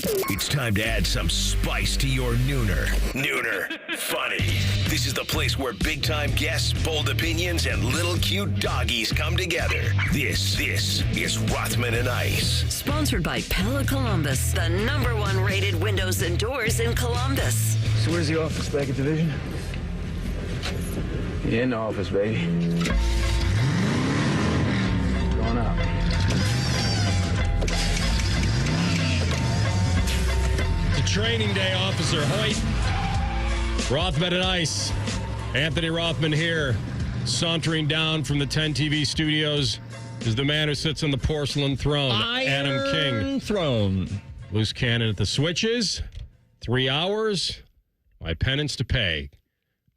It's time to add some spice to your nooner. Nooner funny. This is the place where big-time guests, bold opinions, and little cute doggies come together. This is Rothman and Ice. Sponsored by Pella Columbus, the #1 rated windows and doors in Columbus. So where's the office back at Division? In the office, baby. Going up. Training day, Officer Hoyt. Rothman and Ice. Anthony Rothman here, sauntering down from the 10 TV studios is the man who sits on the porcelain throne, Adam King. Throne. Loose cannon at the switches. 3 hours. My penance to pay.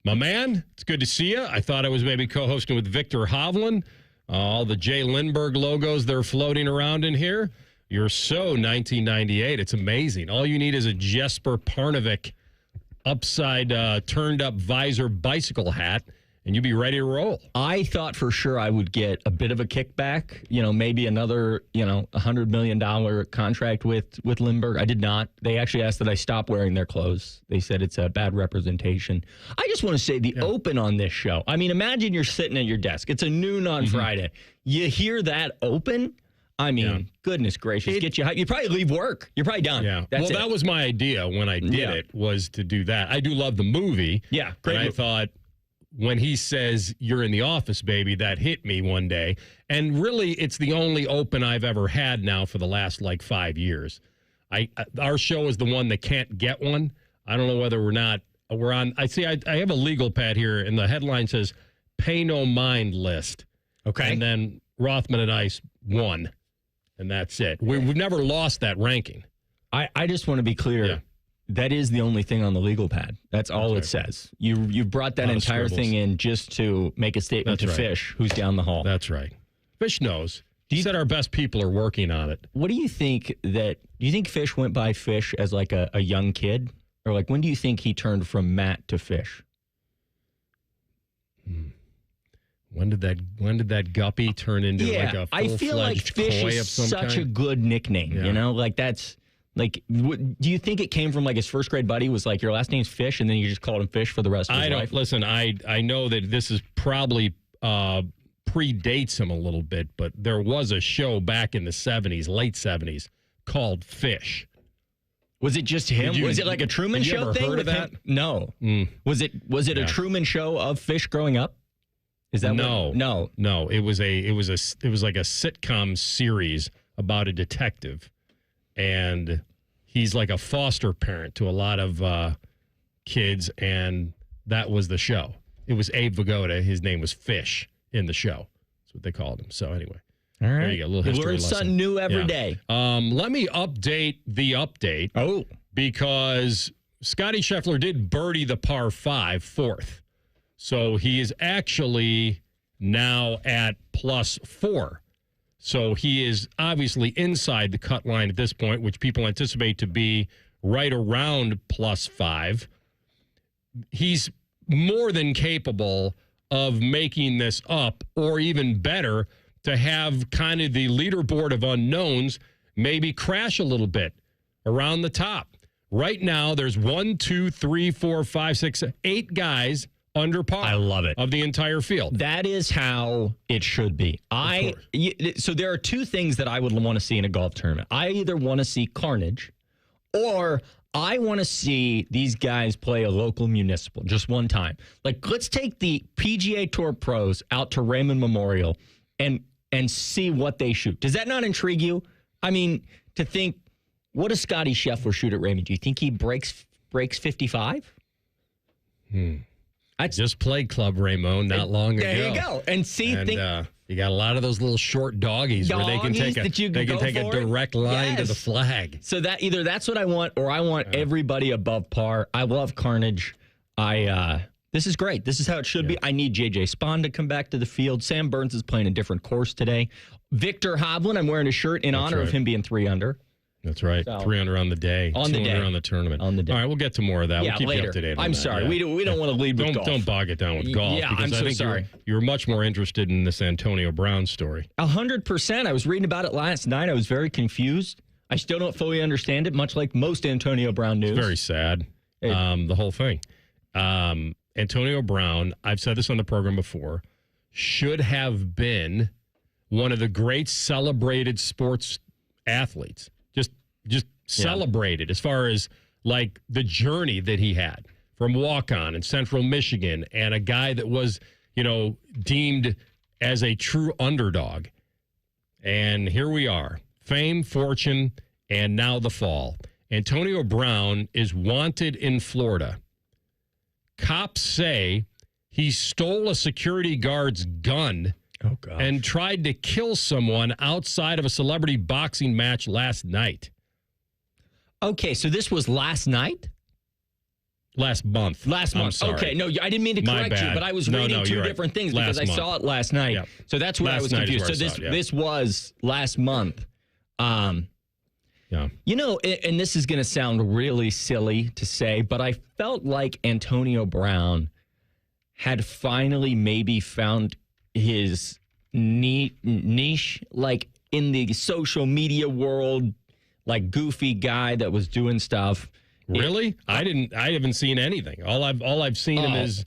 My man, it's good to see you. I thought I was maybe co-hosting with Victor Hovland. All the Jay Lindbergh logos, they're floating around in here. You're so 1998. It's amazing. All you need is a Jesper Parnevik upside turned up visor bicycle hat, and you'd be ready to roll. I thought for sure I would get a bit of a kickback, maybe another, $100 million contract with Lindbergh. I did not. They actually asked that I stop wearing their clothes. They said it's a bad representation. I just want to say the open on this show. I mean, imagine you're sitting at your desk. It's a noon on Friday. You hear that open? I mean, goodness gracious, get you hyped. You probably leave work. You're probably done. Yeah. That was my idea when I did it, was to do that. I do love the movie. Yeah, great. And I thought when he says, "You're in the office, baby," that hit me one day. And really, it's the only open I've ever had now for the last, 5 years. Our show is the one that can't get one. I don't know whether we're on. I have a legal pad here, and the headline says, "Pay no mind list." Okay. And then Rothman and Ice won. And that's it. We've never lost that ranking. I just want to be clear. Yeah. That is the only thing on the legal pad. That's all it says. You brought that entire thing in just to make a statement to Fish, who's down the hall. That's right. Fish knows. He said our best people are working on it. What do you think do you think Fish went by Fish as a young kid? Or when do you think he turned from Matt to Fish? When did that guppy turn into a full-fledged I feel like Fish is such a good nickname, that's do you think it came from his first grade buddy was your last name's Fish and then you just called him Fish for the rest of his life? Listen, I know that this is probably predates him a little bit, but there was a show back in the 70s, late 70s, called Fish. Was it just him? Was it like a Truman Show thing? Heard of that? No. Was it a Truman Show of Fish growing up? Is that no? It was like a sitcom series about a detective, and he's like a foster parent to a lot of kids, and that was the show. It was Abe Vigoda. His name was Fish in the show. That's what they called him. So anyway, all right, there you go. A little history lesson. Learn something new every day. Let me update the update. Oh, because Scotty Scheffler did birdie the par 5 fourth. So he is actually now at +4. So he is obviously inside the cut line at this point, which people anticipate to be right around +5. He's more than capable of making this up, or even better, to have kind of the leaderboard of unknowns maybe crash a little bit around the top. Right now, there's 1, 2, 3, 4, 5, 6, 8 guys under par. I love it. Of the entire field. That is how it should be. So there are two things that I would want to see in a golf tournament. I either want to see carnage, or I want to see these guys play a local municipal just one time. Let's take the PGA Tour pros out to Raymond Memorial and see what they shoot. Does that not intrigue you? I mean, to think, what does Scotty Scheffler shoot at Raymond? Do you think he breaks 55? I just played Club Raymond not long ago. There you go. And you got a lot of those little short doggies where they can take a direct line to the flag. So that's what I want, or I want everybody above par. I love carnage. This is great. This is how it should be. I need J.J. Spahn to come back to the field. Sam Burns is playing a different course today. Victor Hovland, I'm wearing a shirt in honor of him being 3 under. That's right. So, 3 under on the day. On the day. 2 under on the tournament. On the day. All right, we'll get to more of that. Yeah, we'll keep later. you up to date on I'm that. sorry. Yeah. We don't want to lead with golf. Don't bog it down with golf. Yeah, because I'm so sorry. You're much more interested in this Antonio Brown story. 100%. I was reading about it last night. I was very confused. I still don't fully understand it, much like most Antonio Brown news. It's very sad, the whole thing. Antonio Brown, I've said this on the program before, should have been one of the great celebrated sports athletes. Just celebrated as far as like the journey that he had from walk-on in Central Michigan and a guy that was, deemed as a true underdog. And here we are. Fame, fortune, and now the fall. Antonio Brown is wanted in Florida. Cops say he stole a security guard's gun and tried to kill someone outside of a celebrity boxing match last night. Okay, so this was last night? Last month. I'm sorry. Okay, no, I didn't mean to correct you, but I was reading two different things because I saw it last night. Yep. So that's where I was confused. So this was last month. Yeah. And this is going to sound really silly to say, but I felt like Antonio Brown had finally maybe found his niche, like in the social media world, like goofy guy that was doing stuff. Really? I haven't seen anything. All I've seen him is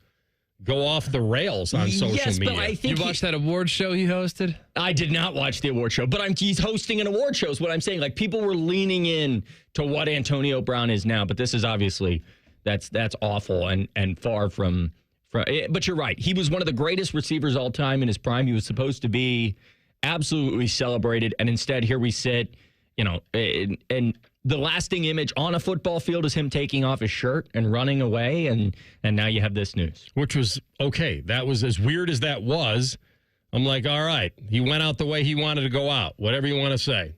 go off the rails on social media. But I think you watched that award show he hosted? I did not watch the award show, but he's hosting an award show is what I'm saying. Like, people were leaning in to what Antonio Brown is now, but this is obviously that's awful and far from. But you're right. He was one of the greatest receivers all time in his prime. He was supposed to be absolutely celebrated, and instead here we sit, and the lasting image on a football field is him taking off his shirt and running away, and now you have this news. Which was okay. That was as weird as that was. I'm like, all right, he went out the way he wanted to go out, whatever you want to say.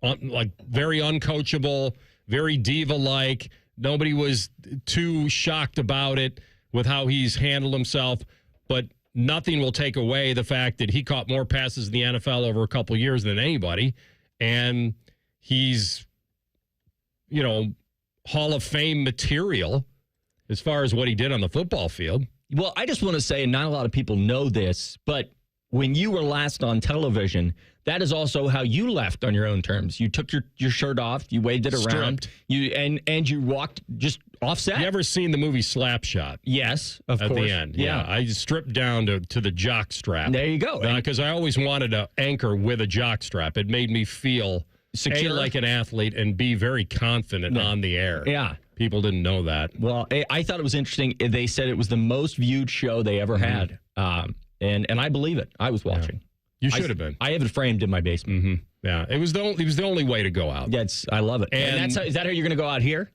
Like, very uncoachable, very diva-like. Nobody was too shocked about it with how he's handled himself, but nothing will take away the fact that he caught more passes in the NFL over a couple of years than anybody, and he's, Hall of Fame material as far as what he did on the football field. Well, I just want to say, and not a lot of people know this, but when you were last on television, that is also how you left on your own terms. You took your shirt off, you waved it around, and you walked just offset. You ever seen the movie Slapshot? Yes, of course. At the end, yeah. I stripped down to the jock strap. There you go. Because I always wanted to anchor with a jock strap. It made me feel secure, like an athlete, and be very confident on the air. Yeah. People didn't know that. Well, I thought it was interesting. They said it was the most viewed show they ever had. And I believe it. I was watching. Yeah. You should have been. I have it framed in my basement. Mm-hmm. Yeah, it was the only way to go out. I love it. And is that how you're going to go out here?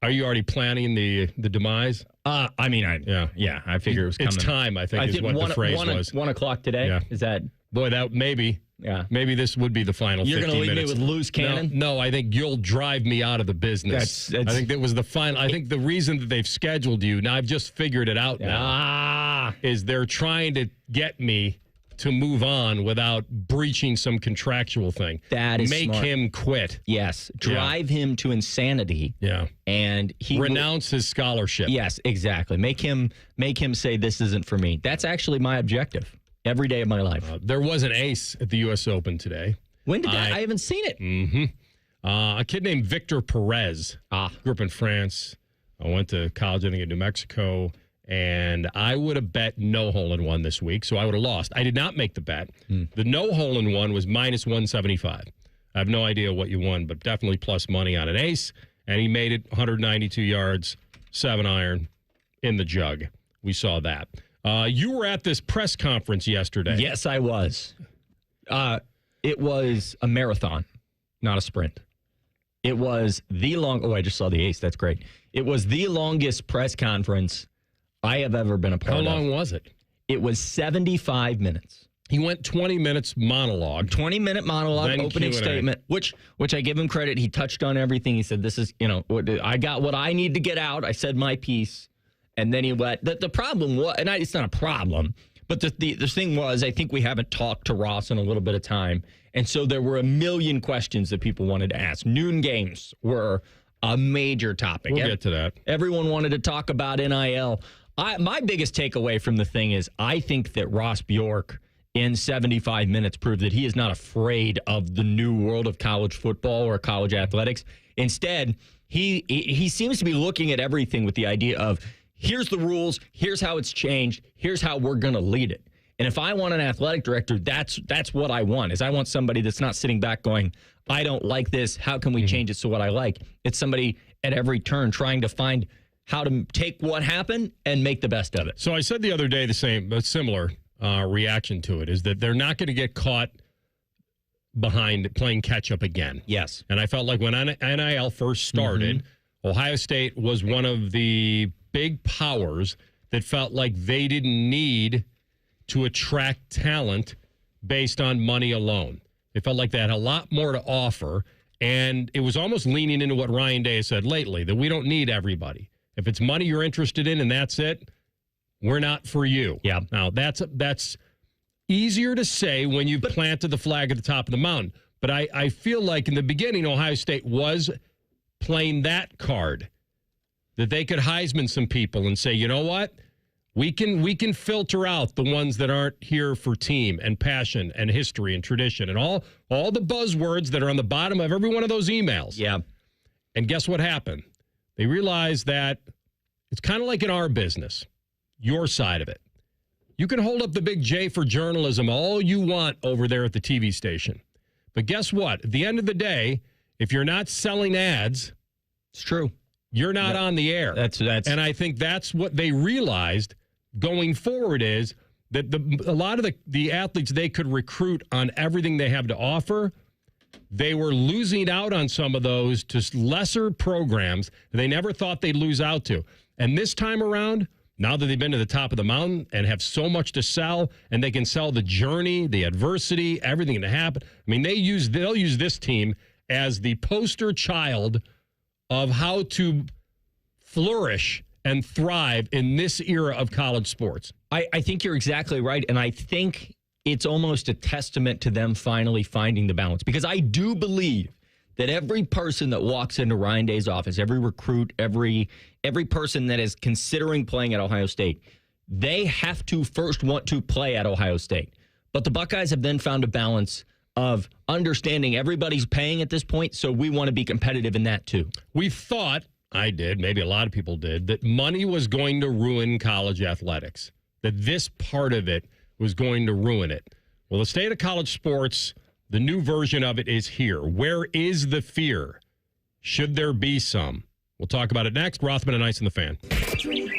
Are you already planning the demise? I figure it was coming. It's time, I think is what the phrase was. 1 o'clock today? Yeah. Is that? Boy, that maybe. Yeah. Maybe this would be the final 15 minutes. You're going to leave me with loose cannon? No, I think you'll drive me out of the business. I think that was the final. I think the reason that they've scheduled you, now I've just figured it out now, is they're trying to get me to move on without breaching some contractual thing. That is Make smart. him quit. Yes. Drive him to insanity. Yeah. And he renounce his scholarship. Yes, exactly. Make him say this isn't for me. That's actually my objective every day of my life. There was an ace at the U.S. Open today. When did that? I haven't seen it. Mm-hmm. A kid named Victor Perez. Grew up in France. I went to college, I think, in New Mexico. And I would have bet no hole-in-one this week, so I would have lost. I did not make the bet. The no hole-in-one was minus 175. I have no idea what you won, but definitely plus money on an ace. And he made it 192 yards, 7-iron in the jug. We saw that. You were at this press conference yesterday. Yes, I was. It was a marathon, not a sprint. It was I just saw the ace. That's great. It was the longest press conference I have ever been a part of. How long was it? It was 75 minutes. He went 20 minutes monologue. 20-minute monologue, then opening Q&A. statement, which I give him credit. He touched on everything. He said, this is, I got what I need to get out. I said my piece. And then he went, the problem was, and it's not a problem, but the thing was, I think we haven't talked to Ross in a little bit of time. And so there were a million questions that people wanted to ask. Noon games were a major topic. We'll get to that. Everyone wanted to talk about NIL. My biggest takeaway from the thing is I think that Ross Bjork in 75 minutes proved that he is not afraid of the new world of college football or college athletics. Instead, he seems to be looking at everything with the idea of, here's the rules, here's how it's changed, here's how we're going to lead it. And if I want an athletic director, that's what I want, is I want somebody that's not sitting back going, I don't like this, how can we change it to what I like? It's somebody at every turn trying to find how to take what happened and make the best of it. So I said the other day a similar reaction to it is that they're not going to get caught behind playing catch-up again. Yes. And I felt like when NIL first started, Ohio State was one of the big powers that felt like they didn't need to attract talent based on money alone. It felt like they had a lot more to offer, and it was almost leaning into what Ryan Day has said lately, that we don't need everybody. If it's money you're interested in and that's it, we're not for you. Yeah. Now, that's easier to say when you've planted the flag at the top of the mountain. But I feel like in the beginning, Ohio State was playing that card, that they could Heisman some people and say, you know what? We can filter out the ones that aren't here for team and passion and history and tradition and all the buzzwords that are on the bottom of every one of those emails. Yeah. And guess what happened? They realized that it's kind of like in our business, your side of it. You can hold up the big J for journalism all you want over there at the TV station. But guess what? At the end of the day, if you're not selling ads, It's true. You're not on the air. That's and I think that's what they realized going forward is that a lot of the athletes they could recruit on everything they have to offer, they were losing out on some of those to lesser programs they never thought they'd lose out to. And this time around, now that they've been to the top of the mountain and have so much to sell, and they can sell the journey, the adversity, everything that happened. I mean, they'll use this team as the poster child of how to flourish and thrive in this era of college sports. I think you're exactly right, and I think it's almost a testament to them finally finding the balance, because I do believe that every person that walks into Ryan Day's office, every recruit, every person that is considering playing at Ohio State, they have to first want to play at Ohio State. But the Buckeyes have then found a balance of understanding everybody's paying at this point, so we want to be competitive in that too. We thought, I did, maybe a lot of people did, that money was going to ruin college athletics, that this part of it was going to ruin it. Well, the state of college sports, the new version of it is here. Where is the fear? Should there be some? We'll talk about it next. Rothman and Ice in the Fan.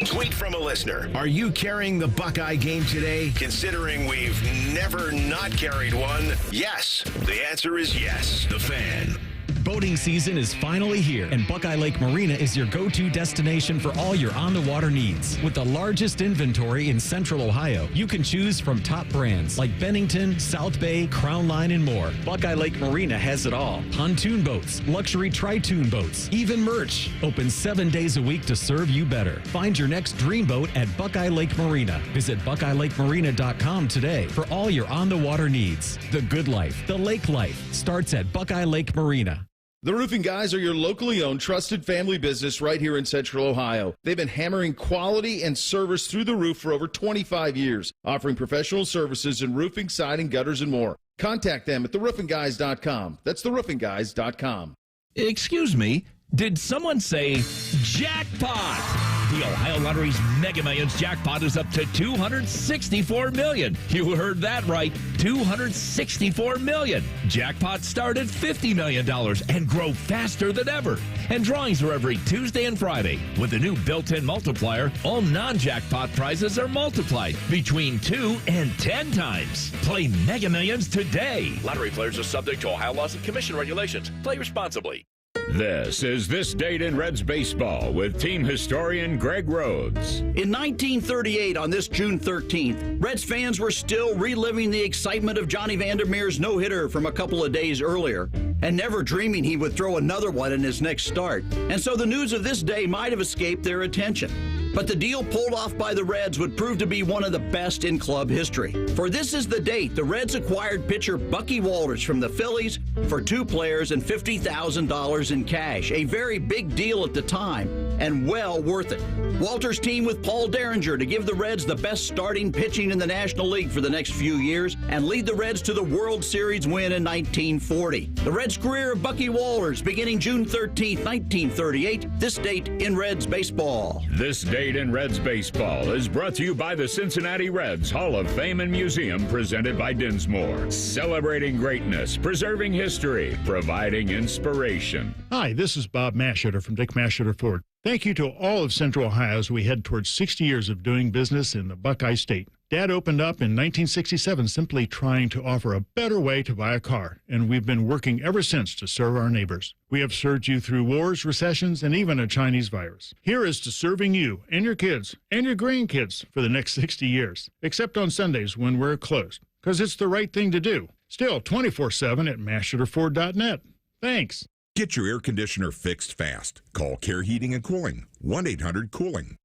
Tweet from a listener. Are you carrying the Buckeye game today? Considering we've never not carried one, yes. The answer is yes. The Fan. Boating season is finally here, and Buckeye Lake Marina is your go-to destination for all your on-the-water needs. With the largest inventory in Central Ohio, you can choose from top brands like Bennington, South Bay, Crown Line, and more. Buckeye Lake Marina has it all. Pontoon boats, luxury tri-toon boats, even merch. Open 7 days a week to serve you better. Find your next dream boat at Buckeye Lake Marina. Visit BuckeyeLakeMarina.com today for all your on-the-water needs. The good life, the lake life, starts at Buckeye Lake Marina. The Roofing Guys are your locally owned, trusted family business right here in Central Ohio. They've been hammering quality and service through the roof for over 25 years, offering professional services in roofing, siding, gutters, and more. Contact them at theroofingguys.com. That's theroofingguys.com. Excuse me, did someone say jackpot? The Ohio Lottery's Mega Millions jackpot is up to $264 million. You heard that right, $264 million. Jackpots start at $50 million and grow faster than ever. And drawings are every Tuesday and Friday. With the new built-in multiplier, all non-jackpot prizes are multiplied between 2 and 10 times. Play Mega Millions today. Lottery players are subject to Ohio laws and commission regulations. Play responsibly. This is This Date in Reds Baseball with team historian Greg Rhodes. In 1938, on this June 13th, Reds fans were still reliving the excitement of Johnny Vandermeer's no-hitter from a couple of days earlier, and never dreaming he would throw another one in his next start. And so the news of this day might have escaped their attention. But the deal pulled off by the Reds would prove to be one of the best in club history. For this is the date the Reds acquired pitcher Bucky Walters from the Phillies for 2 players and $50,000 in cash, a very big deal at the time. and well worth it. Walter's team with Paul Derringer to give the Reds the best starting pitching in the National League for the next few years and lead the Reds to the World Series win in 1940. The Reds' career of Bucky Walters beginning June 13, 1938. This date in Reds baseball. This date in Reds baseball is brought to you by the Cincinnati Reds Hall of Fame and Museum, presented by Dinsmore. Celebrating greatness, preserving history, providing inspiration. Hi, this is Bob Masheter from Dick Masheter Ford. Thank you to all of Central Ohio as we head towards 60 years of doing business in the Buckeye State. Dad opened up in 1967 simply trying to offer a better way to buy a car, and we've been working ever since to serve our neighbors. We have served you through wars, recessions, and even a Chinese virus. Here is to serving you and your kids and your grandkids for the next 60 years, except on Sundays when we're closed, because it's the right thing to do. Still 24/7 at masheterford.net. Thanks. Get your air conditioner fixed fast. Call Care Heating and Cooling, 1-800-COOLING.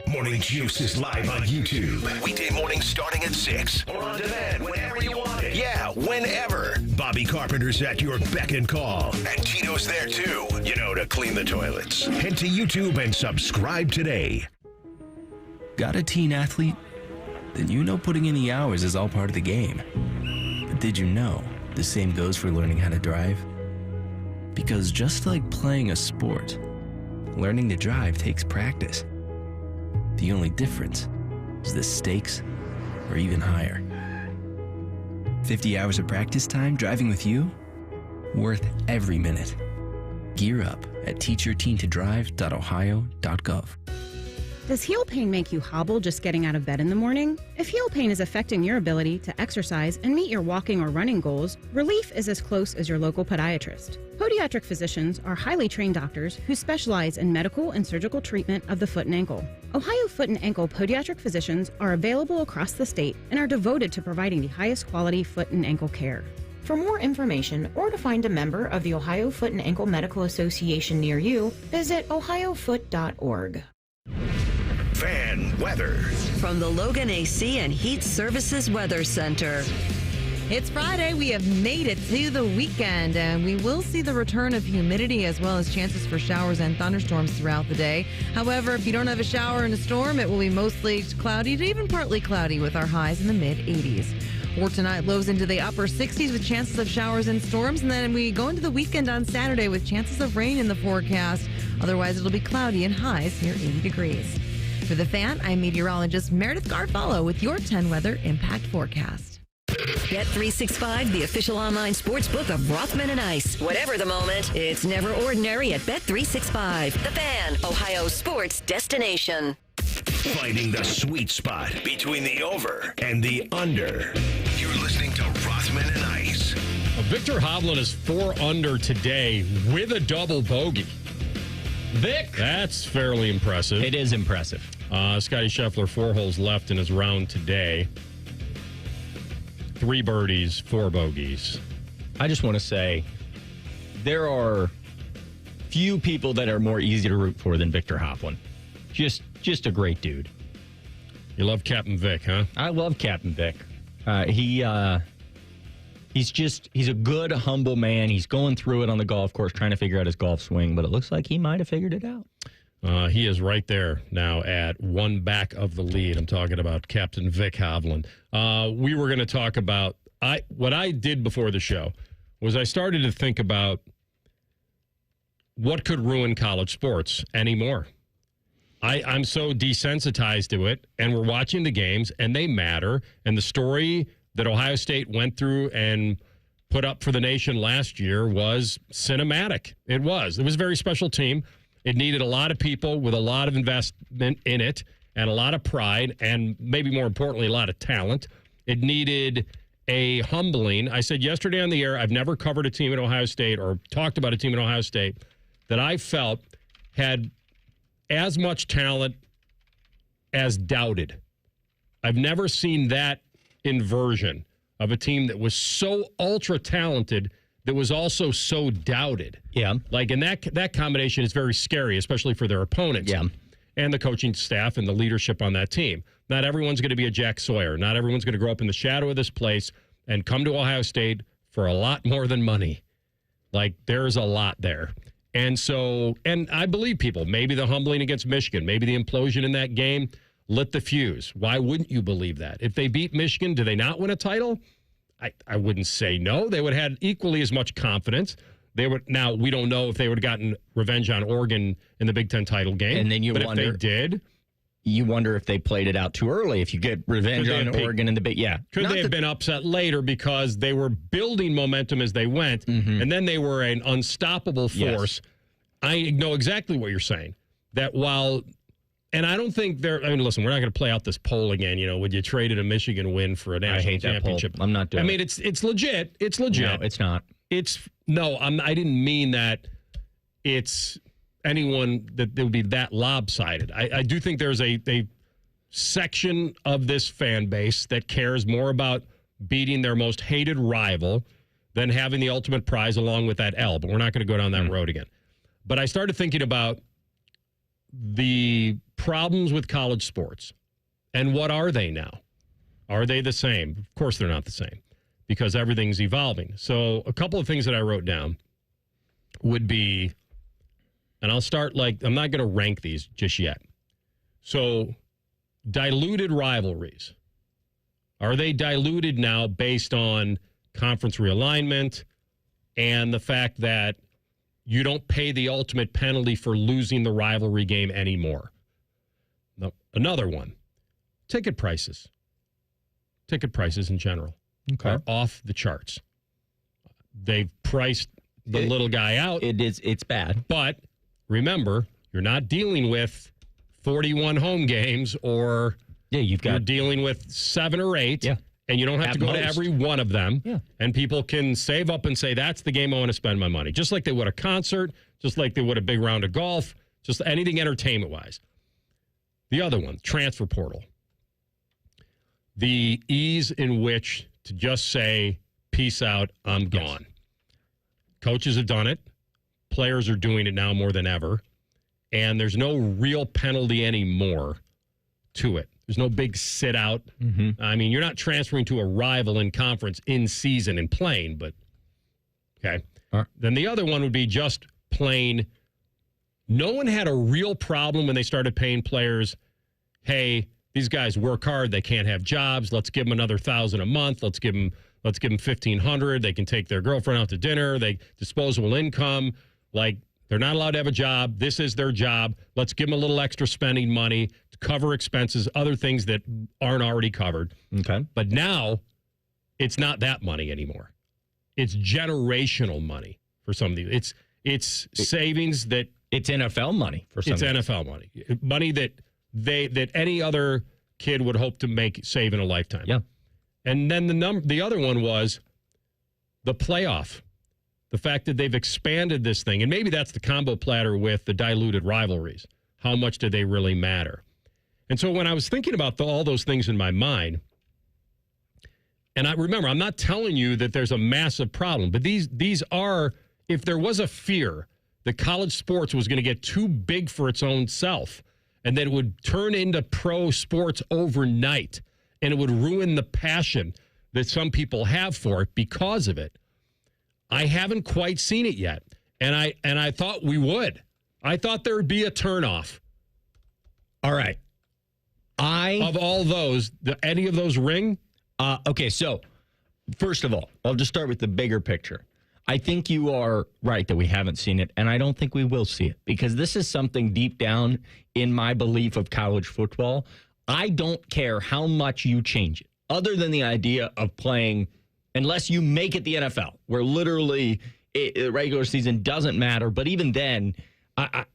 Morning Juice is live on YouTube. Weekday mornings starting at 6. Or on demand whenever you want it. Yeah, whenever. Bobby Carpenter's at your beck and call. And Tito's there too, to clean the toilets. Head to YouTube and subscribe today. Got a teen athlete? Then putting in the hours is all part of the game. But did you know the same goes for learning how to drive? Because just like playing a sport, learning to drive takes practice. The only difference is the stakes are even higher. 50 hours of practice time driving with you? Worth every minute. Gear up at teachyourteentodrive.ohio.gov. Does heel pain make you hobble just getting out of bed in the morning? If heel pain is affecting your ability to exercise and meet your walking or running goals, relief is as close as your local podiatrist. Podiatric physicians are highly trained doctors who specialize in medical and surgical treatment of the foot and ankle. Ohio Foot and Ankle podiatric physicians are available across the state and are devoted to providing the highest quality foot and ankle care. For more information or to find a member of the Ohio Foot and Ankle Medical Association near you, visit ohiofoot.org. Fan weather. From the Logan AC and Heat Services Weather Center. It's Friday. We have made it to the weekend, and we will see the return of humidity as well as chances for showers and thunderstorms throughout the day. However, if you don't have a shower and a storm, it will be mostly cloudy to even partly cloudy with our highs in the mid-80s. For tonight, lows into the upper 60s with chances of showers and storms, and then we go into the weekend on Saturday with chances of rain in the forecast. Otherwise, it'll be cloudy and highs near 80 degrees. For The Fan, I'm meteorologist Meredith Garfalo with your 10 weather impact forecast. Bet365, the official online sports book of Rothman and Ice. Whatever the moment, it's never ordinary at Bet365. The Fan, Ohio's sports destination. Finding the sweet spot between the over and the under. You're listening to Rothman and Ice. Victor Hovland is 4 under today with a double bogey. Vic! That's fairly impressive. It is impressive. Scotty Scheffler, 4 holes left in his round today. 3 birdies, 4 bogeys. I just want to say there are few people that are more easy to root for than Victor Hovland. Just a great dude. You love Captain Vic, huh? I love Captain Vic. He's a good, humble man. He's going through it on the golf course, trying to figure out his golf swing, but it looks like he might have figured it out. He is right there now at 1 back of the lead. I'm talking about Captain Vic Hovland. We were going to talk about what I did before the show was I started to think about what could ruin college sports anymore. I'm so desensitized to it, and we're watching the games, and they matter. And the story that Ohio State went through and put up for the nation last year was cinematic. It was a very special team. It needed a lot of people with a lot of investment in it and a lot of pride and maybe more importantly, a lot of talent. It needed a humbling. I said yesterday on the air, I've never covered a team at Ohio State or talked about a team at Ohio State that I felt had as much talent as doubted. I've never seen that inversion of a team that was so ultra talented that was also so doubted. Yeah. And that combination is very scary, especially for their opponents. Yeah. And the coaching staff and the leadership on that team. Not everyone's going to be a Jack Sawyer. Not everyone's going to grow up in the shadow of this place and come to Ohio State for a lot more than money. There's a lot there. And so, and I believe people, maybe the humbling against Michigan, maybe the implosion in that game lit the fuse. Why wouldn't you believe that? If they beat Michigan, do they not win a title? I wouldn't say no. They would have had equally as much confidence. They would. Now, we don't know if they would have gotten revenge on Oregon in the Big Ten title game. And then but if they did, you wonder if they played it out too early. If you get revenge on Oregon in the Big, could they have been upset later because they were building momentum as they went, and then they were an unstoppable force? Yes. I know exactly what you're saying. That while, and I don't think they're. I mean, listen, we're not going to play out this poll again. You know, would you trade a Michigan win for a national championship? That poll. I'm not doing. I mean, it's legit. It's legit. No, it's not. I didn't mean that. It's anyone that would be that lopsided. I do think there's a section of this fan base that cares more about beating their most hated rival than having the ultimate prize along with that L. But we're not going to go down that road again. But I started thinking about the problems with college sports and what are they now? Are they the same? Of course they're not the same because everything's evolving. So a couple of things that I wrote down would be, and I'll start I'm not going to rank these just yet. So diluted rivalries. Are they diluted now based on conference realignment and the fact that you don't pay the ultimate penalty for losing the rivalry game anymore? No, another one, ticket prices. Ticket prices in general are off the charts. They've priced the little guy out. It's bad. But remember, you're not dealing with 41 home games or you're dealing with 7 or 8. Yeah. And you don't have to go to every one of them. Yeah. And people can save up and say, that's the game I want to spend my money. Just like they would a concert, just like they would a big round of golf, just anything entertainment-wise. The other one, transfer portal. The ease in which to just say, peace out, I'm gone. Coaches have done it. Players are doing it now more than ever. And there's no real penalty anymore to it. There's no big sit out. I mean, you're not transferring to a rival in conference in season and playing, but okay. Then the other one would be just plain. No one had a real problem when they started paying players. Hey, these guys work hard. They can't have jobs. Let's give them another $1,000 a month. Let's give them $1,500. They can take their girlfriend out to dinner. They disposable income. They're not allowed to have a job. This is their job. Let's give them a little extra spending money to cover expenses, other things that aren't already covered. Okay. But now it's not that money anymore. It's generational money for some of these. It's savings that it's NFL money for some. It's NFL money. Money that any other kid would hope to save in a lifetime. Yeah. And then the other one was the playoff. The fact that they've expanded this thing, and maybe that's the combo platter with the diluted rivalries. How much do they really matter? And so when I was thinking about all those things in my mind, and I remember, I'm not telling you that there's a massive problem, but these are, if there was a fear that college sports was going to get too big for its own self, and that it would turn into pro sports overnight, and it would ruin the passion that some people have for it because of it, I haven't quite seen it yet, and I thought we would. I thought there would be a turnoff. All right, of all those, any of those ring? Okay, so first of all, I'll just start with the bigger picture. I think you are right that we haven't seen it, and I don't think we will see it because this is something deep down in my belief of college football. I don't care how much you change it, other than the idea of playing. Unless you make it the NFL, where literally regular season doesn't matter. But even then, I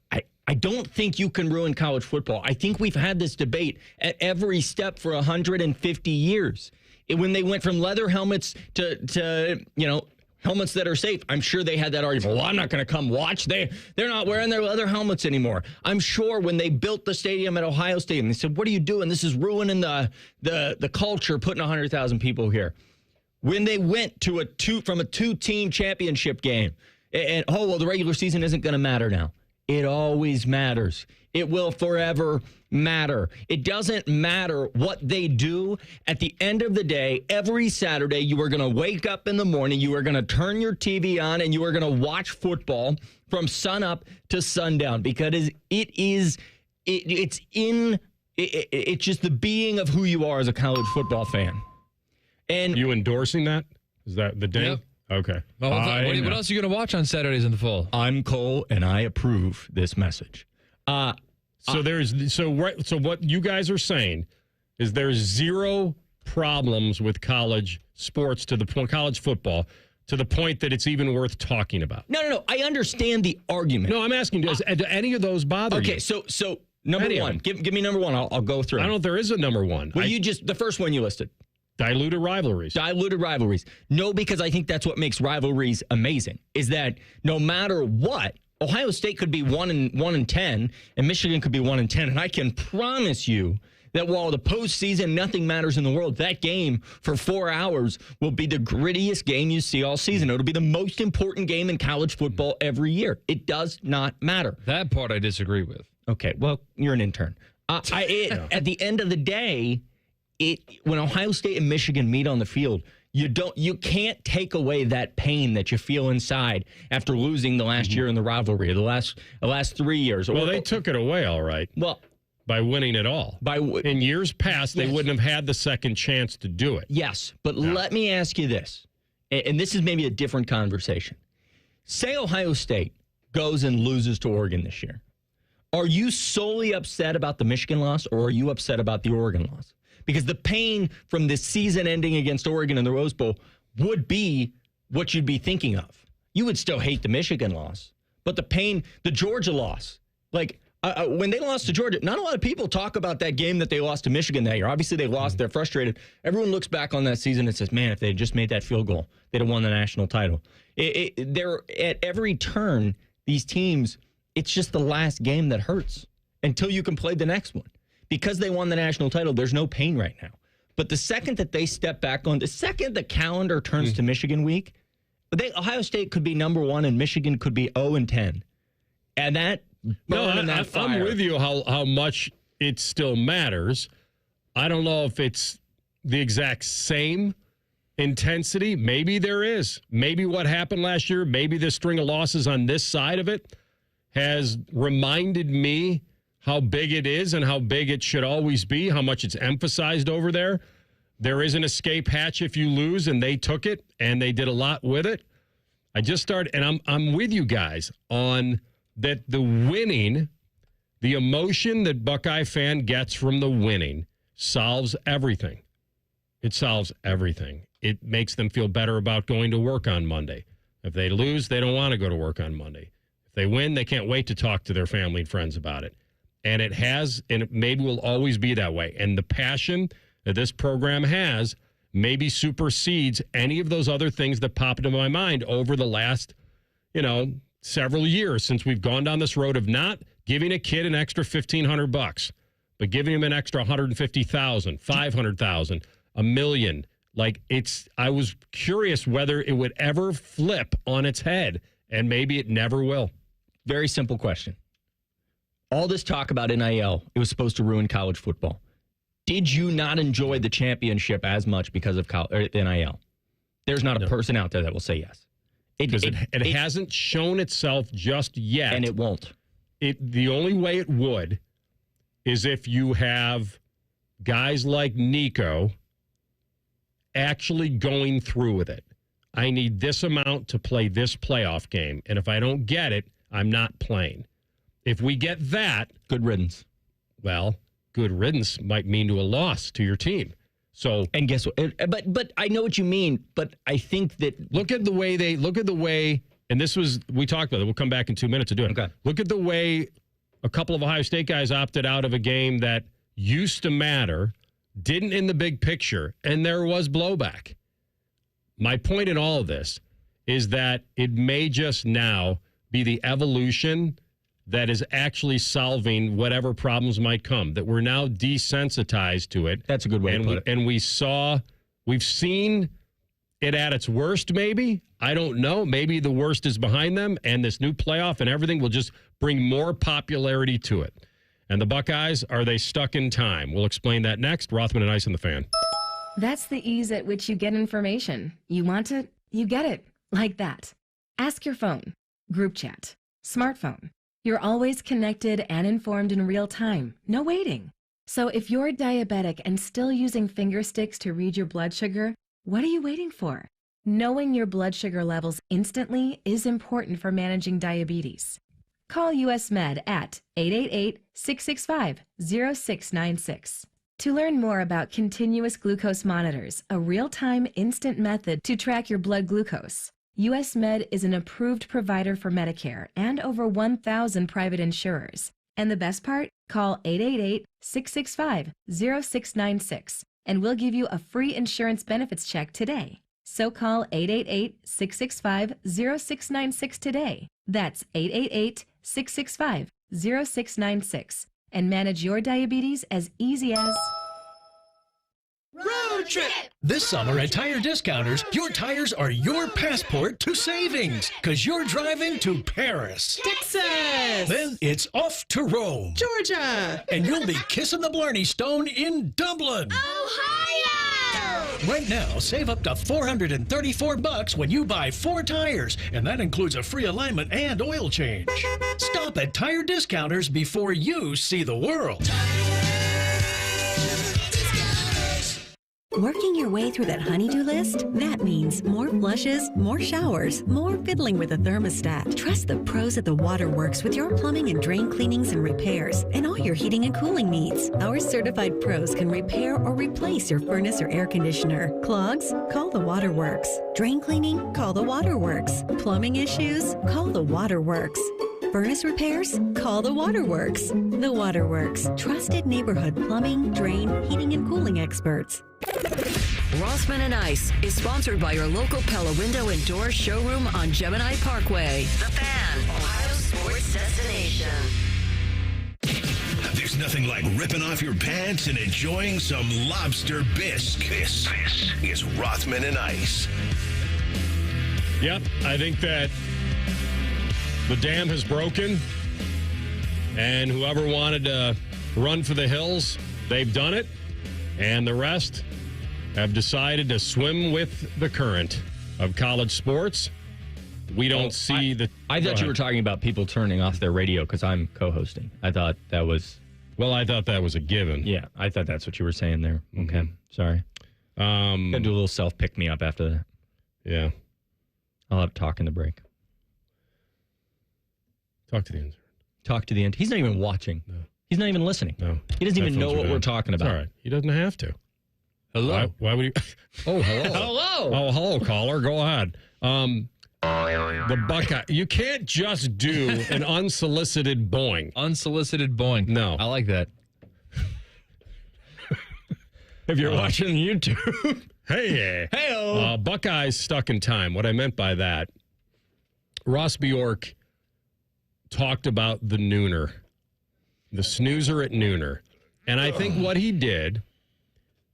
don't think you can ruin college football. I think we've had this debate at every step for 150 years. When they went from leather helmets to helmets that are safe, I'm sure they had that argument. Well, I'm not going to come watch. They're not wearing their leather helmets anymore. I'm sure when they built the stadium at Ohio State, they said, what are you doing? This is ruining the culture, putting 100,000 people here. When they went to from a 2-team championship game, and the regular season isn't going to matter now. It always matters. It will forever matter. It doesn't matter what they do. At the end of the day, every Saturday, you are going to wake up in the morning, you are going to turn your TV on, and you are going to watch football from sun up to sundown because it's just the being of who you are as a college football fan. And you endorsing that? Is that the day? Yep. Okay. Well, what else are you going to watch on Saturdays in the fall? I'm Cole, and I approve this message. So what you guys are saying is there's zero problems with college sports college football to the point that it's even worth talking about. No. I understand the argument. No, I'm asking, do any of those bother you? Okay, so number one. Give me number one. I'll go through. I don't know if there is a number one. Well, the first one you listed. Diluted rivalries. No, because I think that's what makes rivalries amazing, is that no matter what, Ohio State could be 1-10, and Michigan could be 1-10, and I can promise you that while the postseason, nothing matters in the world, that game for 4 hours will be the grittiest game you see all season. It'll be the most important game in college football every year. It does not matter. That part I disagree with. Okay, well, you're an intern. At the end of the day, when Ohio State and Michigan meet on the field, you can't take away that pain that you feel inside after losing the last year in the rivalry, the last 3 years. Well, they took it away, all right. Well, by winning it all. In years past, they wouldn't have had the second chance to do it. Yes, but let me ask you this, and this is maybe a different conversation. Say Ohio State goes and loses to Oregon this year. Are you solely upset about the Michigan loss, or are you upset about the Oregon loss? Because the pain from this season ending against Oregon in the Rose Bowl would be what you'd be thinking of. You would still hate the Michigan loss, but the pain, the Georgia loss, when they lost to Georgia, not a lot of people talk about that game that they lost to Michigan that year. Obviously, they lost. They're frustrated. Everyone looks back on that season and says, man, if they had just made that field goal, they'd have won the national title. They're at every turn, these teams, it's just the last game that hurts until you can play the next one. Because they won the national title, there's no pain right now. But the second that they step back the second the calendar turns to Michigan week, Ohio State could be number 1 and Michigan could be 0-10. And that I'm with you how much it still matters. I don't know if it's the exact same intensity. Maybe there is. Maybe what happened last year, maybe the string of losses on this side of it has reminded me how big it is and how big it should always be, how much it's emphasized over there. There is an escape hatch if you lose, and they took it, and they did a lot with it. I just started, and I'm with you guys on that the winning, the emotion that Buckeye fan gets from the winning solves everything. It solves everything. It makes them feel better about going to work on Monday. If they lose, they don't want to go to work on Monday. If they win, they can't wait to talk to their family and friends about it. And it has, and it maybe will always be that way. And the passion that this program has maybe supersedes any of those other things that pop into my mind over the last, several years since we've gone down this road of not giving a kid an extra $1,500, but giving him an extra $150,000, $500,000, $1 million. I was curious whether it would ever flip on its head, and maybe it never will. Very simple question. All this talk about NIL, it was supposed to ruin college football. Did you not enjoy the championship as much because of NIL? There's not a person out there that will say yes. Because it hasn't shown itself just yet. And it won't. The only way it would is if you have guys like Nico actually going through with it. I need this amount to play this playoff game. And if I don't get it, I'm not playing. If we get that, good riddance. Well, good riddance might mean to a loss to your team. So, and guess what? But I know what you mean. But I think that look at the way, and this was, we talked about it. We'll come back in 2 minutes to do it. Okay. Look at the way a couple of Ohio State guys opted out of a game that used to matter, didn't in the big picture, and there was blowback. My point in all of this is that it may just now be the evolution that is actually solving whatever problems might come, that we're now desensitized to it. That's a good way to put it. And we've seen it at its worst, maybe. I don't know. Maybe the worst is behind them, and this new playoff and everything will just bring more popularity to it. And the Buckeyes, are they stuck in time? We'll explain that next. Rothman and Ice and the Fan. That's the ease at which you get information. You want it, you get it. Like that. Ask your phone. Group chat. Smartphone. You're always connected and informed in real time. No waiting. So if you're diabetic and still using finger sticks to read your blood sugar, what are you waiting for? Knowing your blood sugar levels instantly is important for managing diabetes. Call US Med at 888-665-0696. To learn more about continuous glucose monitors, a real-time instant method to track your blood glucose, US Med is an approved provider for Medicare and over 1,000 private insurers. And the best part? Call 888-665-0696 and we'll give you a free insurance benefits check today. So call 888-665-0696 today. That's 888-665-0696 and manage your diabetes as easy as... Road trip! This summer at Tire Discounters, your tires are your passport to savings, because you're driving to Paris, Texas, then it's off to Rome, Georgia, and you'll be kissing the Blarney Stone in Dublin, Ohio! Right now, save up to $434 when you buy 4 tires, and that includes a free alignment and oil change. Stop at Tire Discounters before you see the world. Working your way through that honey-do list? That means more flushes, more showers, more fiddling with the thermostat. Trust the pros at the Waterworks with your plumbing and drain cleanings and repairs and all your heating and cooling needs. Our certified pros can repair or replace your furnace or air conditioner. Clogs? Call the Waterworks. Drain cleaning? Call the Waterworks. Plumbing issues? Call the Waterworks. Furnace repairs? Call the Waterworks. The Waterworks. Trusted neighborhood plumbing, drain, heating, and cooling experts. Rothman and Ice is sponsored by your local Pella Window and Door showroom on Gemini Parkway. The Fan, Ohio sports destination. There's nothing like ripping off your pants and enjoying some lobster bisque. This is Rothman and Ice. Yep, I think that the dam has broken, and whoever wanted to run for the hills, they've done it, and the rest have decided to swim with the current of college sports. We don't see the... I thought you were talking about people turning off their radio because I'm co-hosting. I thought that was... Well, I thought that was a given. Yeah, I thought that's what you were saying there. Okay, sorry. Gotta do a little self-pick-me-up after that. Yeah. I'll have to talk in the break. Talk to the intern. Talk to the intern. He's not even watching. No. He's not even listening. No. He doesn't even know what we're talking about. It's all right. He doesn't have to. Hello. Why would he? Oh, hello. Hello. Oh, hello, caller. Go ahead. The Buckeye. You can't just do an unsolicited boing. Unsolicited boing. No. I like that. If you're watching YouTube. Hey. Hey-o. Buckeyes stuck in time. What I meant by that, Ross Bjork talked about the nooner, the snoozer at nooner. And I think what he did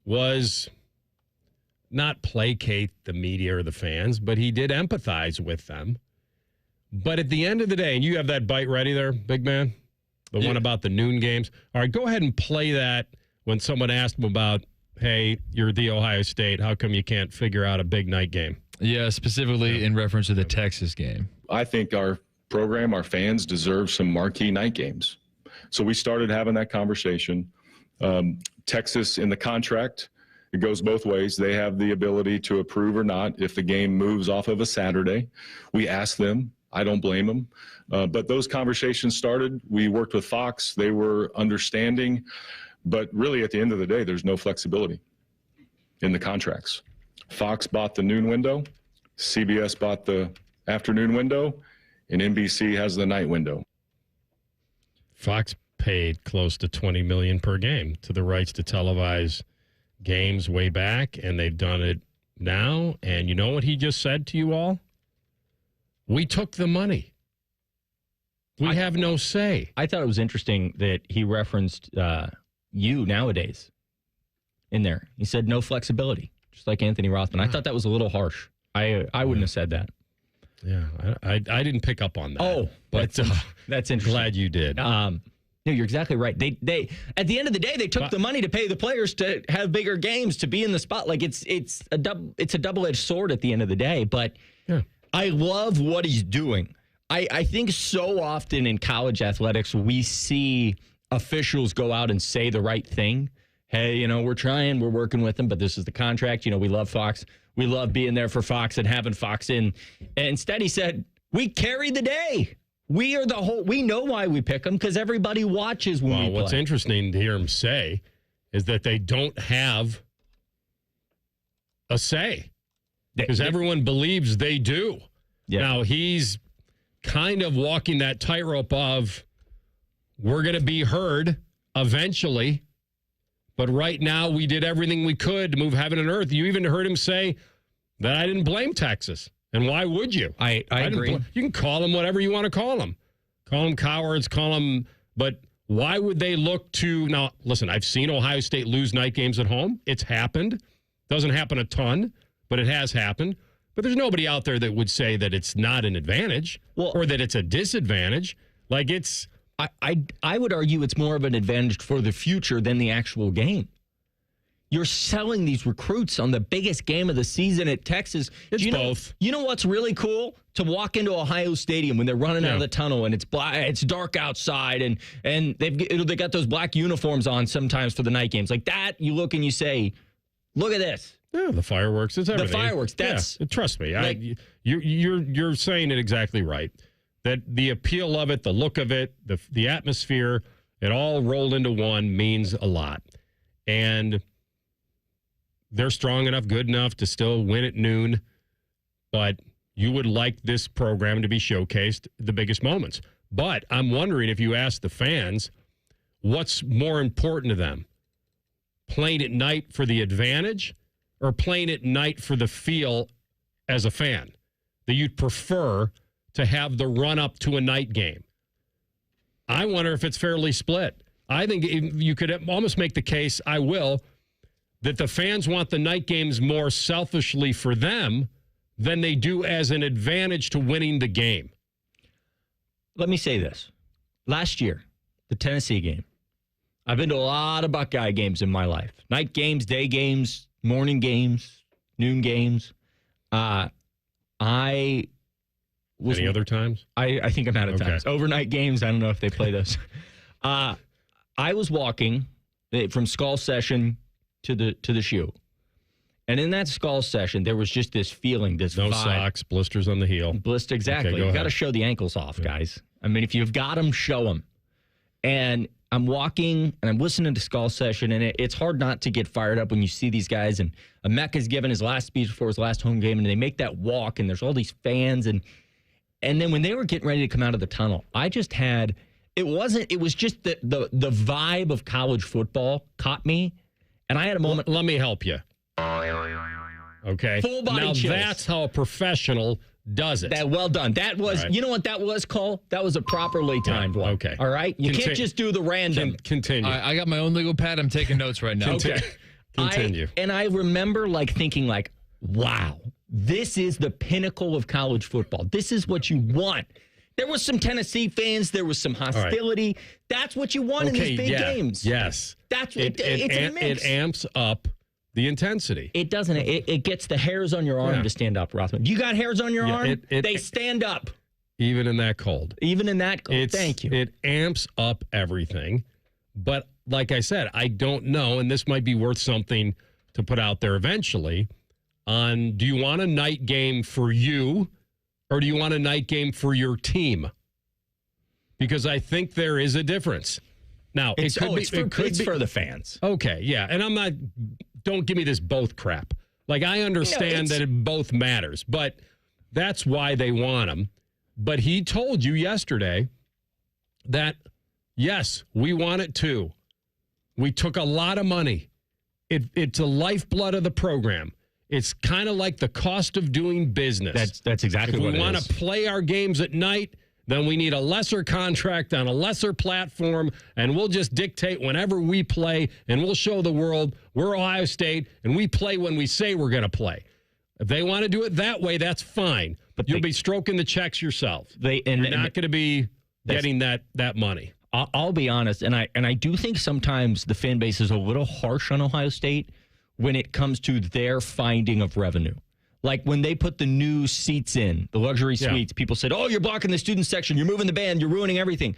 was not placate the media or the fans, but he did empathize with them. But at the end of the day, and you have that bite ready there, big man? The one about the noon games. All right, go ahead and play that when someone asked him about, hey, you're the Ohio State. How come you can't figure out a big night game? Yeah, specifically in reference to the Texas game. I think our program, our fans deserve some marquee night games. So we started having that conversation. Texas, in the contract, it goes both ways. They have the ability to approve or not if the game moves off of a Saturday. We asked them. I don't blame them. But those conversations started. We worked with Fox. They were understanding. But really, at the end of the day, there's no flexibility in the contracts. Fox bought the noon window. CBS bought the afternoon window. And NBC has the night window. Fox paid close to $20 million per game to the rights to televise games way back, and they've done it now. And you know what he just said to you all? We took the money. We have no say. I thought it was interesting that he referenced you nowadays in there. He said no flexibility. just like Anthony Rothman. I thought that was a little harsh. I wouldn't have said that. Yeah, I didn't pick up on that. Oh, but that's interesting. Glad you did. No, you're exactly right. They at the end of the day, they took the money to pay the players to have bigger games, to be in the spot. Like it's a double-edged sword at the end of the day. But I love what he's doing. I think so often in college athletics, we see officials go out and say the right thing. Hey, we're trying, we're working with them, but this is the contract. We love Fox. We love being there for Fox and having Fox in. And instead, he said, we carry the day. We are we know why we pick them, because everybody watches when we play. What's interesting to hear him say is that they don't have a say, because everyone believes they do. Yeah. Now, he's kind of walking that tightrope of, we're going to be heard eventually, but right now we did everything we could to move heaven and earth. You even heard him say that I didn't blame Texas. And why would you? I agree. You can call them whatever you want to call them. Call them cowards, call them, but why would they look to, now, listen, I've seen Ohio State lose night games at home. It's happened. Doesn't happen a ton, but it has happened. But there's nobody out there that would say that it's not an advantage or that it's a disadvantage. Like it's... I would argue it's more of an advantage for the future than the actual game. You're selling these recruits on the biggest game of the season at Texas. It's both. You know what's really cool? To walk into Ohio Stadium when they're running out of the tunnel and it's dark outside and they got those black uniforms on sometimes for the night games. Like that, you look and you say, look at this. Yeah, the fireworks. It's everything. The fireworks. That's trust me. Like, you're saying it exactly right. That the appeal of it, the look of it, the atmosphere, it all rolled into one means a lot. And they're strong enough, good enough to still win at noon. But you would like this program to be showcased the biggest moments. But I'm wondering, if you ask the fans, what's more important to them? Playing at night for the advantage or playing at night for the feel as a fan? That you'd prefer to have the run-up to a night game? I wonder if it's fairly split. I think you could almost make the case, that the fans want the night games more selfishly for them than they do as an advantage to winning the game. Let me say this. Last year, the Tennessee game, I've been to a lot of Buckeye games in my life. Night games, day games, morning games, noon games. Any other times? I think I'm out of times. Overnight games, I don't know if they play those. I was walking from Skull Session to the shoe. And in that Skull Session, there was just this feeling, this no vibe. Socks, blisters on the heel. Blister, exactly. Okay, You've got to show the ankles off, guys. I mean, if you've got them, show them. And I'm walking, and I'm listening to Skull Session, and it's hard not to get fired up when you see these guys. And Emeka's giving his last speech before his last home game, and they make that walk, and there's all these fans. And then when they were getting ready to come out of the tunnel, I just had, it was just the vibe of college football caught me. And I had a moment. Let me help you. Okay. Full body now chills. That's how a professional does it. Well done. That was, You know what that was, Cole? That was a properly timed one. Okay. All right? You can't just do the random. Continue. I got my own legal pad. I'm taking notes right now. Okay. Continue. I remember thinking wow, this is the pinnacle of college football. This is what you want. There was some Tennessee fans. There was some hostility. Right. That's what you want in these big games. Yes. That's what it's a mix. It amps up the intensity. It doesn't. It gets the hairs on your arm to stand up, Rothman. You got hairs on your arm? They stand up. Even in that cold. Thank you. It amps up everything. But like I said, I don't know, and this might be worth something to put out there eventually, on do you want a night game for you or do you want a night game for your team? Because I think there is a difference. Now, it's for the fans. Okay, yeah. And don't give me this both crap. I understand that it both matters, but that's why they want them. But he told you yesterday that, yes, we want it too. We took a lot of money. It's a lifeblood of the program. It's kind of like the cost of doing business. That's exactly what it is. If we want to play our games at night, then we need a lesser contract on a lesser platform, and we'll just dictate whenever we play, and we'll show the world we're Ohio State, and we play when we say we're going to play. If they want to do it that way, that's fine. But you'll be stroking the checks yourself. You're not going to be getting that money. I'll be honest, and I do think sometimes the fan base is a little harsh on Ohio State when it comes to their finding of revenue. Like when they put the new seats in, the luxury suites, people said, oh, you're blocking the student section, you're moving the band, you're ruining everything.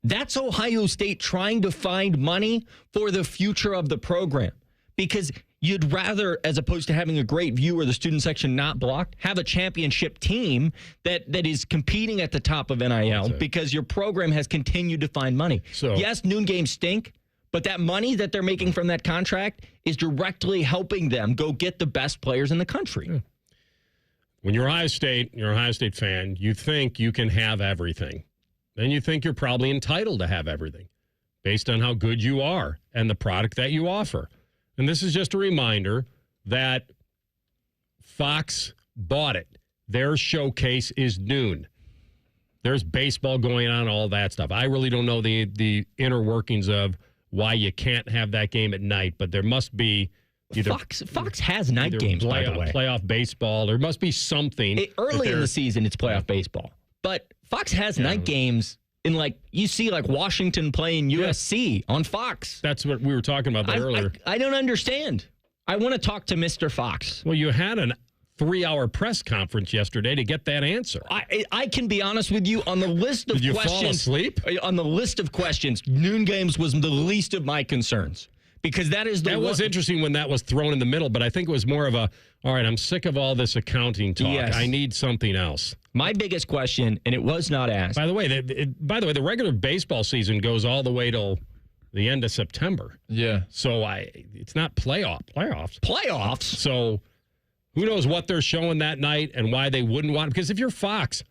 That's Ohio State trying to find money for the future of the program. Because you'd rather, as opposed to having a great view or the student section not blocked, have a championship team that is competing at the top of NIL because your program has continued to find money. So, yes, noon games stink, but that money that they're making from that contract is directly helping them go get the best players in the country. Yeah. When you're Ohio State, you're an Ohio State fan, you think you can have everything. Then you think you're probably entitled to have everything based on how good you are and the product that you offer. And this is just a reminder that Fox bought it. Their showcase is noon. There's baseball going on, all that stuff. I really don't know the inner workings of why you can't have that game at night, but there must be either Fox has night games, by the way. Playoff baseball. There must be something. Early in the season, it's playoff baseball. But Fox has night games. In you see Washington playing USC on Fox. That's what we were talking about earlier. I don't understand. I want to talk to Mr. Fox. Well, you had a 3-hour press conference yesterday to get that answer. I can be honest with you, on the list of questions. Did you fall asleep? On the list of questions, noon games was the least of my concerns. Because that was interesting when that was thrown in the middle, but I think it was more of all right, I'm sick of all this accounting talk. Yes. I need something else. My biggest question, and it was not asked. By the way, the regular baseball season goes all the way till the end of September. Yeah. So it's not playoffs. Playoffs? So who knows what they're showing that night and why they wouldn't want it. Because if you're Fox,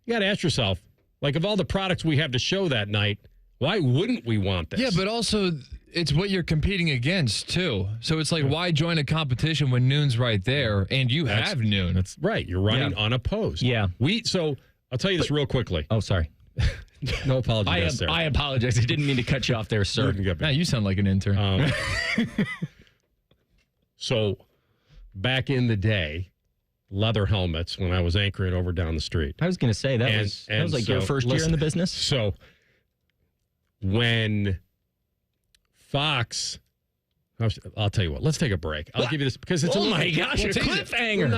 you got to ask yourself, of all the products we have to show that night, why wouldn't we want this? Yeah, but also it's what you're competing against, too. So it's why join a competition when noon's right there, and you have noon. That's right. You're running unopposed. Yeah. So I'll tell you this real quickly. Oh, sorry. No apology necessary. I apologize. I didn't mean to cut you off there, sir. Now you sound like an intern. So back in the day, leather helmets when I was anchoring over down the street. I was going to say, that was like your first year in the business? So when I'll tell you what, let's take a break. I'll give you this because it's a cliffhanger.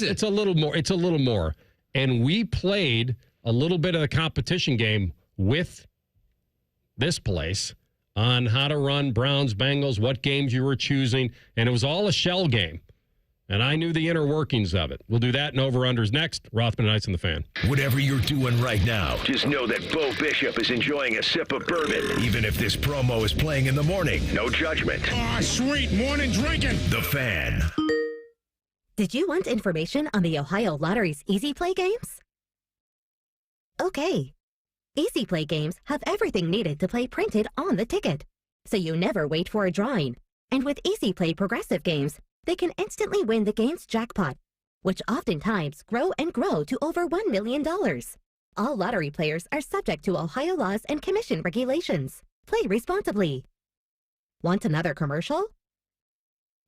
It's a little more. And we played a little bit of the competition game with this place on how to run Browns, Bengals, what games you were choosing. And it was all a shell game. And I knew the inner workings of it. We'll do that in Over-Unders next. Rothman and Ice and the Fan. Whatever you're doing right now, just know that Bo Bishop is enjoying a sip of bourbon. Even if this promo is playing in the morning, no judgment. Ah, sweet morning drinking. The Fan. Did you want information on the Ohio Lottery's Easy Play games? Okay. Easy Play games have everything needed to play printed on the ticket, so you never wait for a drawing. And with Easy Play progressive games, they can instantly win the game's jackpot, which oftentimes grow and grow to over $1 million. All lottery players are subject to Ohio laws and commission regulations. Play responsibly. Want another commercial?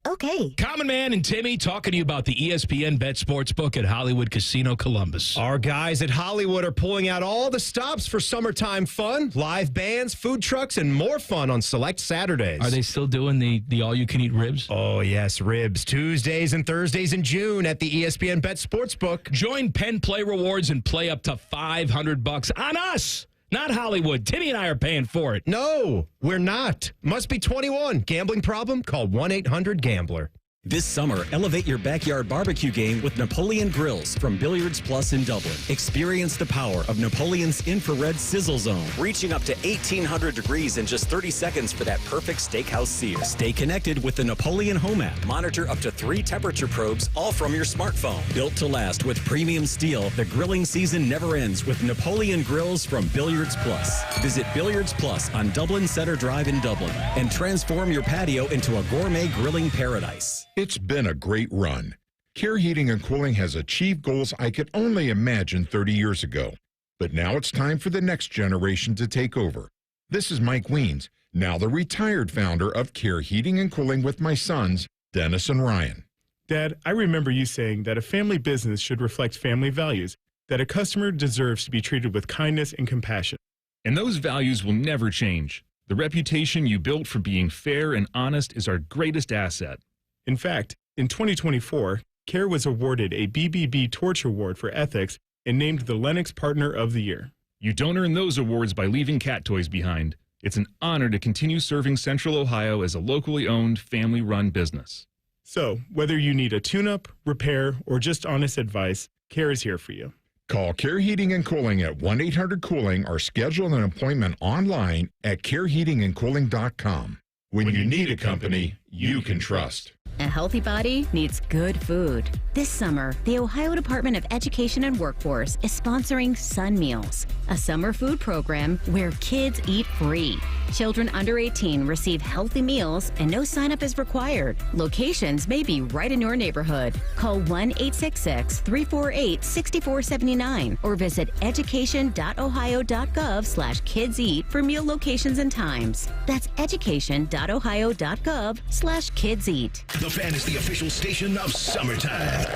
Okay. Common Man and Timmy talking to you about the ESPN Bet Sportsbook at Hollywood Casino Columbus. Our guys at Hollywood are pulling out all the stops for summertime fun, live bands, food trucks, and more fun on select Saturdays. Are they still doing the all-you-can-eat ribs? Oh, yes, ribs. Tuesdays and Thursdays in June at the ESPN Bet Sportsbook. Join Penn Play Rewards and play up to $500 on us. Not Hollywood. Timmy and I are paying for it. No, we're not. Must be 21. Gambling problem? Call 1-800-GAMBLER. This summer, elevate your backyard barbecue game with Napoleon Grills from Billiards Plus in Dublin. Experience the power of Napoleon's infrared sizzle zone, reaching up to 1,800 degrees in just 30 seconds for that perfect steakhouse sear. Stay connected with the Napoleon Home app. Monitor up to 3 temperature probes, all from your smartphone. Built to last with premium steel, the grilling season never ends with Napoleon Grills from Billiards Plus. Visit Billiards Plus on Dublin Center Drive in Dublin and transform your patio into a gourmet grilling paradise. It's been a great run. Care Heating and Cooling has achieved goals I could only imagine 30 years ago. But now it's time for the next generation to take over. This is Mike Weens, now the retired founder of Care Heating and Cooling with my sons, Dennis and Ryan. Dad, I remember you saying that a family business should reflect family values, that a customer deserves to be treated with kindness and compassion. And those values will never change. The reputation you built for being fair and honest is our greatest asset. In fact, in 2024, Care was awarded a BBB Torch Award for ethics and named the Lennox Partner of the Year. You don't earn those awards by leaving cat toys behind. It's an honor to continue serving Central Ohio as a locally owned, family-run business. So, whether you need a tune-up, repair, or just honest advice, Care is here for you. Call Care Heating and Cooling at 1-800-COOLING or schedule an appointment online at careheatingandcooling.com. When you need a company you can trust. A healthy body needs good food. This summer, the Ohio Department of Education and Workforce is sponsoring Sun Meals, a summer food program where kids eat free. Children under 18 receive healthy meals and no sign-up is required. Locations may be right in your neighborhood. Call 1-866-348-6479 or visit education.ohio.gov/kidseat for meal locations and times. That's education.ohio.gov/kidseat. The Fan is the official station of summertime.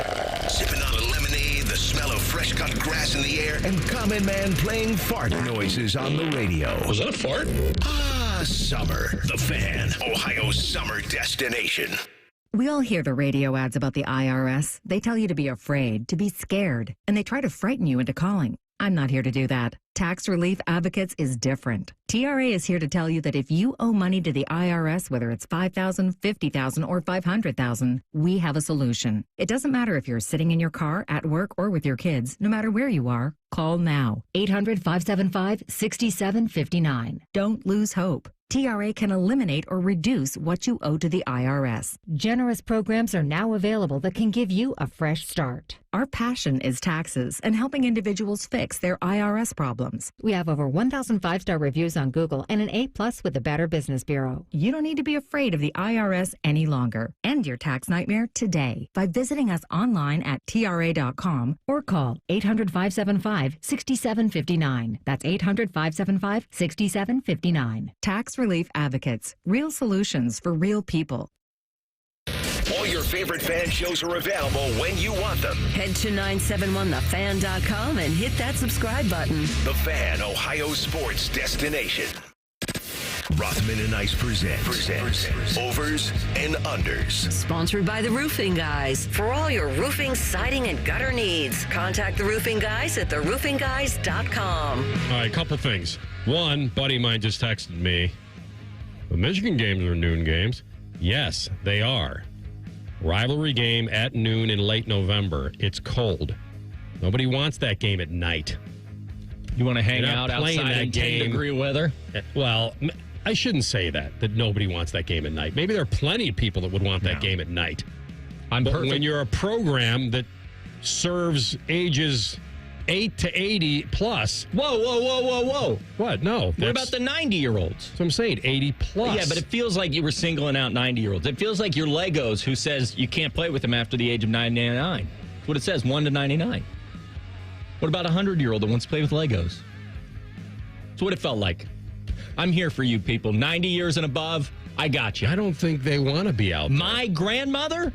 Sipping on a lemonade, the smell of fresh cut grass in the air, and Common Man playing fart noises on the radio. Was that a fart? Ah, summer. The Fan, Ohio's summer destination. We all hear the radio ads about the IRS. They tell you to be afraid, to be scared, and they try to frighten you into calling. I'm not here to do that. Tax Relief Advocates is different. TRA is here to tell you that if you owe money to the IRS, whether it's $5,000, $50,000, or $500,000, we have a solution. It doesn't matter if you're sitting in your car, at work, or with your kids. No matter where you are, call now. 800-575-6759. Don't lose hope. TRA can eliminate or reduce what you owe to the IRS. Generous programs are now available that can give you a fresh start. Our passion is taxes and helping individuals fix their IRS problems. We have over 1,000 5-star reviews on Google and an A+ with the Better Business Bureau. You don't need to be afraid of the IRS any longer. End your tax nightmare today by visiting us online at TRA.com or call 800-575-6759. That's 800-575-6759. Tax Relief Advocates. Real solutions for real people. All your favorite fan shows are available when you want them. Head to 971thefan.com and hit that subscribe button. The Fan, Ohio sports destination. Rothman and Ice presents Overs and Unders. Sponsored by the Roofing Guys. For all your roofing, siding, and gutter needs, contact the Roofing Guys at theroofingguys.com. All right, a couple things. One, buddy of mine just texted me. The Michigan games are noon games. Yes, they are. Rivalry game at noon in late November. It's cold. Nobody wants that game at night. You want to hang out outside in 10-degree weather? Well, I shouldn't say that nobody wants that game at night. Maybe there are plenty of people that would want that game at night. But when you're a program that serves ages 8 to 80 plus. Whoa. What? No. What about the 90-year-olds? So I'm saying 80 plus. Yeah, but it feels like you were singling out 90-year-olds. It feels like your Legos who says you can't play with them after the age of 99. That's what it says, 1 to 99. What about a 100-year-old that wants to play with Legos? That's what it felt like. I'm here for you people. 90 years and above, I got you. I don't think they want to be out there. My grandmother,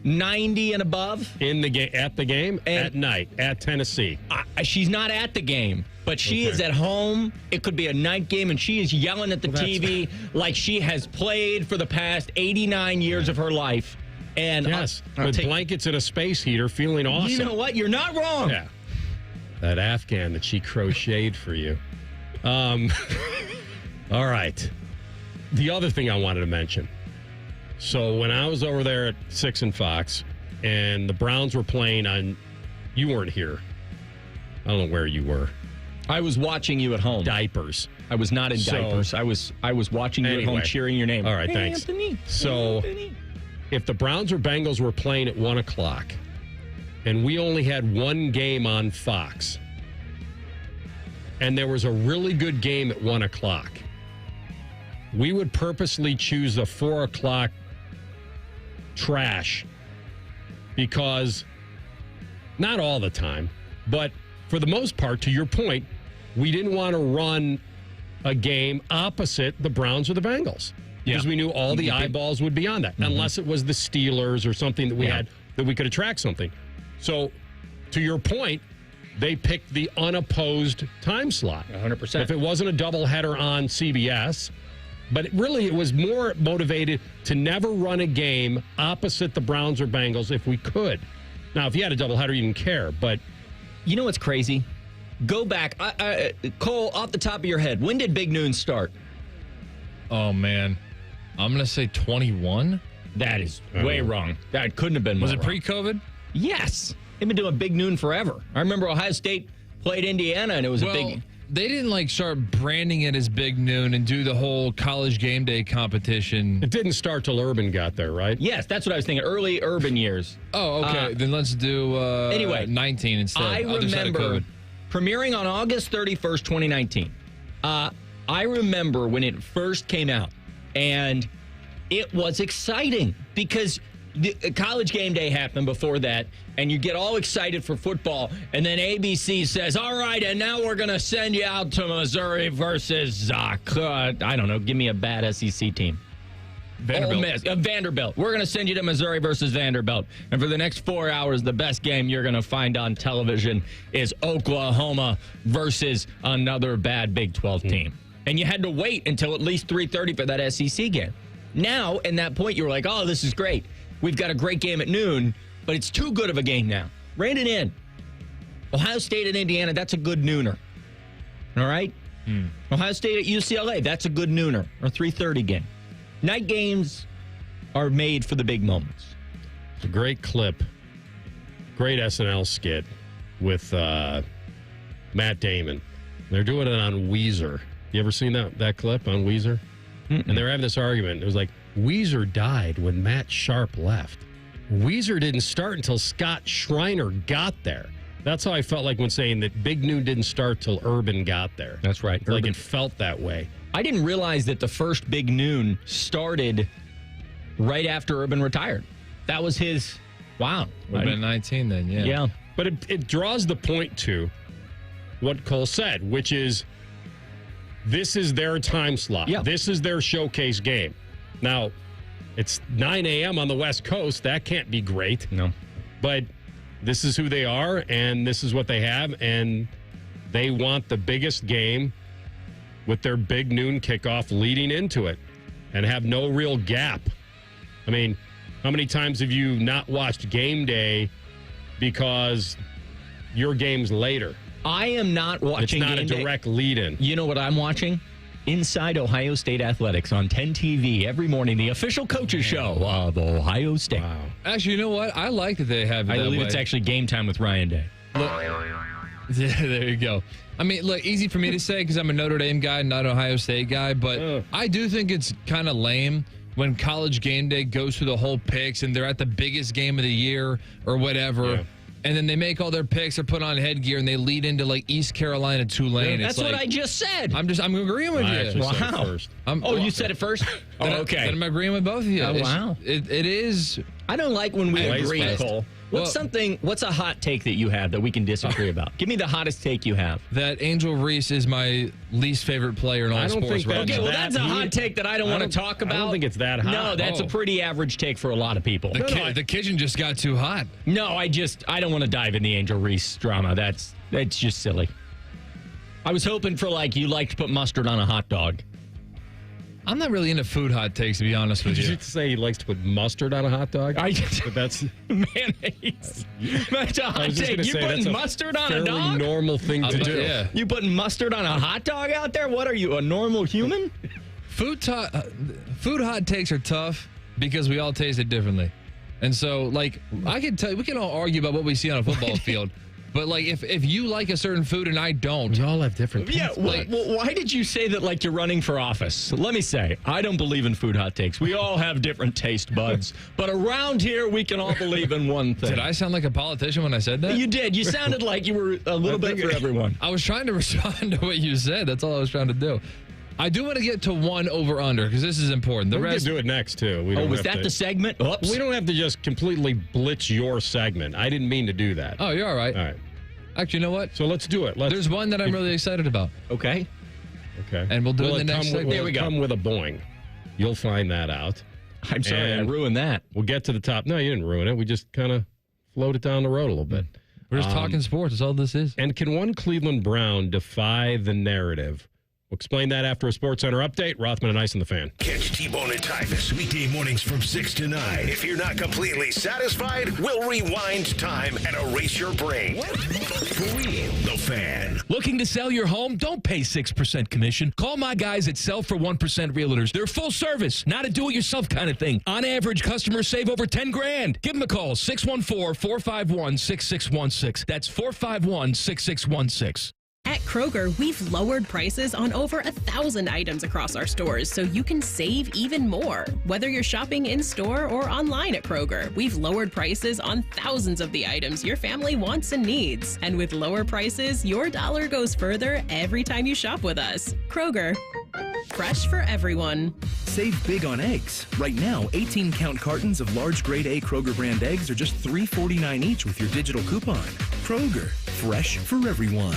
90 and above. In the game, at the game, at night, at Tennessee. She's not at the game, but she is at home. It could be a night game, and she is yelling at the TV like she has played for the past 89 years of her life. And yes, with blankets and a space heater, feeling awesome. You know what? You're not wrong. Yeah. That Afghan that she crocheted for you. All right. The other thing I wanted to mention. So when I was over there at 6 and Fox, and the Browns were playing on, you weren't here. I don't know where you were. I was watching you at home. Diapers. I was not in diapers. I was watching you at home, cheering your name. All right, thanks. Anthony. So if the Browns or Bengals were playing at 1 o'clock, and we only had one game on Fox, and there was a really good game at 1 o'clock, we would purposely choose the 4 o'clock trash because, not all the time, but for the most part, to your point, we didn't want to run a game opposite the Browns or the Bengals because we knew all the eyeballs would be on that, unless it was the Steelers or something that we had that we could attract something. So, to your point, they picked the unopposed time slot. 100%. If it wasn't a doubleheader on CBS, but it was more motivated to never run a game opposite the Browns or Bengals if we could. Now, if you had a doubleheader, you didn't care, but... You know what's crazy? Go back. Cole, off the top of your head, when did Big Noon start? Oh, man. I'm going to say 21? That is way wrong. That couldn't have been more Was it pre-COVID? Yes. They've been doing Big Noon forever. I remember Ohio State played Indiana, and it was a big... They didn't start branding it as Big Noon and do the whole college game day competition. It didn't start till Urban got there, right? Yes, that's what I was thinking. Early Urban years. Oh, okay. Then let's do anyway 19 instead. I remember premiering on August 31st, 2019. I remember when it first came out, and it was exciting because the college game day happened before that, and you get all excited for football, and then ABC says, all right, and now we're going to send you out to Missouri versus, I don't know, give me a bad SEC team. Vanderbilt. Vanderbilt. We're going to send you to Missouri versus Vanderbilt. And for the next 4 hours, the best game you're going to find on television is Oklahoma versus another bad Big 12 team. And you had to wait until at least 3:30 for that SEC game. Now, in that point, you were like, oh, this is great. We've got a great game at noon, but it's too good of a game now. Rein it in. Ohio State and Indiana, that's a good nooner. All right? Ohio State at UCLA, that's a good nooner, or 3:30 game. Night games are made for the big moments. It's a great clip. Great SNL skit with Matt Damon. They're doing it on Weezer. You ever seen that clip on Weezer? And they're having this argument. It was like, Weezer died when Matt Sharp left. Weezer didn't start until Scott Schreiner got there. That's how I felt like when saying that Big Noon didn't start till Urban got there. That's right. Like it felt that way. I didn't realize that the first Big Noon started right after Urban retired. That was his, wow. Would have been 19 then, yeah. Yeah. But it draws the point to what Cole said, which is this is their time slot. Yeah. This is their showcase game. Now, it's 9 a.m. on the West Coast. That can't be great. No. But this is who they are, and this is what they have, and they want the biggest game with their Big Noon kickoff leading into it and have no real gap. I mean, how many times have you not watched game day because your game's later? I am not watching It's not game a direct lead-in. You know what I'm watching? Inside Ohio State Athletics on 10 TV every morning, the official coaches show of Ohio State. Wow. Actually, you know what? I like that they have it I that believe way. it's actually game time with Ryan Day. Yeah, there you go. I mean, look, easy for me to say because I'm a Notre Dame guy, not an Ohio State guy, but I do think it's kind of lame when college game day goes through the whole picks and they're at the biggest game of the year or whatever. Yeah. And then they make all their picks, they're put on headgear, and they lead into like East Carolina, Tulane. That's what I just said. I'm agreeing with you. Wow. Said it first. You said it first? Oh, okay. Then I'm agreeing with both of you. Oh, wow. It is. I don't like when we agree, Cole. What's a hot take that you have that we can disagree about? Give me the hottest take you have. That Angel Reese is my least favorite player in all sports right now. Okay, well, that's a hot take that I don't want to talk about. I don't think it's that hot. No, that's a pretty average take for a lot of people. The kitchen just got too hot. No, I don't want to dive in the Angel Reese drama. That's just silly. I was hoping for you like to put mustard on a hot dog. I'm not really into food hot takes, to be honest with you. Did you say he likes to put mustard on a hot dog? But that's mayonnaise. That's a hot take. You putting mustard on a dog? Fairly normal thing to do. Yeah. You putting mustard on a hot dog out there? What are you, a normal human? Food hot takes are tough because we all taste it differently. And so, I can tell you, we can all argue about what we see on a football field. But, if you like a certain food and I don't. We all have different tastes. Yeah, why did you say that you're running for office? Let me say, I don't believe in food hot takes. We all have different taste buds. But around here, we can all believe in one thing. Did I sound like a politician when I said that? You did. You sounded like you were a little bit for everyone. I was trying to respond to what you said. That's all I was trying to do. I do want to get to one over-under because this is important. The rest can do it next, too. Was that the segment? Oops. We don't have to just completely blitz your segment. I didn't mean to do that. Oh, you're all right. All right. Actually, you know what? So let's do it. There's one that I'm really excited about. Okay. And we'll do it in the next segment. There we go. Come with a boing. You'll find that out. I'm sorry, I ruined that. We'll get to the top. No, you didn't ruin it. We just kind of floated down the road a little bit. We're just talking sports. That's all this is. And can one Cleveland Brown defy the narrative? We'll explain that after a Sports Center update. Rothman and Ice and the Fan. Catch T-Bone and Tyvis weekday mornings from 6 to 9. If you're not completely satisfied, we'll rewind time and erase your brain. For real, the Fan. Looking to sell your home? Don't pay 6% commission. Call my guys at Sell for 1% Realtors. They're full service, not a do-it-yourself kind of thing. On average, customers save over $10,000. Give them a call, 614-451-6616. That's 451-6616. At Kroger, we've lowered prices on over 1,000 items across our stores so you can save even more. Whether you're shopping in-store or online at Kroger, we've lowered prices on thousands of the items your family wants and needs. And with lower prices, your dollar goes further every time you shop with us. Kroger, fresh for everyone. Save big on eggs. Right now, 18-count cartons of large grade A Kroger brand eggs are just $3.49 each with your digital coupon. Kroger, fresh for everyone.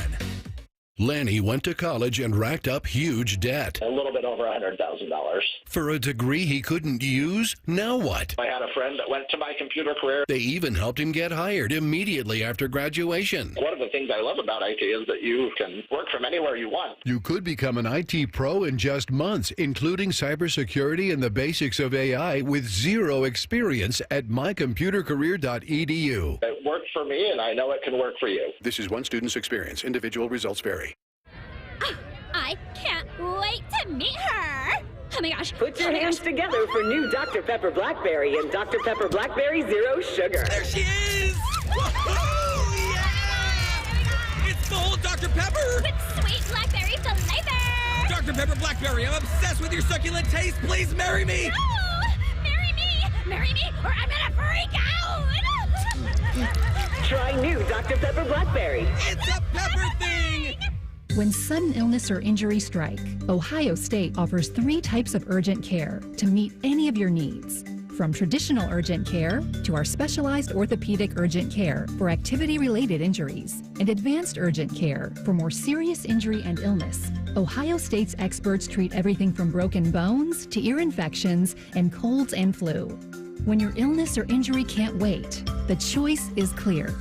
Lanny went to college and racked up huge debt. A little bit over $100,000. For a degree he couldn't use? Now what? I had a friend that went to my computer career. They even helped him get hired immediately after graduation. One of the things I love about IT is that you can work from anywhere you want. You could become an IT pro in just months, including cybersecurity and the basics of AI with zero experience at mycomputercareer.edu. It worked for me, and I know it can work for you. This is one student's experience. Individual results vary. I can't wait to meet her. Oh my gosh. Put your hands together for new Dr. Pepper Blackberry and Dr. Pepper Blackberry Zero Sugar. There she is! Woohoo! Yeah! It's full Dr. Pepper! With sweet blackberry flavor! Dr. Pepper Blackberry, I'm obsessed with your succulent taste. Please marry me! No! Marry me! Marry me, or I'm gonna freak out! Try new Dr. Pepper Blackberry. It's a pepper thing! When sudden illness or injury strike, Ohio State offers 3 types of urgent care to meet any of your needs. From traditional urgent care to our specialized orthopedic urgent care for activity-related injuries and advanced urgent care for more serious injury and illness. Ohio State's experts treat everything from broken bones to ear infections and colds and flu. When your illness or injury can't wait, the choice is clear.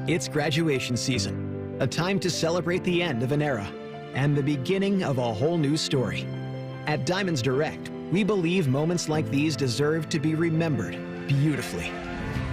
It's graduation season, a time to celebrate the end of an era and the beginning of a whole new story. At Diamonds Direct, we believe moments like these deserve to be remembered beautifully.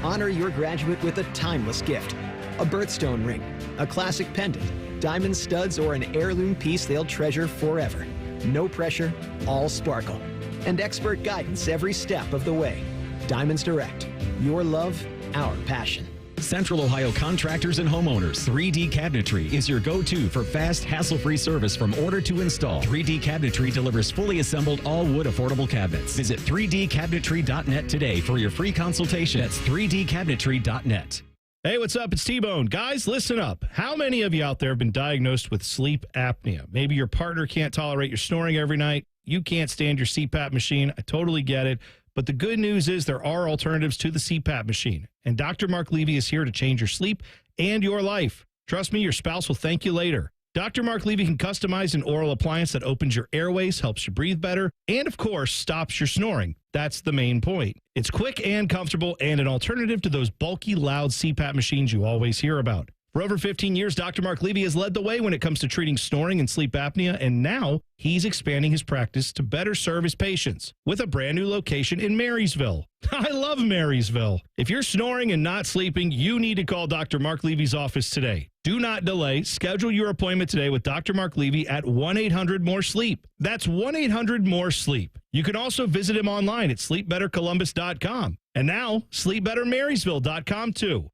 Honor your graduate with a timeless gift, a birthstone ring, a classic pendant, diamond studs, or an heirloom piece they'll treasure forever. No pressure, all sparkle, and expert guidance every step of the way. Diamonds Direct, your love, our passion. Central Ohio contractors and homeowners. 3D Cabinetry is your go-to for fast, hassle-free service from order to install. 3D Cabinetry delivers fully assembled all-wood affordable cabinets. Visit 3dcabinetry.net today for your free consultation. That's 3dcabinetry.net. Hey, what's up? It's T-Bone. Guys, listen up. How many of you out there have been diagnosed with sleep apnea? Maybe your partner can't tolerate your snoring every night. You can't stand your CPAP machine. I totally get it. But the good news is there are alternatives to the CPAP machine. And Dr. Mark Levy is here to change your sleep and your life. Trust me, your spouse will thank you later. Dr. Mark Levy can customize an oral appliance that opens your airways, helps you breathe better, and of course, stops your snoring. That's the main point. It's quick and comfortable and an alternative to those bulky, loud CPAP machines you always hear about. For over 15 years, Dr. Mark Levy has led the way when it comes to treating snoring and sleep apnea, and now he's expanding his practice to better serve his patients with a brand new location in Marysville. I love Marysville. If you're snoring and not sleeping, you need to call Dr. Mark Levy's office today. Do not delay. Schedule your appointment today with Dr. Mark Levy at 1-800-MORE-SLEEP. That's 1-800-MORE-SLEEP. You can also visit him online at sleepbettercolumbus.com. And now, sleepbettermarysville.com too.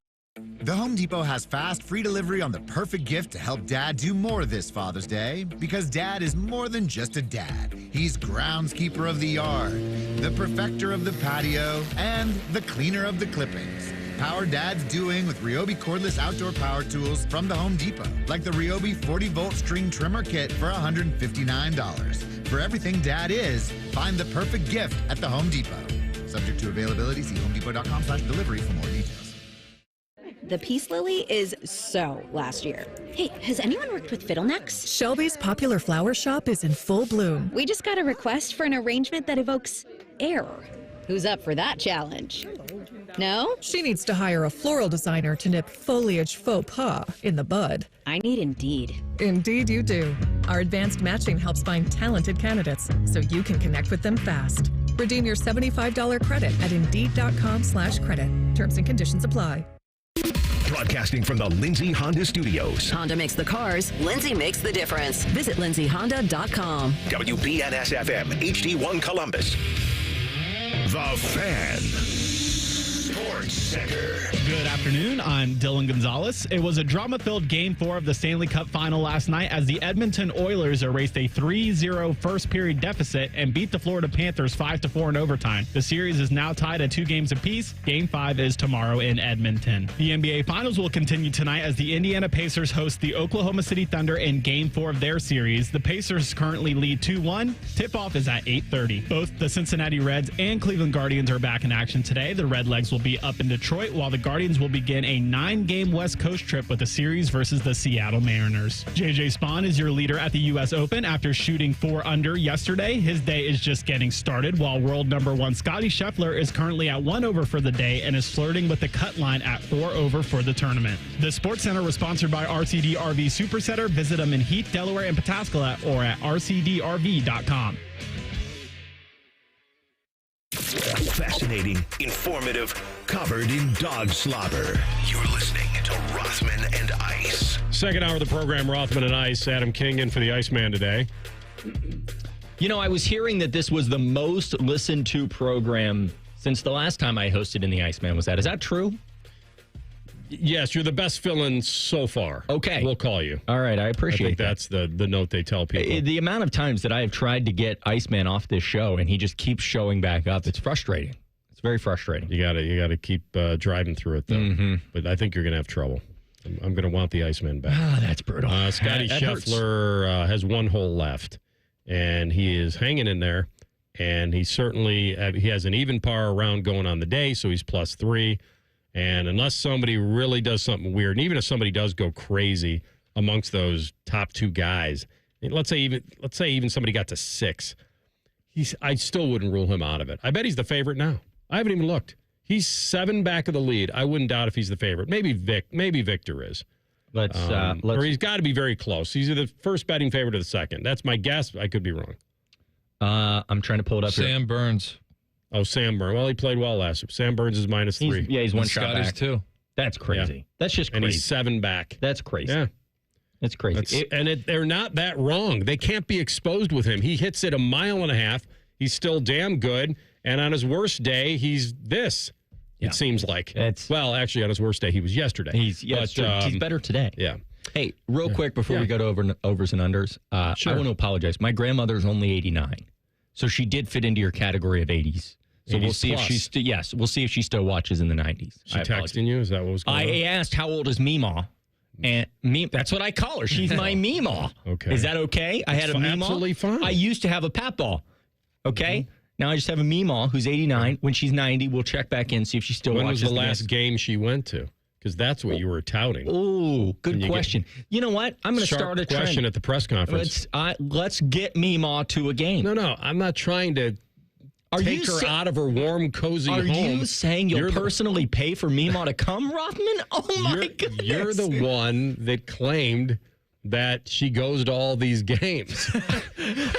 The Home Depot has fast, free delivery on the perfect gift to help Dad do more this Father's Day. Because Dad is more than just a dad. He's groundskeeper of the yard, the perfecter of the patio, and the cleaner of the clippings. Power Dad's doing with Ryobi cordless outdoor power tools from the Home Depot. Like the Ryobi 40-volt string trimmer kit for $159. For everything Dad is, find the perfect gift at the Home Depot. Subject to availability, see homedepot.com/delivery for more details. The peace lily is so last year. Hey, has anyone worked with fiddlenecks? Shelby's popular flower shop is in full bloom. We just got a request for an arrangement that evokes air. Who's up for that challenge? No? She needs to hire a floral designer to nip foliage faux pas in the bud. I need Indeed. Indeed you do. Our advanced matching helps find talented candidates so you can connect with them fast. Redeem your $75 credit at Indeed.com/credit. Terms and conditions apply. Broadcasting from the Lindsay Honda Studios. Honda makes the cars, Lindsay makes the difference. Visit lindsayhonda.com. WBNS-FM, HD1 Columbus. The Fan. Sports Center. Good afternoon. I'm Dylan Gonzalez. It was a drama-filled Game 4 of the Stanley Cup Final last night as the Edmonton Oilers erased a 3-0 first-period deficit and beat the Florida Panthers 5-4 in overtime. The series is now tied at 2 games apiece. Game 5 is tomorrow in Edmonton. The NBA Finals will continue tonight as the Indiana Pacers host the Oklahoma City Thunder in Game 4 of their series. The Pacers currently lead 2-1. Tip-off is at 8:30. Both the Cincinnati Reds and Cleveland Guardians are back in action today. The Redlegs will be up in Detroit, while the Guardians will begin a 9-game West Coast trip with a series versus the Seattle Mariners. JJ Spawn is your leader at the U.S. Open after shooting 4 under yesterday. His day is just getting started, while world number 1 Scottie Scheffler is currently at 1 over for the day and is flirting with the cut line at 4 over for the tournament. The Sports Center was sponsored by RCD RV Supercenter. Visit them in Heath, Delaware, and Pataskala or at rcdrv.com. Fascinating, informative, covered in dog slobber. You're listening to Rothman and Ice. Second hour of the program, Rothman and Ice. Adam King in for the Iceman today. You know, I was hearing that this was the most listened to program since the last time I hosted in the Iceman. Is that true? Yes, you're the best fill-in so far. Okay. We'll call you. All right, I appreciate that. That's the note they tell people. The amount of times that I have tried to get Iceman off this show and he just keeps showing back up, it's frustrating. It's very frustrating. You gotta keep driving through it, though. Mm-hmm. But I think you're going to have trouble. I'm going to want the Iceman back. Ah, that's brutal. Scottie Scheffler has 1 hole left, and he is hanging in there. And he certainly he has an even par round going on the day, so he's +3. And unless somebody really does something weird, and even if somebody does go crazy amongst those top 2 guys, let's say even somebody got to 6, I still wouldn't rule him out of it. I bet he's the favorite now. I haven't even looked. He's 7 back of the lead. I wouldn't doubt if he's the favorite. Maybe Victor is. Or he's got to be very close. He's either the first betting favorite or the second. That's my guess. I could be wrong. I'm trying to pull it up here. Sam Burns. Oh, Sam Burns. Well, he played well last year. Sam Burns is -3. He's 1 shot Scotty's back. 2. That's crazy. Yeah. That's just crazy. And he's 7 back. That's crazy. Yeah. That's crazy. They're not that wrong. They can't be exposed with him. He hits it 1.5 miles. He's still damn good. And on his worst day, he's this. Yeah. It seems like. Well, actually, on his worst day, he was yesterday. He's better today. Yeah. Hey, real quick before we go to overs and unders, sure. I want to apologize. My grandmother's only 89, so she did fit into your category of 80s. So we'll see if she's we'll see if she still watches in the 90s. She texting you? Is that what was going on? I asked how old is Meemaw, and that's what I call her. She's my Meemaw. Okay, is that okay? I had a Meemaw. Absolutely fine. I used to have a Patball. Okay. Mm-hmm. Now I just have a Meemaw who's 89. When she's 90, we'll check back in, see if she still watches. When was the last game she went to? Because that's what you were touting. Oh, good question. You know what? I'm going to start a question trend at the press conference. Let's get Meemaw to a game. No, I'm not trying to take her out of her warm, cozy home. Are you saying you'll personally pay for Meemaw to come, Rothman? Oh, my goodness. You're the one that claimed that she goes to all these games.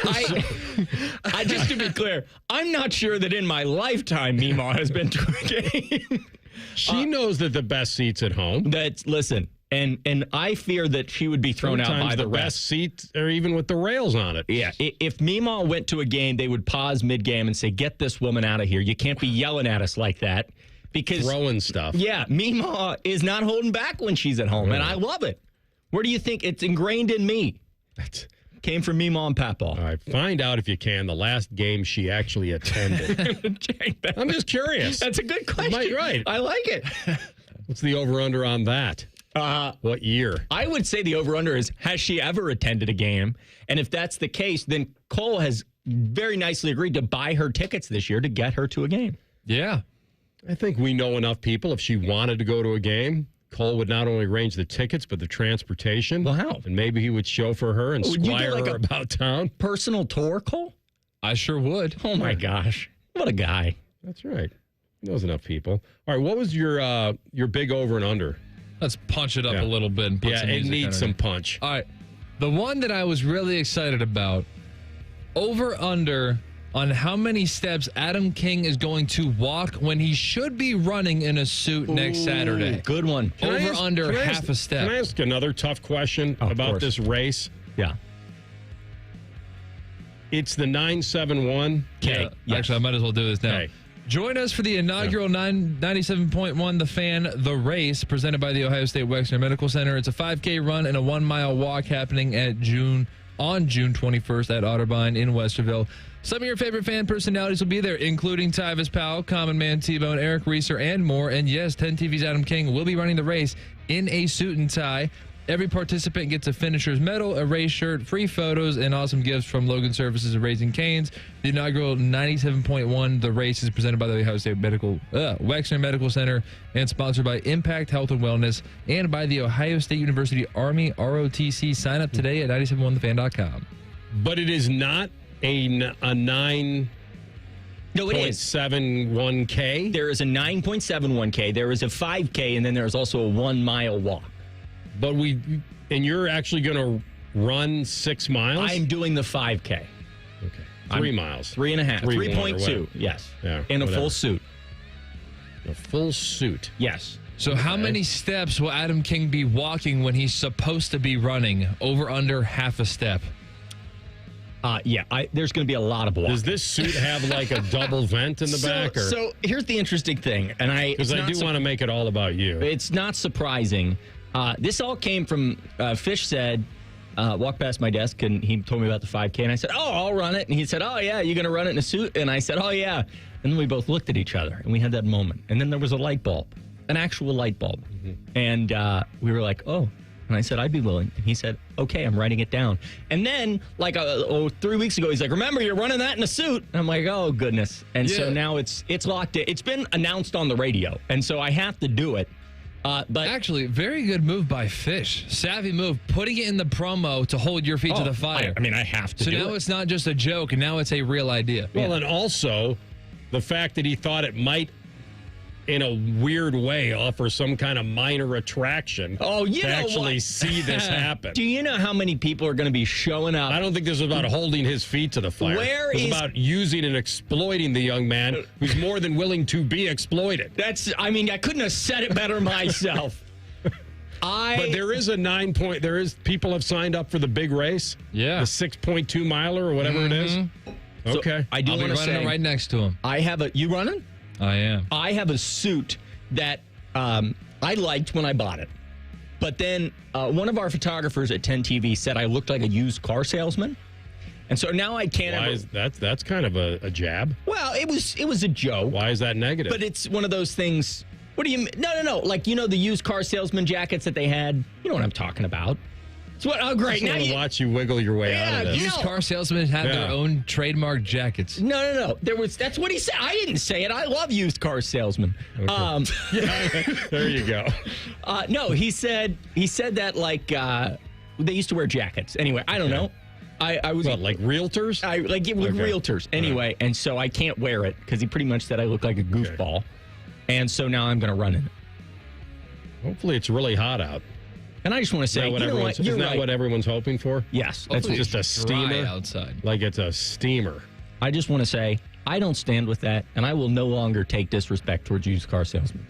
I just to be clear, I'm not sure that in my lifetime Meemaw has been to a game. She knows that the best seat's at home. Listen, and I fear that she would be thrown out by the best seats are even with the rails on it. Yeah, if Meemaw went to a game, they would pause mid-game and say, "Get this woman out of here. You can't be yelling at us like that." Because throwing stuff. Yeah, Meemaw is not holding back when she's at home, and I love it. Where do you think it's ingrained in me? Came from Meemaw and Patball. All right, find out if you can the last game she actually attended. I'm just curious. That's a good question. Right. I like it. What's the over-under on that? What year? I would say the over-under is, has she ever attended a game? And if that's the case, then Cole has very nicely agreed to buy her tickets this year to get her to a game. Yeah. I think we know enough people. If she wanted to go to a game, Cole would not only arrange the tickets, but the transportation. Well, how? And maybe he would chauffeur her and Would you do squire like her a about town. Personal tour, Cole? I sure would. Oh, my gosh. What a guy. That's right. He knows enough people. All right, what was your big over and under? Let's punch it up a little bit. And put some it music needs some punch. All right. The one that I was really excited about, over under on how many steps Adam King is going to walk when he should be running in a suit next Saturday. Good one. Over under half a step. Can I ask another tough question about this race? Yeah. It's the 971. Okay. Yeah. Actually, I might as well do this now. Okay. Join us for the inaugural 97.1 The Fan, The Race, presented by the Ohio State Wexner Medical Center. It's a 5K run and a 1 mile walk happening on June 21st at Otterbein in Westerville. Some of your favorite fan personalities will be there, including Tyvis Powell, Common Man T-Bone, Eric Reeser, and more. And yes, 10 TV's Adam King will be running the race in a suit and tie. Every participant gets a finisher's medal, a race shirt, free photos, and awesome gifts from Logan Services and Raising Cane's. The inaugural 97.1 The Race is presented by the Ohio State Wexner Medical Center and sponsored by Impact Health and Wellness and by the Ohio State University Army ROTC. Sign up today at 971thefan.com. But it is not a 9. No, it is 7.1K. There is a 9.71K. There is a 5K, and then there's also a 1 mile walk. But you're actually going to run 6 miles? I'm doing the 5K. Okay. 3 miles. 3.5. 3.2. Yes. Yeah. In a full suit. A full suit. Yes. So how many steps will Adam King be walking when he's supposed to be running? Over under half a step. There's going to be a lot of walking. Does this suit have like a double vent in the back? So here's the interesting thing. Because I do want to make it all about you. It's not surprising. This all came from Fish said, walked past my desk and he told me about the 5K. And I said, I'll run it. And he said, oh, yeah, you're going to run it in a suit? And I said, oh, yeah. And then we both looked at each other and we had that moment. And then there was a light bulb, an actual light bulb. Mm-hmm. And we were like, oh. And I said, I'd be willing. And he said, okay, I'm writing it down. And then, 3 weeks ago, he's like, remember, you're running that in a suit. And I'm like, oh, goodness. And so now it's locked in. It's been announced on the radio. And so I have to do it. But actually, very good move by Fish. Savvy move, putting it in the promo to hold your feet to the fire. I have to do it. So now it's not just a joke, and now it's a real idea. Well, and also the fact that he thought it might, in a weird way, offer some kind of minor attraction to actually see this happen. Do you know how many people are going to be showing up? I don't think this is about holding his feet to the fire. It's about using and exploiting the young man who's more than willing to be exploited. I couldn't have said it better myself. But there is people have signed up for the big race. Yeah. The 6.2 miler or whatever it is. Okay. So I do want to say, right next to him. You running? I am. I have a suit that I liked when I bought it. But then one of our photographers at 10 TV said I looked like a used car salesman. And so now I can't. Why is that's kind of a jab? Well, it was a joke. Why is that negative? But it's one of those things. What do you mean? No. Like, the used car salesman jackets that they had? You know what I'm talking about. Great. I want to watch you wiggle your way out of this. Used car salesmen have their own trademark jackets. No. That's what he said. I didn't say it. I love used car salesmen. Okay. There you go. No, he said that they used to wear jackets. Anyway, I don't know. I was like realtors. Realtors. Anyway, and so I can't wear it because he pretty much said I look like a goofball, and so now I'm going to run in it. Hopefully, it's really hot out. And I just want to say, isn't that what everyone's hoping for? Yes. That's just a steamer outside. Like it's a steamer. I just want to say, I don't stand with that, and I will no longer take disrespect towards used car salesmen.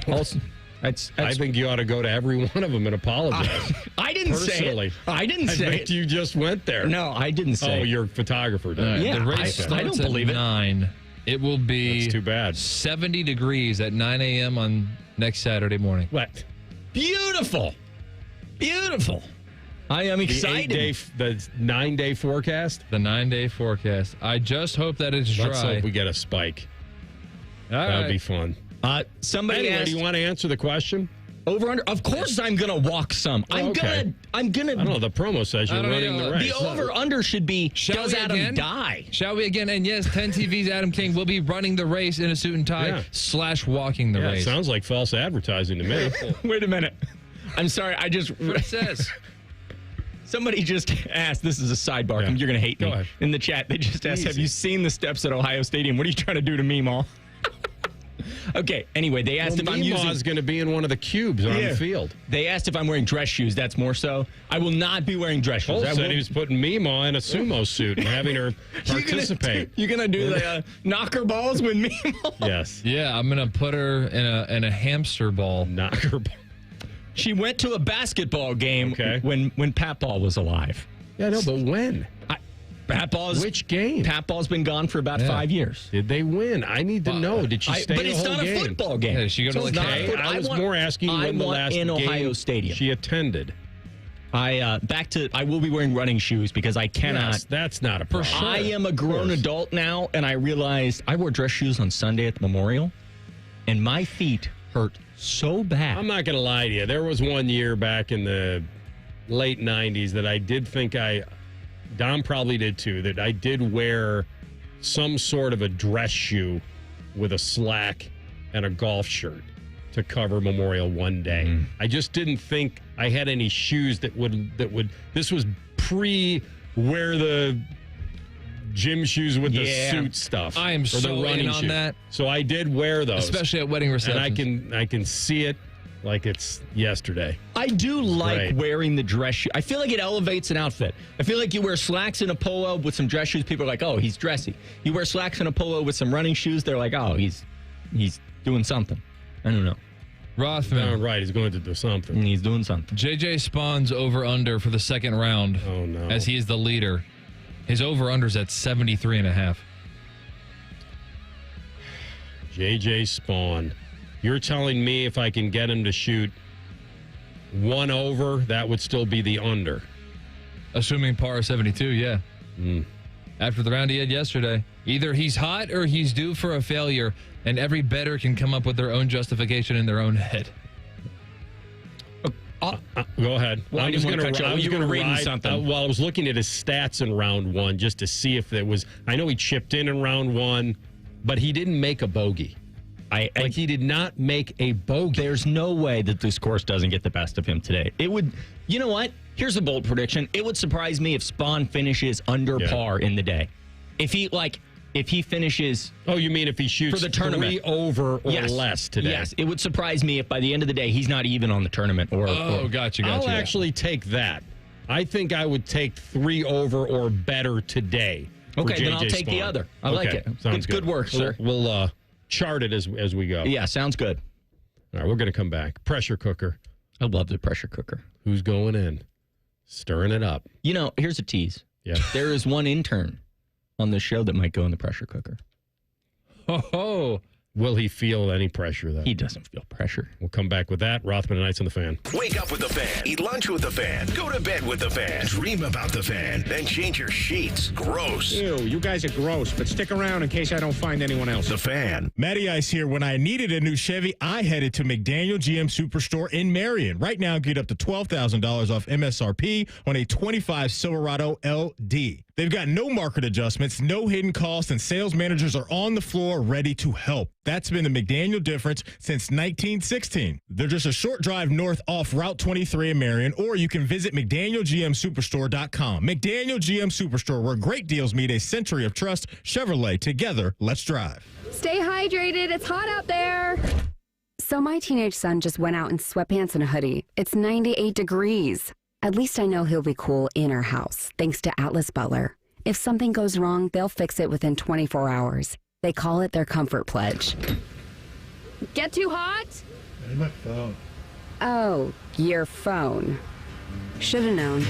Also, that's I think you ought to go to every one of them and apologize. I didn't say it. I didn't say it. You just went there. No, I didn't say it. Oh, your photographer did. The race starts at 9. It will be That's too bad. 70 degrees at 9 a.m. on next Saturday morning. What? Beautiful. I am excited. The 9-day forecast? The 9-day forecast. I just hope that it's dry. Let's hope we get a spike. All That'd right. be fun. Somebody asked, do you want to answer the question? Over under. Of course, I'm gonna walk some. I'm gonna. I don't know. The promo says you're running the race. The over under should be. Does Adam die? Shall we again? And yes, 10 TV's Adam King will be running the race in a suit and tie / walking the race. It sounds like false advertising to me. Wait a minute. I'm sorry. I just. What it says. Somebody just asked. This is a sidebar. You're gonna hate me. In the chat, they just asked, "Have you seen the steps at Ohio Stadium? What are you trying to do to me, Ma?" Okay, anyway, they asked if I'm using... is going to be in one of the cubes on the field. They asked if I'm wearing dress shoes. That's more so. I will not be wearing dress shoes. Cole said he was putting Meemaw in a sumo suit and having her participate. You're going to do the knocker balls with Meemaw? Yes. Yeah, I'm going to put her in a hamster ball. Knocker ball. She went to a basketball game when Pat Ball was alive. Yeah, no, but when? Which game? Pat Ball's been gone for about 5 years. Did they win? I need to know. Did she stay But the it's whole not game? a football game. Yeah, she go to I was more asking when the last in game Ohio Stadium she attended. I will be wearing running shoes because I cannot. Yes, that's not a problem. Sure. I am a grown adult now, and I realized I wore dress shoes on Sunday at the Memorial, and my feet hurt so bad. I'm not going to lie to you. There was one year back in the late 90s that I did think Dom probably did too, that I did wear some sort of a dress shoe with a slack and a golf shirt to cover Memorial one day. I just didn't think I had any shoes that would this was wear the gym shoes with the suit stuff. I am so in on that. So I did wear those. Especially at wedding receptions. And I can see it like it's yesterday. I do like wearing the dress shoe. I feel like it elevates an outfit. I feel like you wear slacks and a polo with some dress shoes, people are like, oh, he's dressy. You wear slacks and a polo with some running shoes, they're like, oh, he's doing something. I don't know. Rothman. Right, he's going to do something. And he's doing something. JJ Spawn's over-under for the second round. Oh, no. As he is the leader. His over-under's at 73.5. JJ Spawn. You're telling me if I can get him to shoot one over, that would still be the under? Assuming par 72, yeah. After the round he had yesterday. Either he's hot or he's due for a failure, and every bettor can come up with their own justification in their own head. Go ahead. Well, I was going to read something. Well, I was looking at his stats in round one just to see if there was. I know he chipped in round one, but he didn't make a bogey. He did not make a bogey. There's no way that this course doesn't get the best of him today. It would. You know what? Here's a bold prediction. It would surprise me if Spawn finishes under par in the day. If he finishes. Oh, you mean if he shoots for the tournament 3 over or less today? Yes, it would surprise me if by the end of the day he's not even on the tournament. Gotcha. I'll actually take that. I think I would take 3 over or better today. Okay, then I'll take the other. I like it. Sounds good work, sir. We'll chart it as we go. Yeah, sounds good. All right, we're going to come back. Pressure cooker. I love the pressure cooker. Who's going in? Stirring it up. You know, here's a tease. Yeah. There is one intern on this show that might go in the pressure cooker. Oh, will he feel any pressure, though? He doesn't feel pressure. We'll come back with that. Rothman and Ice on the Fan. Wake up with the Fan. Eat lunch with the Fan. Go to bed with the Fan. Dream about the Fan. Then change your sheets. Gross. Ew, you guys are gross, but stick around in case I don't find anyone else. The Fan. Matty Ice here. When I needed a new Chevy, I headed to McDaniel GM Superstore in Marion. Right now, get up to $12,000 off MSRP on a 25 Silverado LD. They've got no market adjustments, no hidden costs, and sales managers are on the floor ready to help. That's been the McDaniel difference since 1916. They're just a short drive north off Route 23 in Marion, or you can visit McDanielGMSuperstore.com. McDaniel GM Superstore, where great deals meet a century of trust. Chevrolet, together, let's drive. Stay hydrated. It's hot out there. So my teenage son just went out in sweatpants and a hoodie. It's 98 degrees. At least I know he'll be cool in our house, thanks to Atlas Butler. If something goes wrong, they'll fix it within 24 hours. They call it their comfort pledge. Get too hot? My phone. Oh, your phone. Should have known.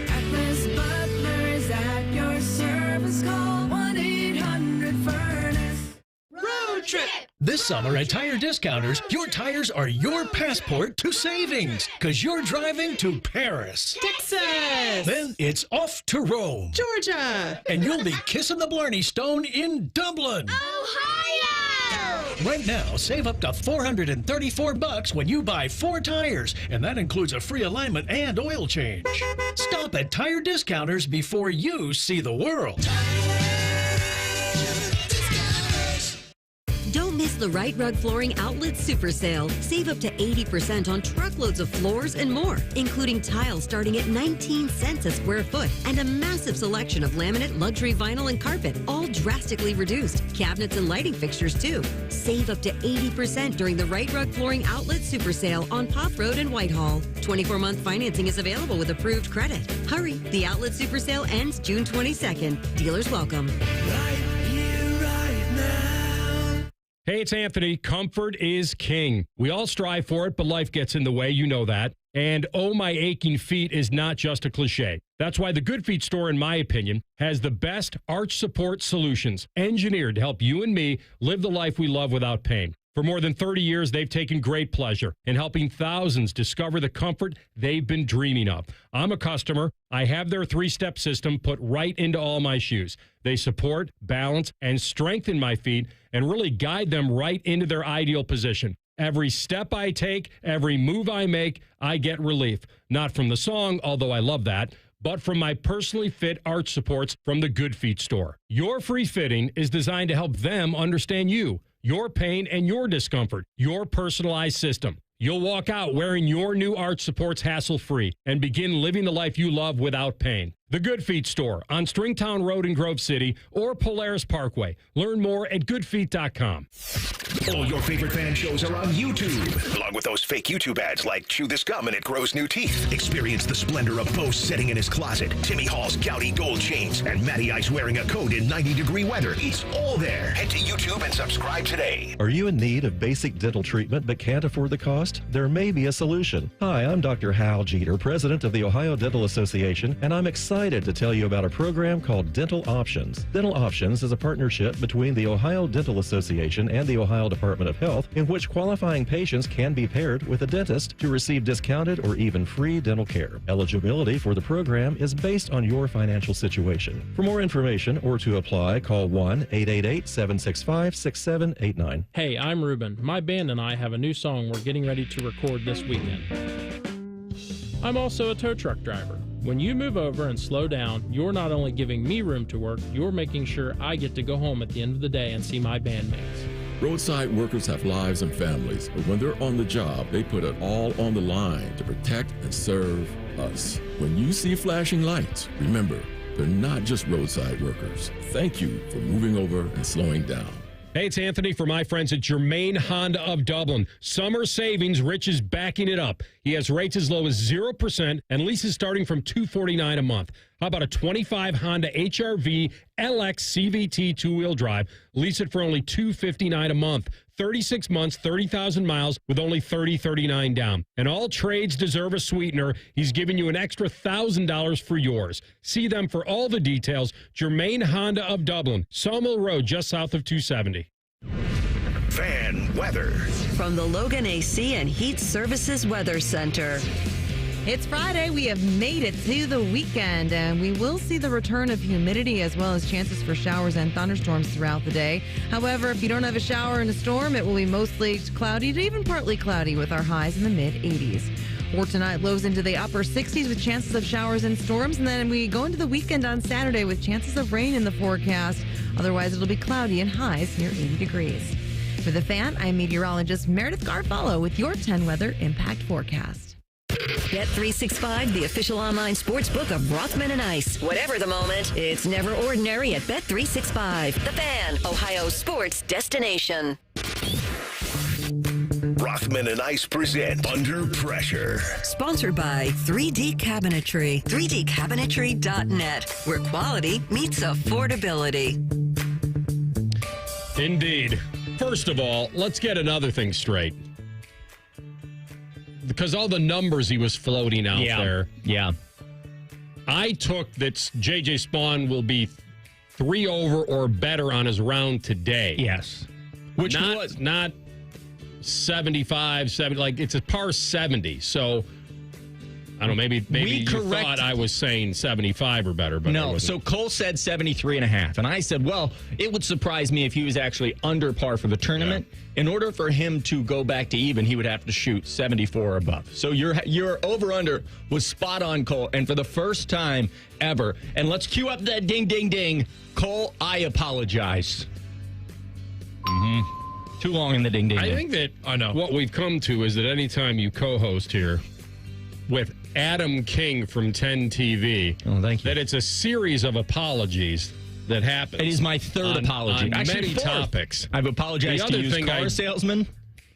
Atlas Butler is at your service. Call 1-800-FURNACE. Road trip! This summer at Tire Discounters, your tires are your passport to savings, because you're driving to Paris, Texas! Then it's off to Rome, Georgia! And you'll be kissing the Blarney Stone in Dublin, Ohio! Right now, save up to $434 when you buy 4 tires, and that includes a free alignment and oil change. Stop at Tire Discounters before you see the world. Don't miss the Right Rug Flooring Outlet Super Sale. Save up to 80% on truckloads of floors and more, including tiles starting at 19 cents a square foot and a massive selection of laminate, luxury vinyl, and carpet, all drastically reduced. Cabinets and lighting fixtures, too. Save up to 80% during the Right Rug Flooring Outlet Super Sale on Pop Road in Whitehall. 24-month financing is available with approved credit. Hurry, the Outlet Super Sale ends June 22nd. Dealers welcome. Hey, it's Anthony. Comfort is king. We all strive for it, but life gets in the way. You know that. And oh, my aching feet is not just a cliche. That's why the Good Feet store, in my opinion, has the best arch support solutions engineered to help you and me live the life we love without pain. For more than 30 years, they've taken great pleasure in helping thousands discover the comfort they've been dreaming of. I'm a customer. I have their 3-step system put right into all my shoes. They support, balance, and strengthen my feet and really guide them right into their ideal position. Every step I take, every move I make, I get relief. Not from the song, although I love that, but from my personally fit arch supports from the Good Feet store. Your free fitting is designed to help them understand you, your pain, and your discomfort, your personalized system. You'll walk out wearing your new arch supports hassle-free and begin living the life you love without pain. The Good Feet store on Stringtown Road in Grove City or Polaris Parkway. Learn more at goodfeet.com. All your favorite fan shows are on YouTube, along with those fake YouTube ads like Chew This Gum and It Grows New Teeth. Experience the splendor of Bo sitting in his closet, Timmy Hall's gouty gold chains, and Matty Ice wearing a coat in 90-degree weather. It's all there. Head to YouTube and subscribe today. Are you in need of basic dental treatment but can't afford the cost? There may be a solution. Hi, I'm Dr. Hal Jeter, president of the Ohio Dental Association, and I'm excited to tell you about a program called Dental Options. Dental Options is a partnership between the Ohio Dental Association and the Ohio Department of Health, in which qualifying patients can be paired with a dentist to receive discounted or even free dental care. Eligibility for the program is based on your financial situation. For more information or to apply, call 1-888-765-6789. Hey, I'm Ruben. My band and I have a new song we're getting ready to record this weekend. I'm also a tow truck driver. When you move over and slow down, you're not only giving me room to work, you're making sure I get to go home at the end of the day and see my bandmates. Roadside workers have lives and families, but when they're on the job, they put it all on the line to protect and serve us. When you see flashing lights, remember, they're not just roadside workers. Thank you for moving over and slowing down. Hey, it's Anthony for my friends at Germain Honda of Dublin. Summer savings, Rich is backing it up. He has rates as low as 0% and leases starting from $249 a month. How about a 25 Honda HR-V LX CVT two-wheel drive? Lease it for only $259 a month. 36 months, 30,000 miles with only $30.39 down. And all trades deserve a sweetener. He's giving you an extra $1,000 for yours. See them for all the details. Germain Honda of Dublin, Sawmill Road, just south of 270. Fan weather. From the Logan AC and Heat Services Weather Center. It's Friday. We have made it to the weekend, and we will see the return of humidity as well as chances for showers and thunderstorms throughout the day. However, if you don't have a shower and a storm, it will be mostly cloudy to even partly cloudy with our highs in the mid-80s. For tonight, lows into the upper 60s with chances of showers and storms, and then we go into the weekend on Saturday with chances of rain in the forecast. Otherwise, it'll be cloudy and highs near 80 degrees. For The Fan, I'm meteorologist Meredith Garfalo with your 10 weather impact forecast. Bet365, the official online sports book of Rothman and Ice. Whatever the moment, it's never ordinary at Bet365. The Fan, Ohio sports destination. Rothman and Ice present Under Pressure. Sponsored by 3D Cabinetry. 3dcabinetry.net, where quality meets affordability. Indeed. First of all, let's get another thing straight. Because all the numbers he was floating out there. Yeah. I took that J.J. Spawn will be 3 over or better on his round today. Yes. Which was not 75, 70, like it's a par 70. So I don't know, maybe you thought I was saying 75 or better, but no. So Cole said 73.5, and I said, well, it would surprise me if he was actually under par for the tournament. Yeah. In order for him to go back to even, he would have to shoot 74 or above. So your over-under was spot on, Cole, and for the first time ever. And let's cue up that ding, ding, ding. Cole, I apologize. Mm-hmm. Too long in the ding, ding, ding. I think that what we've come to is that anytime you co-host here with Adam King from 10 TV, thank you, that it's a series of apologies that happens. It is my third apology. On Actually, many fourth. Topics. I've apologized to used car salesman.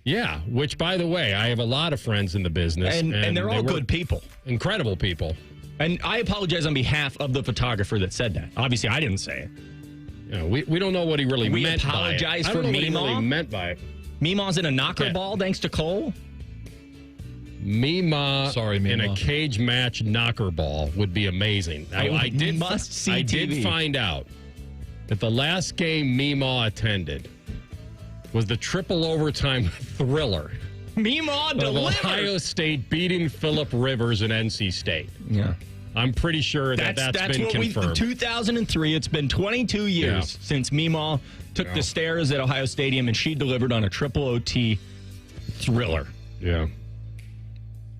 Yeah, which, by the way, I have a lot of friends in the business. And they're all good people. Incredible people. And I apologize on behalf of the photographer that said that. Obviously, I didn't say it. You know, we don't know what he really meant by it. We apologize for Meemaw. Meemaw. What he really meant by it. Meemaw's in a knocker ball thanks to Cole. Meemaw in a cage match knocker ball would be amazing. Now, I did find out that the last game Meemaw attended was the triple overtime thriller. Meemaw delivered. Ohio State beating Phillip Rivers and NC State. Yeah. I'm pretty sure that's been confirmed. 2003. It's been 22 years since Meemaw took the stairs at Ohio Stadium, and she delivered on a triple OT thriller. Yeah.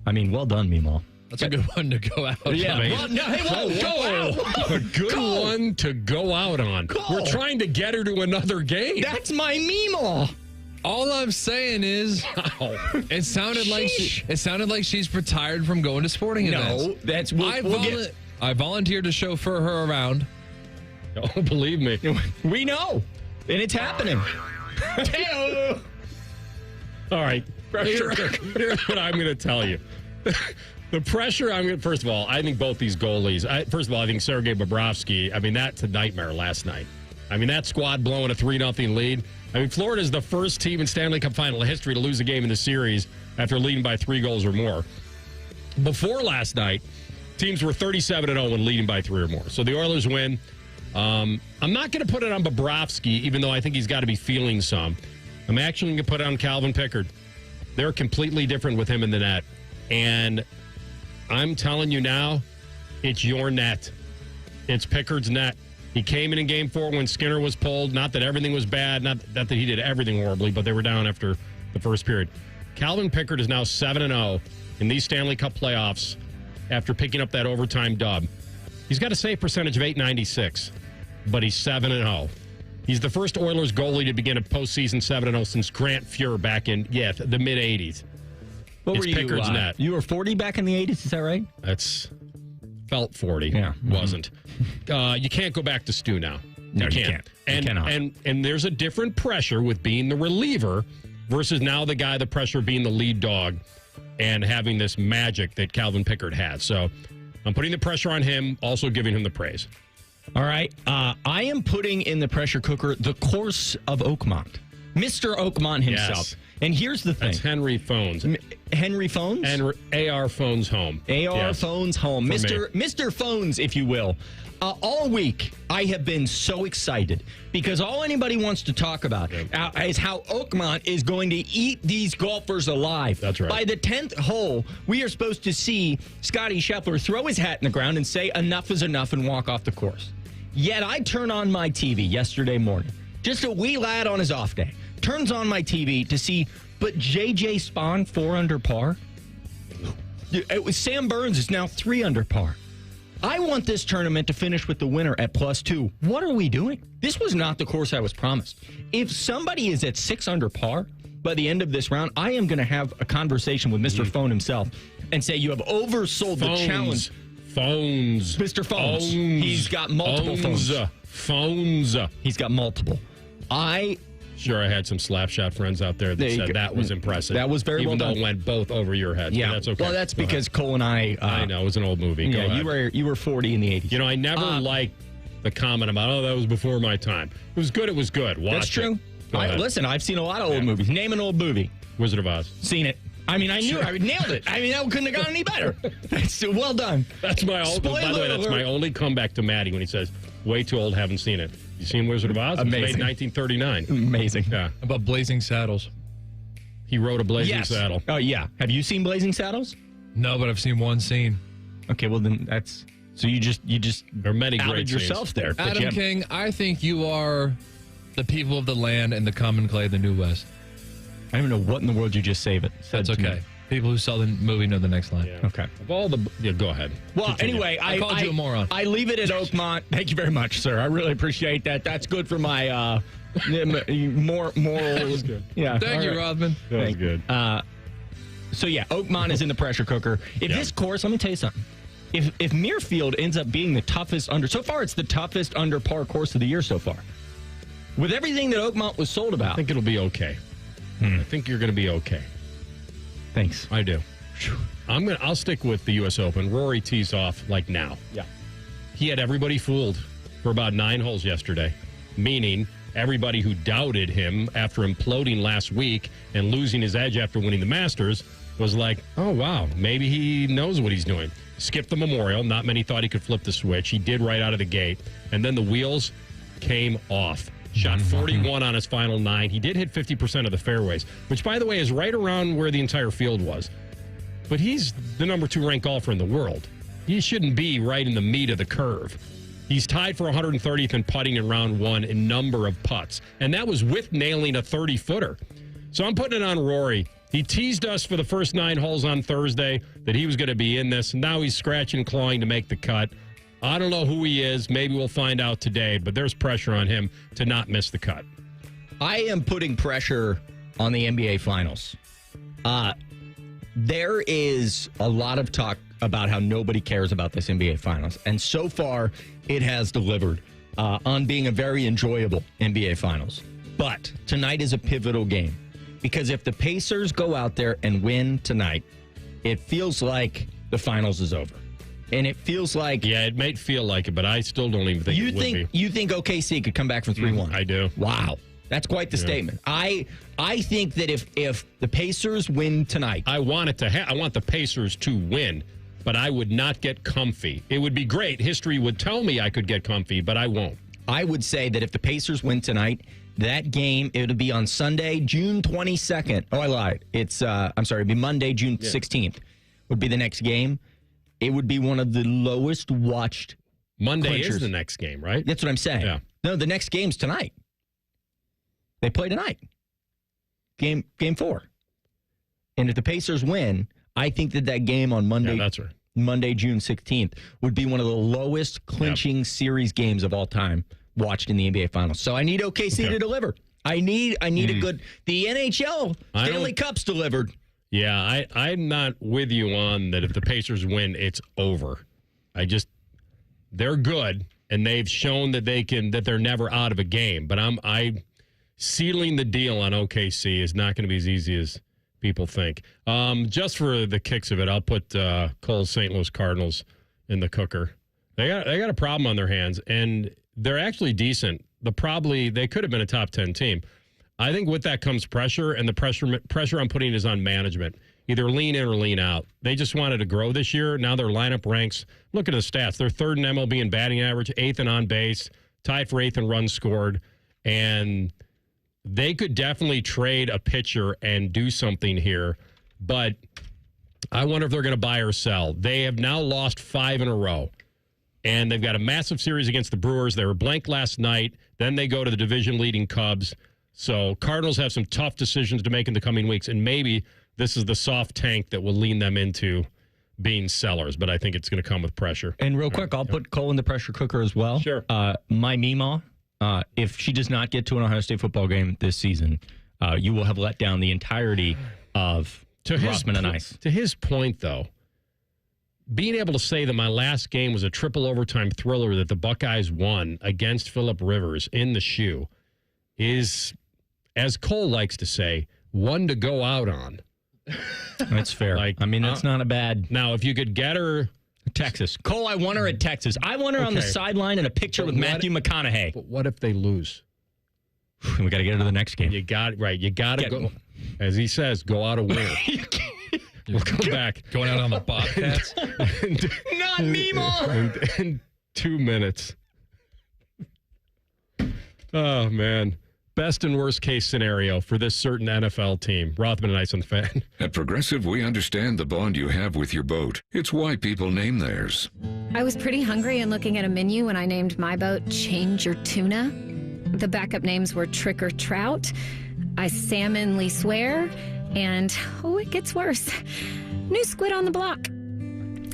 I mean, well done, Meemaw. That's a good one to go out on. Yeah. Well, no, hey, whoa. A good one to go out on. Cole. We're trying to get her to another game. That's my Meemaw. All I'm saying is, it sounded like she's retired from going to sporting events. No, that's I volunteered to chauffeur her around. Oh, believe me, we know, and it's happening. All right, here's what I'm going to tell you. The pressure first of all, I think both these goalies. First of all, I think Sergei Bobrovsky. I mean, that's a nightmare last night. I mean, that squad blowing a 3-0 lead. I mean, Florida's the first team in Stanley Cup final history to lose a game in the series after leading by 3 goals or more. Before last night, teams were 37-0 when leading by 3 or more. So the Oilers win. I'm not going to put it on Bobrovsky, even though I think he's got to be feeling some. I'm actually going to put it on Calvin Pickard. They're completely different with him in the net. And I'm telling you now, it's your net. It's Pickard's net. He came in Game 4 when Skinner was pulled. Not that everything was bad. Not that he did everything horribly, but they were down after the first period. Calvin Pickard is now 7-0 in these Stanley Cup playoffs after picking up that overtime dub. He's got a save percentage of .896, but he's 7-0. He's the first Oilers goalie to begin a postseason 7-0 since Grant Fuhr back in, the mid-'80s. What it's were you? Pickard's net. You were 40 back in the 80s, is that right? That's felt 40. Yeah. Wasn't. You can't go back to Stu now. No, you can't. And, you cannot. And there's a different pressure with being the reliever versus now the pressure being the lead dog and having this magic that Calvin Pickard has. So I'm putting the pressure on him, also giving him the praise. All right. I am putting in the pressure cooker the course of Oakmont. Mr. Oakmont himself. Yes. And here's the thing. That's Henry Phones. Henry Phones? And AR Phones Home. AR Phones Home. Mr. Phones, if you will. All week, I have been so excited because all anybody wants to talk about is how Oakmont is going to eat these golfers alive. That's right. By the 10th hole, we are supposed to see Scotty Scheffler throw his hat in the ground and say enough is enough and walk off the course. Yet I turn on my TV yesterday morning, just a wee lad on his off day, turns on my TV to see, but J.J. Spahn 4 under par. It was Sam Burns is now 3 under par. I want this tournament to finish with the winner at +2. What are we doing? This was not the course I was promised. If somebody is at 6 under par by the end of this round, I am going to have a conversation with Mr. Phone himself and say you have oversold the challenge. Phones. Mr. Phones. He's got multiple phones. Phones. He's got multiple. Sure, I had some Slapshot friends out there that said that was impressive. That was very well done. Even though it went both over your head. Yeah, that's okay. Well, that's because Cole and I know, it was an old movie. Go ahead. You were 40 in the 80s. You know, I never liked the comment about, that was before my time. It was good, Watch That's true. Listen, I've seen a lot of old movies. Name an old movie. Wizard of Oz. Seen it. I mean, I knew I nailed it. I mean, that couldn't have gone any better. Well done. That's my by the way, that's my only comeback to Maddie when he says, way too old, haven't seen it. You seen Wizard of Oz? Amazing. It was made 1939. Amazing. Yeah. How about Blazing Saddles? He wrote a Blazing Saddle. Oh, yeah. Have you seen Blazing Saddles? No, but I've seen one scene. Okay, well then that's so you just there are many outed great yourself scenes. there. Adam King, I think you are the people of the land and the common clay of the New West. I don't even know what in the world you just said That's to me. okay. People who sell the movie know the next line. Yeah. Okay. Of all the go ahead. Well, Continue. anyway, I called you a moron. I leave it at Oakmont. Thank you very much, sir. I really appreciate that. That's good for my moral. Yeah. Thank you, Rothman. That was good. So yeah, Oakmont is in the pressure cooker. If this course, let me tell you something. If Muirfield ends up being the toughest so far it's the toughest under par course of the year so far. With everything that Oakmont was sold about. I think it'll be okay. I think you're going to be okay. Thanks. I do. I'll stick with the U.S. Open. Rory tees off like now. Yeah. He had everybody fooled for about 9 holes yesterday, meaning everybody who doubted him after imploding last week and losing his edge after winning the Masters was like, oh, wow, maybe he knows what he's doing. Skipped the Memorial. Not many thought he could flip the switch. He did right out of the gate. And then the wheels came off. Shot 41 on his final 9. He did hit 50% of the fairways, which, by the way, is right around where the entire field was. But he's the number 2 ranked golfer in the world. He shouldn't be right in the meat of the curve. He's tied for 130th in putting in round 1 in number of putts, and that was with nailing a 30-footer. So I'm putting it on Rory. He teased us for the first 9 holes on Thursday that he was going to be in this. Now he's scratching and clawing to make the cut. I don't know who he is. Maybe we'll find out today, but there's pressure on him to not miss the cut. I am putting pressure on the NBA Finals. There is a lot of talk about how nobody cares about this NBA Finals, and so far it has delivered on being a very enjoyable NBA Finals. But tonight is a pivotal game because if the Pacers go out there and win tonight, it feels like the Finals is over. And it feels like... Yeah, it might feel like it, but I still don't even think it would be. You think OKC could come back from 3-1? I do. Wow. That's quite the statement. I think that if the Pacers win tonight... I want it to I want the Pacers to win, but I would not get comfy. It would be great. History would tell me I could get comfy, but I won't. I would say that if the Pacers win tonight, that game, it'll be on Sunday, June 22nd. Oh, I lied. It's, I'm sorry, it'd be Monday, June 16th would be the next game. It would be one of the lowest watched Monday clinchers. Is the next game, right? That's what I'm saying. Yeah. No, the next game's tonight. They play tonight. Game 4. And if the Pacers win, I think that game on Monday, that's right. Monday, June 16th, would be one of the lowest clinching series games of all time watched in the NBA Finals. So I need OKC to deliver. I need a good... The NHL Stanley Cup's delivered. Yeah, I'm not with you on that. If the Pacers win, it's over. They're good, and they've shown that they're never out of a game. But I sealing the deal on OKC is not going to be as easy as people think. Just for the kicks of it, I'll put Cole's St. Louis Cardinals in the cooker. They got a problem on their hands, and they're actually decent. They could have been a top 10 team. I think with that comes pressure, and the pressure I'm putting is on management. Either lean in or lean out. They just wanted to grow this year. Now their lineup ranks. Look at the stats. They're 3rd in MLB in batting average, 8th in on base, tied for 8th in runs scored. And they could definitely trade a pitcher and do something here. But I wonder if they're going to buy or sell. They have now lost 5 in a row. And they've got a massive series against the Brewers. They were blanked last night. Then they go to the division-leading Cubs. So Cardinals have some tough decisions to make in the coming weeks, and maybe this is the soft tank that will lean them into being sellers, but I think it's going to come with pressure. And real quick, I'll put Cole in the pressure cooker as well. Sure. My Meemaw, if she does not get to an Ohio State football game this season, you will have let down the entirety of Rothman and Ice. To his point, though, being able to say that my last game was a triple overtime thriller that the Buckeyes won against Phillip Rivers in the shoe is... as Cole likes to say, one to go out on. That's fair. That's not a bad... Now, if you could get her... Texas. Cole, I want her at Texas. I want her on the sideline in a picture with Matthew McConaughey. But what if they lose? We got to get her to the next game. You got to go... As he says, go out a winner. We'll go back. Going out on the Bobcats? Not Meemaw! In 2 minutes. Oh, man. best and worst case scenario for this certain NFL team? Rothman and Ice on the Fan. At Progressive, we understand the bond you have with your boat. It's why people name theirs. I was pretty hungry and looking at a menu when I named my boat Change Your Tuna. The backup names were Trick or Trout, I Salmonly Swear, and, oh, it gets worse, New Squid on the Block.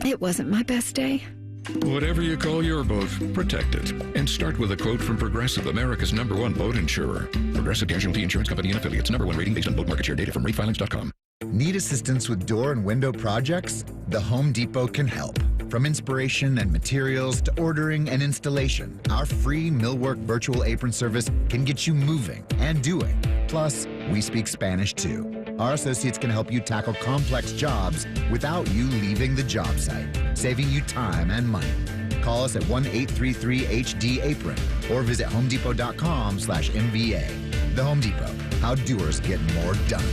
It wasn't my best day. Whatever you call your boat, protect it. And start with a quote from Progressive, America's #1 boat insurer. Progressive Casualty Insurance Company and Affiliates. #1 rating based on boat market share data from ratefilings.com. Need assistance with door and window projects? The Home Depot can help. From inspiration and materials to ordering and installation, our free millwork virtual apron service can get you moving and doing. Plus, we speak Spanish too. Our associates can help you tackle complex jobs without you leaving the job site, saving you time and money. Call us at 1-833-HD-APRON or visit homedepot.com/MVA. The Home Depot, how doers get more done.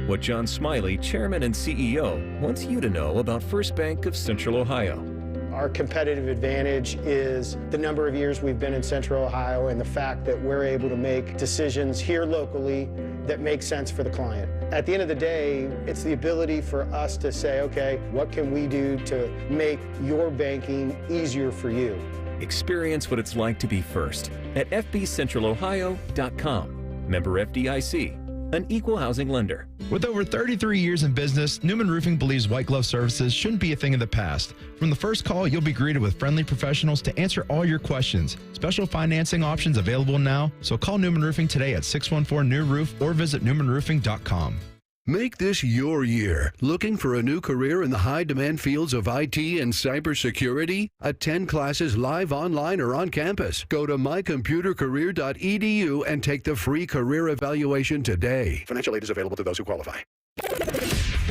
What John Smiley, Chairman and CEO, wants you to know about First Bank of Central Ohio. Our competitive advantage is the number of years we've been in Central Ohio and the fact that we're able to make decisions here locally that make sense for the client. At the end of the day, it's the ability for us to say, okay, what can we do to make your banking easier for you? Experience what it's like to be first at fbcentralohio.com. Member FDIC, an equal housing lender. With over 33 years in business, Newman Roofing believes white glove services shouldn't be a thing of the past. From the first call, you'll be greeted with friendly professionals to answer all your questions. Special financing options available now, so call Newman Roofing today at 614-NEW-ROOF or visit newmanroofing.com. Make this your year. Looking for a new career in the high-demand fields of IT and cybersecurity? Attend classes live, online, or on campus. Go to mycomputercareer.edu and take the free career evaluation today. Financial aid is available to those who qualify.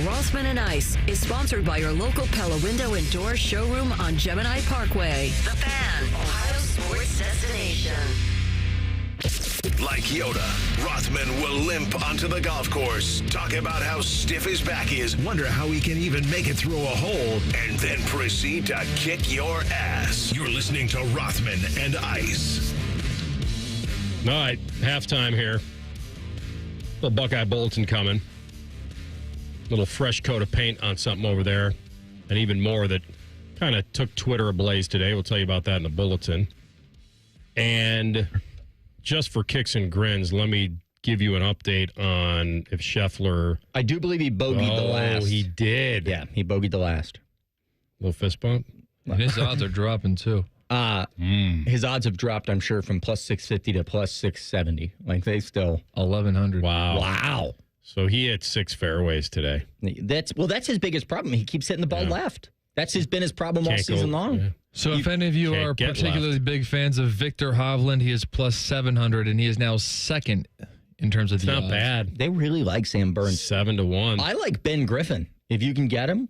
Rothman and Ice is sponsored by your local Pella Window and Door showroom on Gemini Parkway. The Fan, Ohio sports destination. Like Yoda, Rothman will limp onto the golf course, talk about how stiff his back is, wonder how he can even make it through a hole, and then proceed to kick your ass. You're listening to Rothman and Ice. All right, halftime here. Little Buckeye Bulletin coming. Little fresh coat of paint on something over there. And even more that kind of took Twitter ablaze today. We'll tell you about that in the Bulletin. And just for kicks and grins, let me give you an update on if Scheffler... I do believe he bogeyed the last. Oh, he did. Yeah, he bogeyed the last. Little fist bump. And his odds are dropping, too. His odds have dropped, I'm sure, from plus 650 to plus 670. Like, they still... 1,100. Wow. So he hit 6 fairways today. That's his biggest problem. He keeps hitting the ball left. That's been his problem all season long. Yeah. So if any of you are particularly big fans of Victor Hovland, he is plus 700, and he is now second in terms of the odds. Not bad. They really like Sam Burns. 7-1. I like Ben Griffin. If you can get him,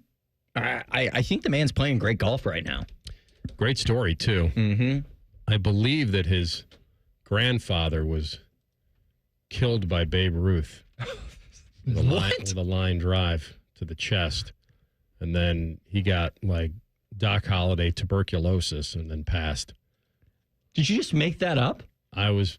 I think the man's playing great golf right now. Great story, too. Mm-hmm. I believe that his grandfather was killed by Babe Ruth. With a line drive to the chest. And then he got, like, Doc Holliday tuberculosis and then passed. Did you just make that up? I was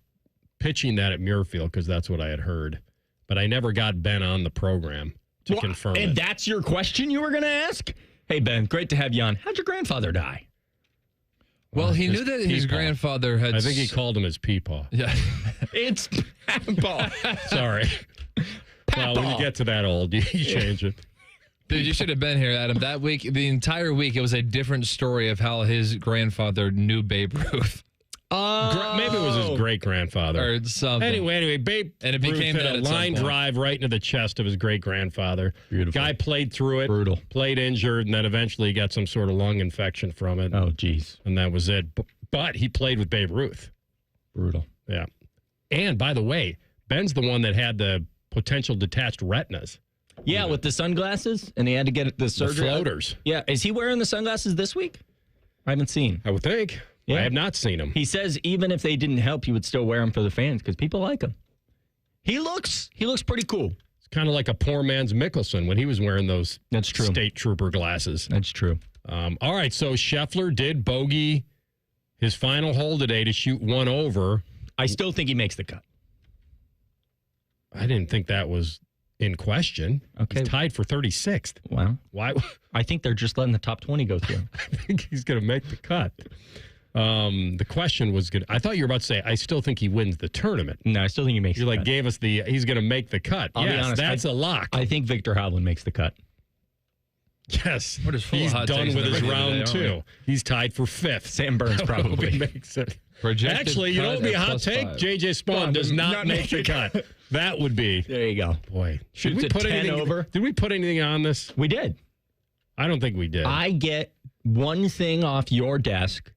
pitching that at Muirfield because that's what I had heard. But I never got Ben on the program to confirm it. And that's your question you were going to ask? Hey, Ben, great to have you on. How'd your grandfather die? Well, he knew that his grandfather had... I think he called him his peepaw. Yeah. It's Papaw. Sorry. Well, when you get to that old, you change it. Dude, you should have been here, Adam. That week, the entire week, it was a different story of how his grandfather knew Babe Ruth. Maybe it was his great-grandfather. Or something. Anyway, Babe and it Ruth became hit a line drive right into the chest of his great-grandfather. Beautiful. Guy played through it. Brutal. Played injured, and then eventually got some sort of lung infection from it. Oh, geez. And that was it. But he played with Babe Ruth. Brutal. Yeah. And, by the way, Ben's the one that had the potential detached retinas. Yeah, with the sunglasses, and he had to get the surgery. The floaters. Yeah, is he wearing the sunglasses this week? I haven't seen. I would think. Yeah. I have not seen him. He says even if they didn't help, he would still wear them for the fans because people like him. He looks pretty cool. It's kind of like a poor man's Mickelson when he was wearing those That's true. State Trooper glasses. That's true. All right, so Scheffler did bogey his final hole today to shoot one over. I still think he makes the cut. I didn't think that was in question. Okay. He's tied for 36th. Wow. Why? I think they're just letting the top 20 go through. I think he's going to make the cut. The question was good. I thought you were about to say, I still think he wins the tournament. No, I still think he makes the cut. You gave us he's going to make the cut. I'll be honest, that's a lock. I think Victor Hovland makes the cut. Yes. He's done with his round two. He's tied for 5th. Sam Burns probably makes it. Projected Actually, you know what would be a hot take? 5. J.J. Spawn does not make the cut. That would be. There you go. Boy. Did we put anything over? Did we put anything on this? We did. I don't think we did. I get one thing off your desk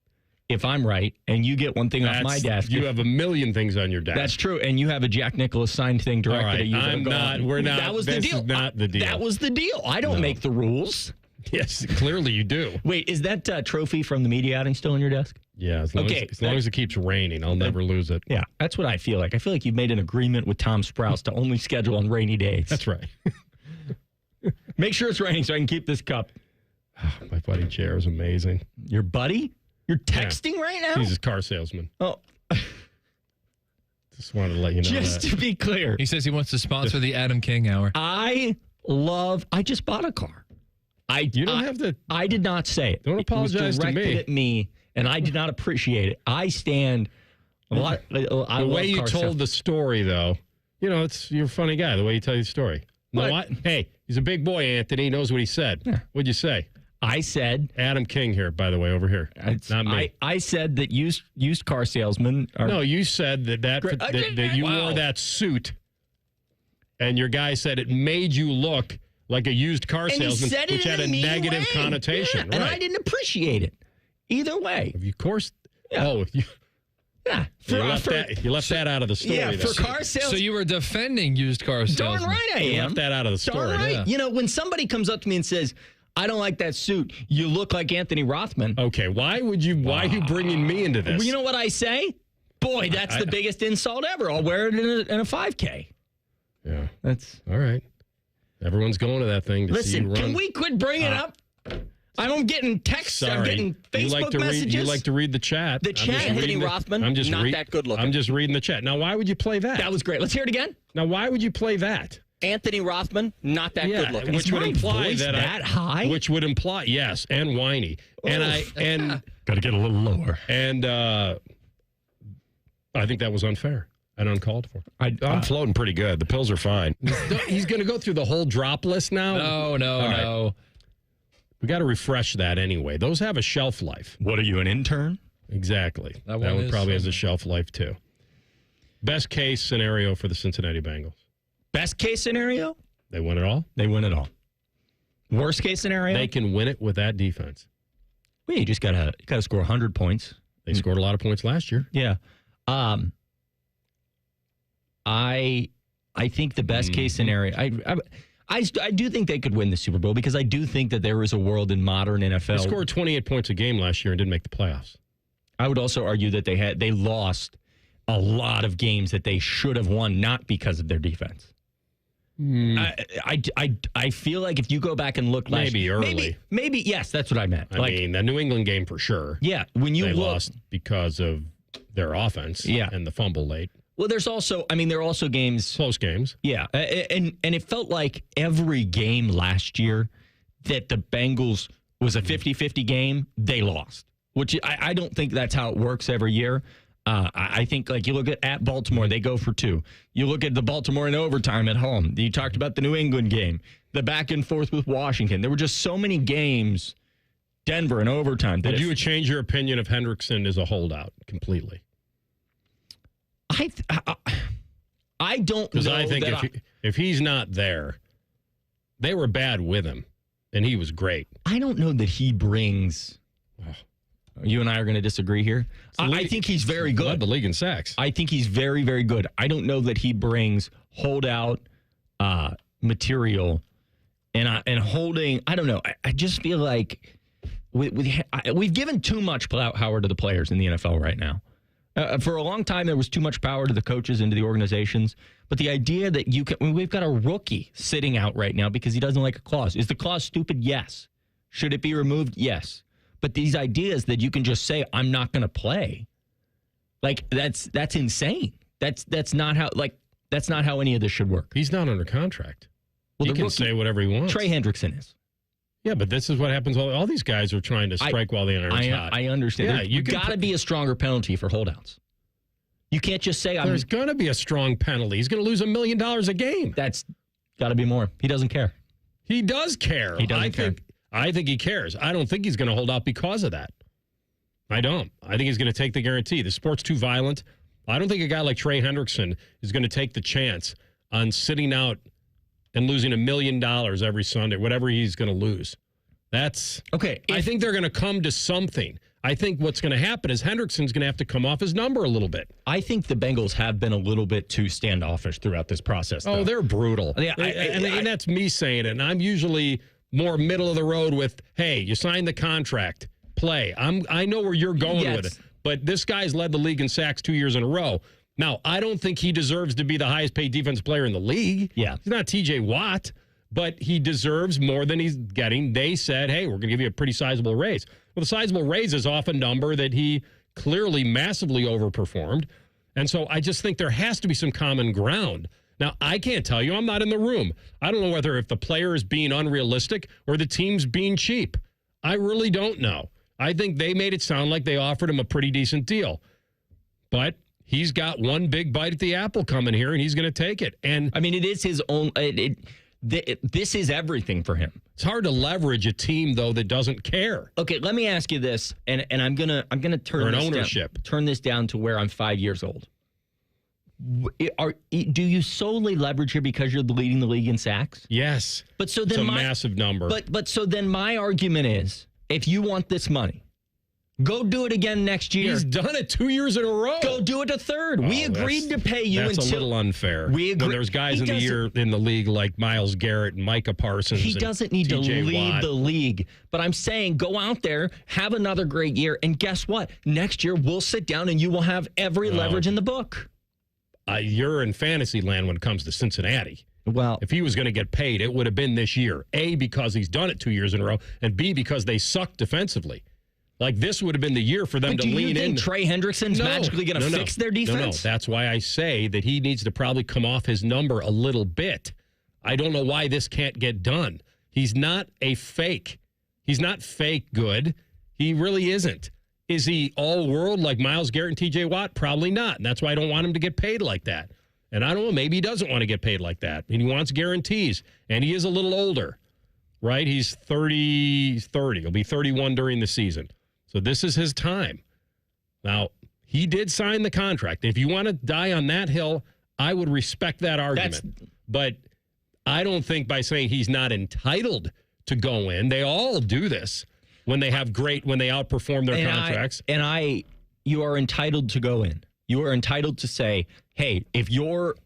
if I'm right, and you get one thing off my desk. You have a million things on your desk. That's true, and you have a Jack Nicklaus signed thing directed at you. We're not. That was the deal. Is not the deal. That was the deal. I don't make the rules. Yes, clearly you do. Wait, is that trophy from the media outing still on your desk? Yeah, as long as it keeps raining, I'll never lose it. Yeah, that's what I feel like. I feel like you've made an agreement with Tom Sprouse to only schedule on rainy days. That's right. Make sure it's raining so I can keep this cup. My buddy Chair is amazing. Your buddy? You're texting right now? He's a car salesman. Oh. Just wanted to let you know Just to be clear. He says he wants to sponsor the Adam King Hour. I just bought a car. You don't have to. I did not say it. Don't apologize it was to directed me. at me, and I did not appreciate it. I stand a lot. The way you told the story, though, you're a funny guy. The way you tell your story. Hey, he's a big boy, Anthony. He knows what he said. Yeah. What'd you say? I said Adam King here, by the way, over here. Not me. I said that used car salesmen are. No, you said that you wore that suit, and your guy said it made you look like a used car salesman, which had a negative connotation. Yeah, and I didn't appreciate it. Either way. Of course. Yeah. Oh, yeah. You left that out of the story. Yeah, for car sales. So you were defending used car salesmen. Darn right I am. You left that out of the story. Darn right. Yeah. When somebody comes up to me and says, I don't like that suit, you look like Anthony Rothman. Okay, why are you bringing me into this? Well, you know what I say? Boy, that's the biggest insult ever. I'll wear it in a 5K. Yeah. That's all right. Everyone's going to that thing to see you run. Can we quit bringing up? I'm getting texts. Sorry. I'm getting Facebook messages. You like to read the chat. The chat, Anthony Rothman, not that good looking. I'm just reading the chat. Now, why would you play that? That was great. Let's hear it again. Now, why would you play that? Anthony Rothman, not that good looking. Which would imply that high? Which would imply, yes, and whiny. And got to get a little lower. And I think that was unfair and uncalled for. I'm floating pretty good. The pills are fine. He's going to go through the whole drop list now? No. We got to refresh that anyway. Those have a shelf life. What are you, an intern? Exactly. That one probably has a shelf life too. Best case scenario for the Cincinnati Bengals. Best case scenario? They win it all? They win it all. Worst case scenario? They can win it with that defense. Well, you just gotta score 100 points. They scored a lot of points last year. Yeah. I think the best case scenario. I do think they could win the Super Bowl because I do think that there is a world in modern NFL. They scored 28 points a game last year and didn't make the playoffs. I would also argue that they lost a lot of games that they should have won, not because of their defense. I feel like if you go back and look maybe early. Maybe yes, that's what I meant. I mean, the New England game for sure. Yeah, when you lost because of their offense and the fumble late. Well, there are also games. Close games. Yeah. And it felt like every game last year that the Bengals was a 50-50 game, they lost. Which I don't think that's how it works every year. I think, like, you look at Baltimore, they go for 2. You look at the Baltimore in overtime at home. You talked about the New England game, the back and forth with Washington. There were just so many games, Denver in overtime. Would you change your opinion if Hendrickson is a holdout completely? I don't know. Because I think if he's not there, they were bad with him, and he was great. I don't know that he brings. You and I are going to disagree here. I think he's very good. Led the league in sacks. I think he's very, very good. I don't know that he brings holdout material and holding. I don't know. I just feel like we've given too much power to the players in the NFL right now. For a long time, there was too much power to the coaches and to the organizations. But the idea that we've got a rookie sitting out right now because he doesn't like a clause. Is the clause stupid? Yes. Should it be removed? Yes. But these ideas that you can just say, I'm not going to play. Like that's insane. That's not how any of this should work. He's not under contract. Well, he the can rookie, say whatever he wants. Trey Hendrickson is. Yeah, but this is what happens. All these guys are trying to strike while the iron's hot. I understand. Yeah, You got to be a stronger penalty for holdouts. You can't just say There's going to be a strong penalty. He's going to lose $1 million a game. That's got to be more. He doesn't care. He does care. He doesn't care. I think he cares. I don't think he's going to hold out because of that. I don't. I think he's going to take the guarantee. The sport's too violent. I don't think a guy like Trey Hendrickson is going to take the chance on sitting out and losing $1 million every Sunday, whatever he's going to lose. That's okay. I think they're going to come to something. I think what's going to happen is Hendrickson's going to have to come off his number a little bit. I think the Bengals have been a little bit too standoffish throughout this process. Oh, though. they're brutal. Yeah, and that's me saying it. And I'm usually more middle of the road with, hey, you signed the contract, play. I know where you're going with it. But this guy's led the league in sacks 2 years in a row. Now, I don't think he deserves to be the highest paid defensive player in the league. Yeah. He's not TJ Watt, but he deserves more than he's getting. They said, hey, we're going to give you a pretty sizable raise. Well, the sizable raise is off a number that he clearly massively overperformed. And so I just think there has to be some common ground. Now, I can't tell you. I'm not in the room. I don't know whether if the player is being unrealistic or the team's being cheap. I really don't know. I think they made it sound like they offered him a pretty decent deal. But he's got one big bite at the apple coming here, and he's going to take it. And I mean, it is his own. This is everything for him. It's hard to leverage a team though that doesn't care. Okay, let me ask you this, and I'm gonna turn an this ownership. Turn this down to where I'm 5 years old. Do you solely leverage here because you're leading the league in sacks? Yes, but so then it's a massive number. But so then my argument is, if you want this money, go do it again next year. He's done it 2 years in a row. Go do it a third. We agreed to pay you That's until a little unfair. We agree. When there's guys in the league like Myles Garrett and Micah Parsons. He doesn't need to lead the league. But I'm saying go out there, have another great year, and guess what? Next year we'll sit down and you will have every leverage in the book. You're in fantasy land when it comes to Cincinnati. Well, if he was going to get paid, it would have been this year. A, because he's done it 2 years in a row, and B, because they suck defensively. Like, this would have been the year for them to lean in. Do you think Trey Hendrickson's magically going to fix their defense? No. That's why I say that he needs to probably come off his number a little bit. I don't know why this can't get done. He's not a fake. He's not fake good. He really isn't. Is he all-world like Myles Garrett and T.J. Watt? Probably not, and that's why I don't want him to get paid like that. And I don't know, maybe he doesn't want to get paid like that, and he wants guarantees, and he is a little older, right? He's 30. He'll be 31 during the season. So this is his time. Now, he did sign the contract. If you want to die on that hill, I would respect that argument. But I don't think by saying he's not entitled to go in, they all do this when they outperform their contracts. You are entitled to go in. You are entitled to say, hey,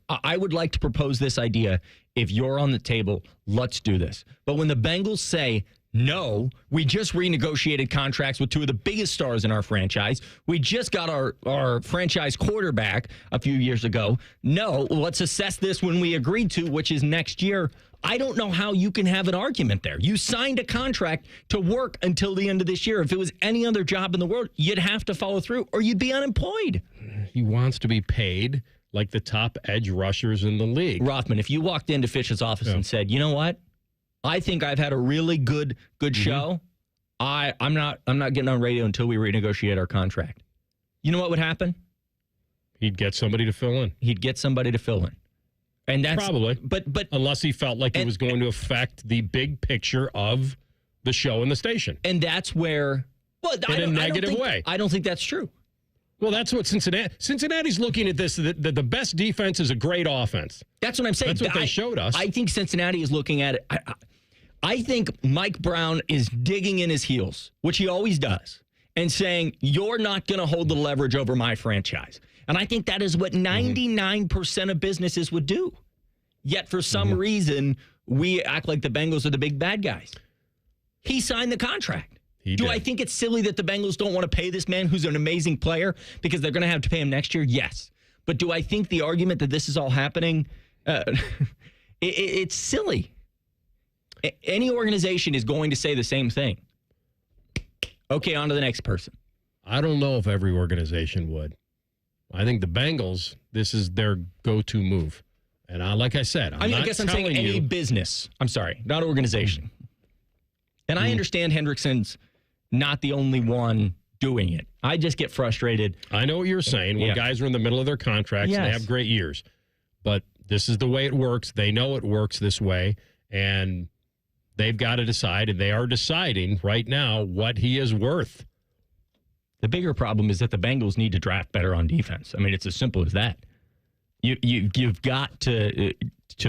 I would like to propose this idea. If you're on the table, let's do this. But when the Bengals say, no, we just renegotiated contracts with two of the biggest stars in our franchise. We just got our franchise quarterback a few years ago. No, let's assess this when we agreed to, which is next year. I don't know how you can have an argument there. You signed a contract to work until the end of this year. If it was any other job in the world, you'd have to follow through or you'd be unemployed. He wants to be paid like the top edge rushers in the league. Rothman, if you walked into Fish's office and said, you know what? I think I've had a really good show. I'm not getting on radio until we renegotiate our contract. You know what would happen? He'd get somebody to fill in. And that's probably. But unless he felt like it was going to affect the big picture of the show and the station. And that's where in a negative way. I don't think that's true. Well, that's what Cincinnati's looking at this. The best defense is a great offense. That's what I'm saying. That's what they showed us. I think Cincinnati is looking at it. I think Mike Brown is digging in his heels, which he always does, and saying, you're not going to hold the leverage over my franchise. And I think that is what 99% of businesses would do. Yet for some reason, we act like the Bengals are the big bad guys. He signed the contract. I think it's silly that the Bengals don't want to pay this man who's an amazing player because they're going to have to pay him next year? Yes. But do I think the argument that this is all happening, it's silly. Any organization is going to say the same thing. Okay, on to the next person. I don't know if every organization would. I think the Bengals, this is their go-to move. And like I said, I guess I'm saying any business. I'm sorry, not organization. And I understand Hendrickson's not the only one doing it. I just get frustrated. I know what you're saying. When guys are in the middle of their contracts and they have great years. But this is the way it works. They know it works this way. And they've got to decide, and they are deciding right now what he is worth. The bigger problem is that the Bengals need to draft better on defense. I mean, it's as simple as that. You've got to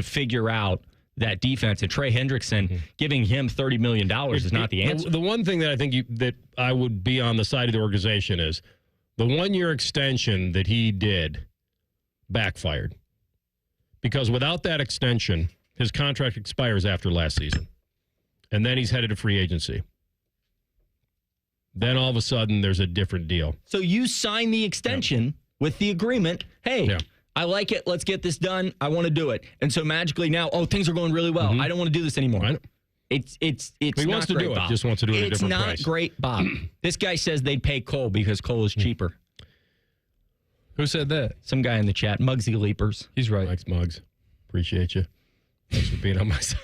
figure out that defense. And Trey Hendrickson, giving him $30 million is not the answer. The one thing that I think that I would be on the side of the organization is the 1-year extension that he did backfired. Because without that extension, his contract expires after last season. And then he's headed to free agency. Then all of a sudden, there's a different deal. So you sign the extension with the agreement, hey, I like it. Let's get this done. I want to do it. And so magically now, things are going really well. I don't want to do this anymore. It's he not wants to great, do it. Bob. Just wants to do it at a different price. It's not great, Bob. This guy says they'd pay Cole because Cole is cheaper. Who said that? Some guy in the chat, Muggsy Leapers. He's right. Thanks, Muggs. Appreciate you. Thanks for being on my side.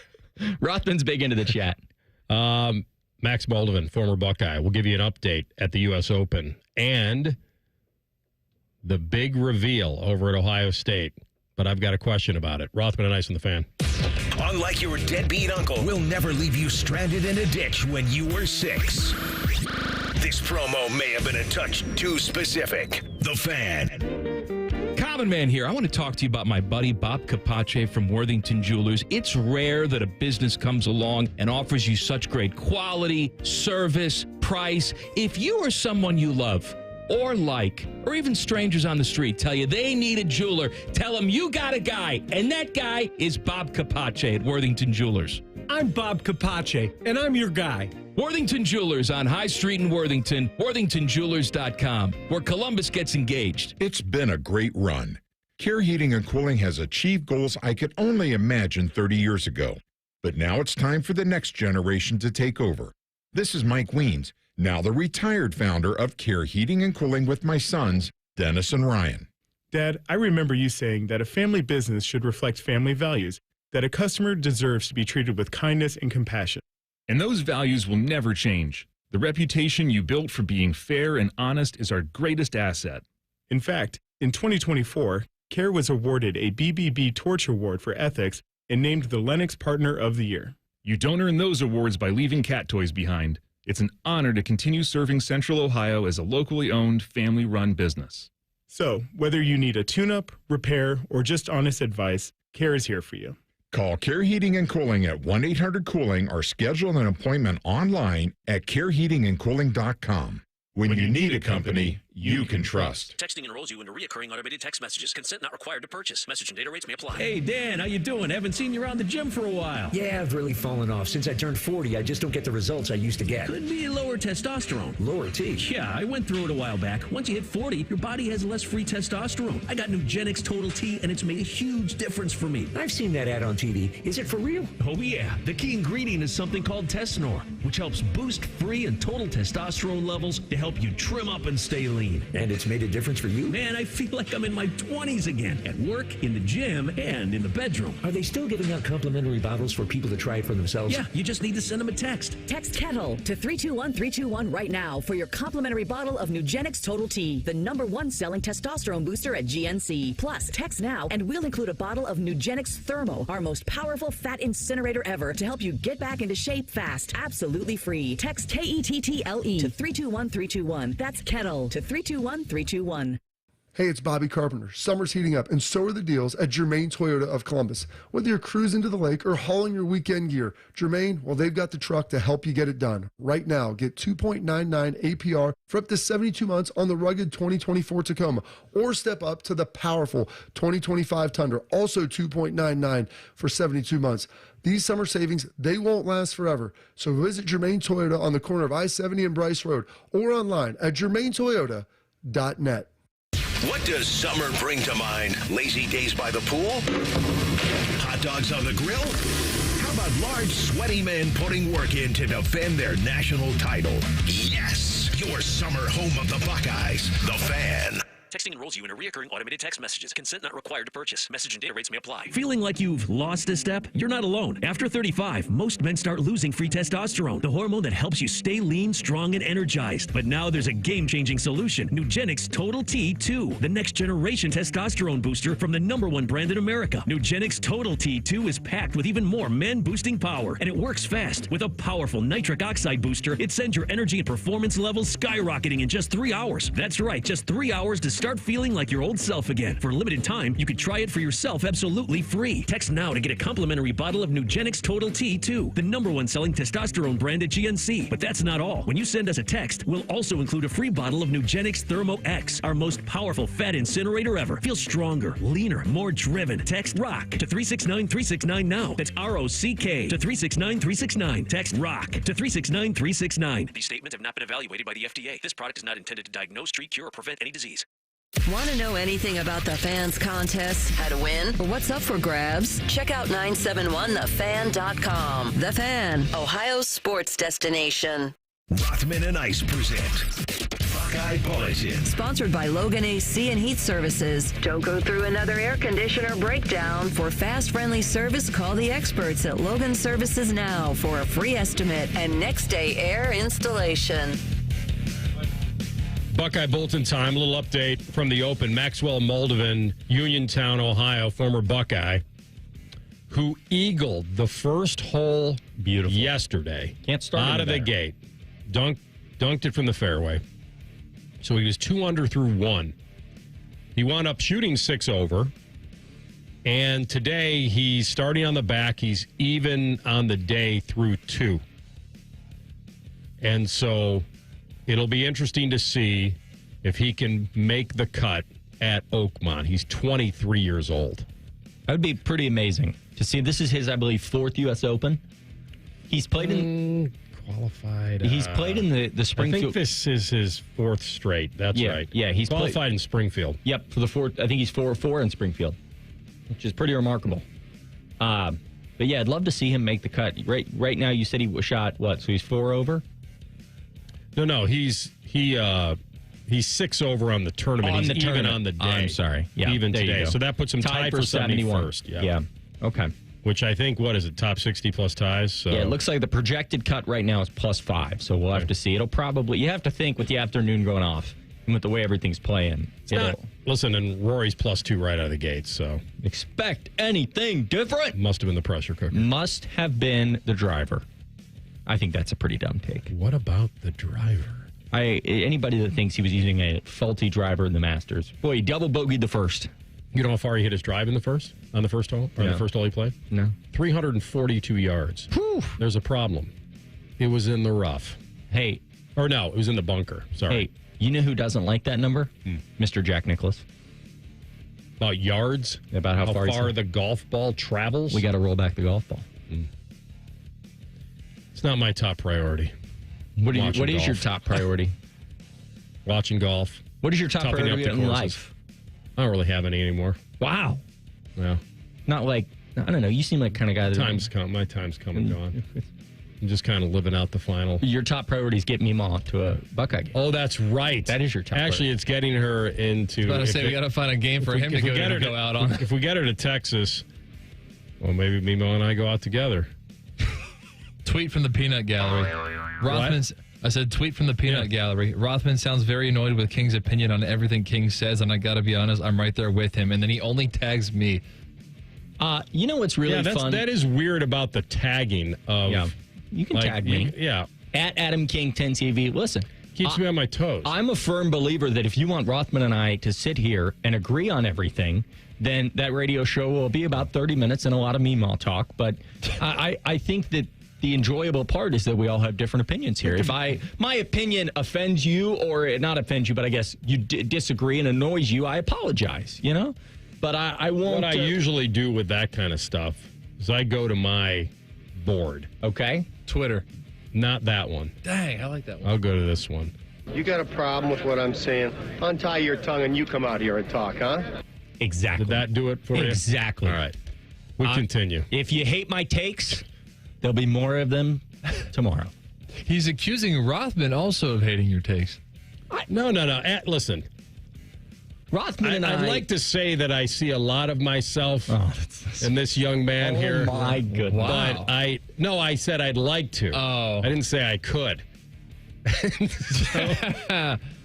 Rothman's big into the chat. Max Baldwin, former Buckeye, will give you an update at the U.S. Open and the big reveal over at Ohio State. But I've got a question about it. Rothman and Ice on the Fan. Unlike your deadbeat uncle, we'll never leave you stranded in a ditch when you were 6. This promo may have been a touch too specific. The Fan. Common Man here. I want to talk to you about my buddy Bob Capace from Worthington Jewelers. It's rare that a business comes along and offers you such great quality, service, price. If you or someone you love or like, or even strangers on the street tell you they need a jeweler, tell them you got a guy, and that guy is Bob Capace at Worthington Jewelers. I'm Bob Capace, and I'm your guy. Worthington Jewelers on High Street in Worthington, worthingtonjewelers.com, where Columbus gets engaged. It's been a great run. Care Heating and Cooling has achieved goals I could only imagine 30 years ago. But now it's time for the next generation to take over. This is Mike Weens, now the retired founder of Care Heating and Cooling with my sons, Dennis and Ryan. Dad, I remember you saying that a family business should reflect family values, that a customer deserves to be treated with kindness and compassion. And those values will never change. The reputation you built for being fair and honest is our greatest asset. In fact, in 2024, Care was awarded a BBB Torch Award for Ethics and named the Lennox Partner of the Year. You don't earn those awards by leaving cat toys behind. It's an honor to continue serving Central Ohio as a locally owned, family-run business. So, whether you need a tune-up, repair, or just honest advice, Care is here for you. Call Care Heating and Cooling at 1-800-COOLING or schedule an appointment online at careheatingandcooling.com. When you need a company you can trust. Texting enrolls you into recurring automated text messages. Consent not required to purchase. Message and data rates may apply. Hey, Dan, how you doing? Haven't seen you around the gym for a while. Yeah, I've really fallen off. Since I turned 40, I just don't get the results I used to get. Could be lower testosterone. Lower T? Yeah, I went through it a while back. Once you hit 40, your body has less free testosterone. I got Nugenix Total T, and it's made a huge difference for me. I've seen that ad on TV. Is it for real? Oh, yeah. The key ingredient is something called Tesnor, which helps boost free and total testosterone levels to help you trim up and stay lean. And it's made a difference for you? Man, I feel like I'm in my 20s again. At work, in the gym, and in the bedroom. Are they still giving out complimentary bottles for people to try it for themselves? Yeah, you just need to send them a text. Text KETTLE to 321-321 right now for your complimentary bottle of Nugenix Total T, the #1 selling testosterone booster at GNC. Plus, text now and we'll include a bottle of Nugenix Thermo, our most powerful fat incinerator ever, to help you get back into shape fast. Absolutely free. Text KETTLE to 321-321. That's KETTLE to 321-321. Hey, it's Bobby Carpenter. Summer's heating up, and so are the deals at Germain Toyota of Columbus. Whether you're cruising to the lake or hauling your weekend gear, Germain, well, they've got the truck to help you get it done. Right now, get 2.99 APR for up to 72 months on the rugged 2024 Tacoma, or step up to the powerful 2025 Tundra, also 2.99 for 72 months. These summer savings, they won't last forever. So visit Germain Toyota on the corner of I-70 and Bryce Road, or online at germaintoyota.net. What does summer bring to mind? Lazy days by the pool? Hot dogs on the grill? How about large, sweaty men putting work in to defend their national title? Yes, your summer home of the Buckeyes, The Fan. Texting enrolls you in a recurring automated text messages. Consent not required to purchase. Message and data rates may apply. Feeling like you've lost a step? You're not alone. After 35, most men start losing free testosterone, the hormone that helps you stay lean, strong, and energized. But now there's a game-changing solution. Nugenix Total T2, the next generation testosterone booster from the #1 brand in America. Nugenix Total T2 is packed with even more men-boosting power, and it works fast. With a powerful nitric oxide booster, it sends your energy and performance levels skyrocketing in just 3 hours. That's right, just 3 hours to start feeling like your old self again. For a limited time, you can try it for yourself absolutely free. Text now to get a complimentary bottle of Nugenix Total T2, the #1 selling testosterone brand at GNC. But that's not all. When you send us a text, we'll also include a free bottle of Nugenix Thermo X, our most powerful fat incinerator ever. Feel stronger, leaner, more driven. Text ROCK to 369-369 now. That's ROCK to 369-369. Text ROCK to 369-369. These statements have not been evaluated by the FDA. This product is not intended to diagnose, treat, cure, or prevent any disease. Want to know anything about the fans' contests, how to win, or what's up for grabs? Check out 971thefan.com. The Fan, Ohio's sports destination. Rothman and Ice present Buckeye Bulletin. Sponsored by Logan AC and Heat Services. Don't go through another air conditioner breakdown. For fast, friendly service, call the experts at Logan Services now for a free estimate and next day air installation. Buckeye Bulletin time. A little update from the Open. Maxwell Moldovan, Uniontown, Ohio, former Buckeye, who eagled the first hole yesterday. Can't start out of the gate. Dunked it from the fairway. So he was 2 under through 1. He wound up shooting 6 over. And today he's starting on the back. He's even on the day through 2. And so it'll be interesting to see if he can make the cut at Oakmont. He's 23 years old. That would be pretty amazing to see. This is his, I believe, 4th U.S. Open. He's played in... Qualified. He's played in the Springfield. I think this is his 4th straight. That's right. Yeah, he's qualified in Springfield. Yep, for the 4th. I think he's 4-4 in Springfield, which is pretty remarkable. But yeah, I'd love to see him make the cut. Right now, you said he shot what? So he's 4 over. No, he's 6 over on the tournament. He's even on the day. I'm sorry. Yeah, even today. So that puts him tied for 71st. Yeah. Okay. Which I think, what is it, top 60 plus ties? So. Yeah, it looks like the projected cut right now is +5, so we'll have to see. It'll probably, you have to think with the afternoon going off and with the way everything's playing. Listen, and Rory's +2 right out of the gate, so. Expect anything different. Must have been the pressure cooker. Must have been the driver. I think that's a pretty dumb take. What about the driver? Anybody that thinks he was using a faulty driver in the Masters. Boy, he double bogeyed the first. You know how far he hit his drive on the first hole? Or the first hole he played? No. 342 yards. Whew. There's a problem. It was in the rough. Hey. Or no, it was in the bunker. Sorry. Hey, you know who doesn't like that number? Mr. Jack Nicklaus. About yards? About how far the golf ball travels? We got to roll back the golf ball. It's not my top priority. What is your top priority? Watching golf. What is your top priority in life? I don't really have any anymore. Wow. Yeah. Not like, I don't know, you seem like kind of guy that... My time's come and gone. I'm just kind of living out the final. Your top priority is get Mima to a Buckeye game. Oh, that's right. That is your top Actually, it's getting her into... I was about to say, we got to find a game for him to go out on. If we get her to Texas, well, maybe Mima and I go out together. Tweet from the Peanut Gallery. Rothman's... I said, tweet from the Peanut Gallery. Rothman sounds very annoyed with King's opinion on everything King says, and I got to be honest, I'm right there with him. And then he only tags me. You know what's really fun? That is weird about the tagging of... Yeah, you can tag me. At Adam King 10TV. Listen. Keeps me on my toes. I'm a firm believer that if you want Rothman and I to sit here and agree on everything, then that radio show will be about 30 minutes and a lot of Meemaw talk. But I think that the enjoyable part is that we all have different opinions here. If my opinion offends you, or not offends you, but I guess you disagree and annoys you, I apologize, you know? But I won't... What I usually do with that kind of stuff is I go to my board. Okay. Twitter. Not that one. Dang, I like that one. I'll go to this one. You got a problem with what I'm saying? Untie your tongue and you come out here and talk, huh? Exactly. Did that do it for you? Exactly. All right. We continue. If you hate my takes... There'll be more of them tomorrow. He's accusing Rothman also of hating your takes. No. Listen, Rothman and I'd like to say that I see a lot of myself in this young man here. Oh, my goodness. But I said I'd like to. Oh. I didn't say I could.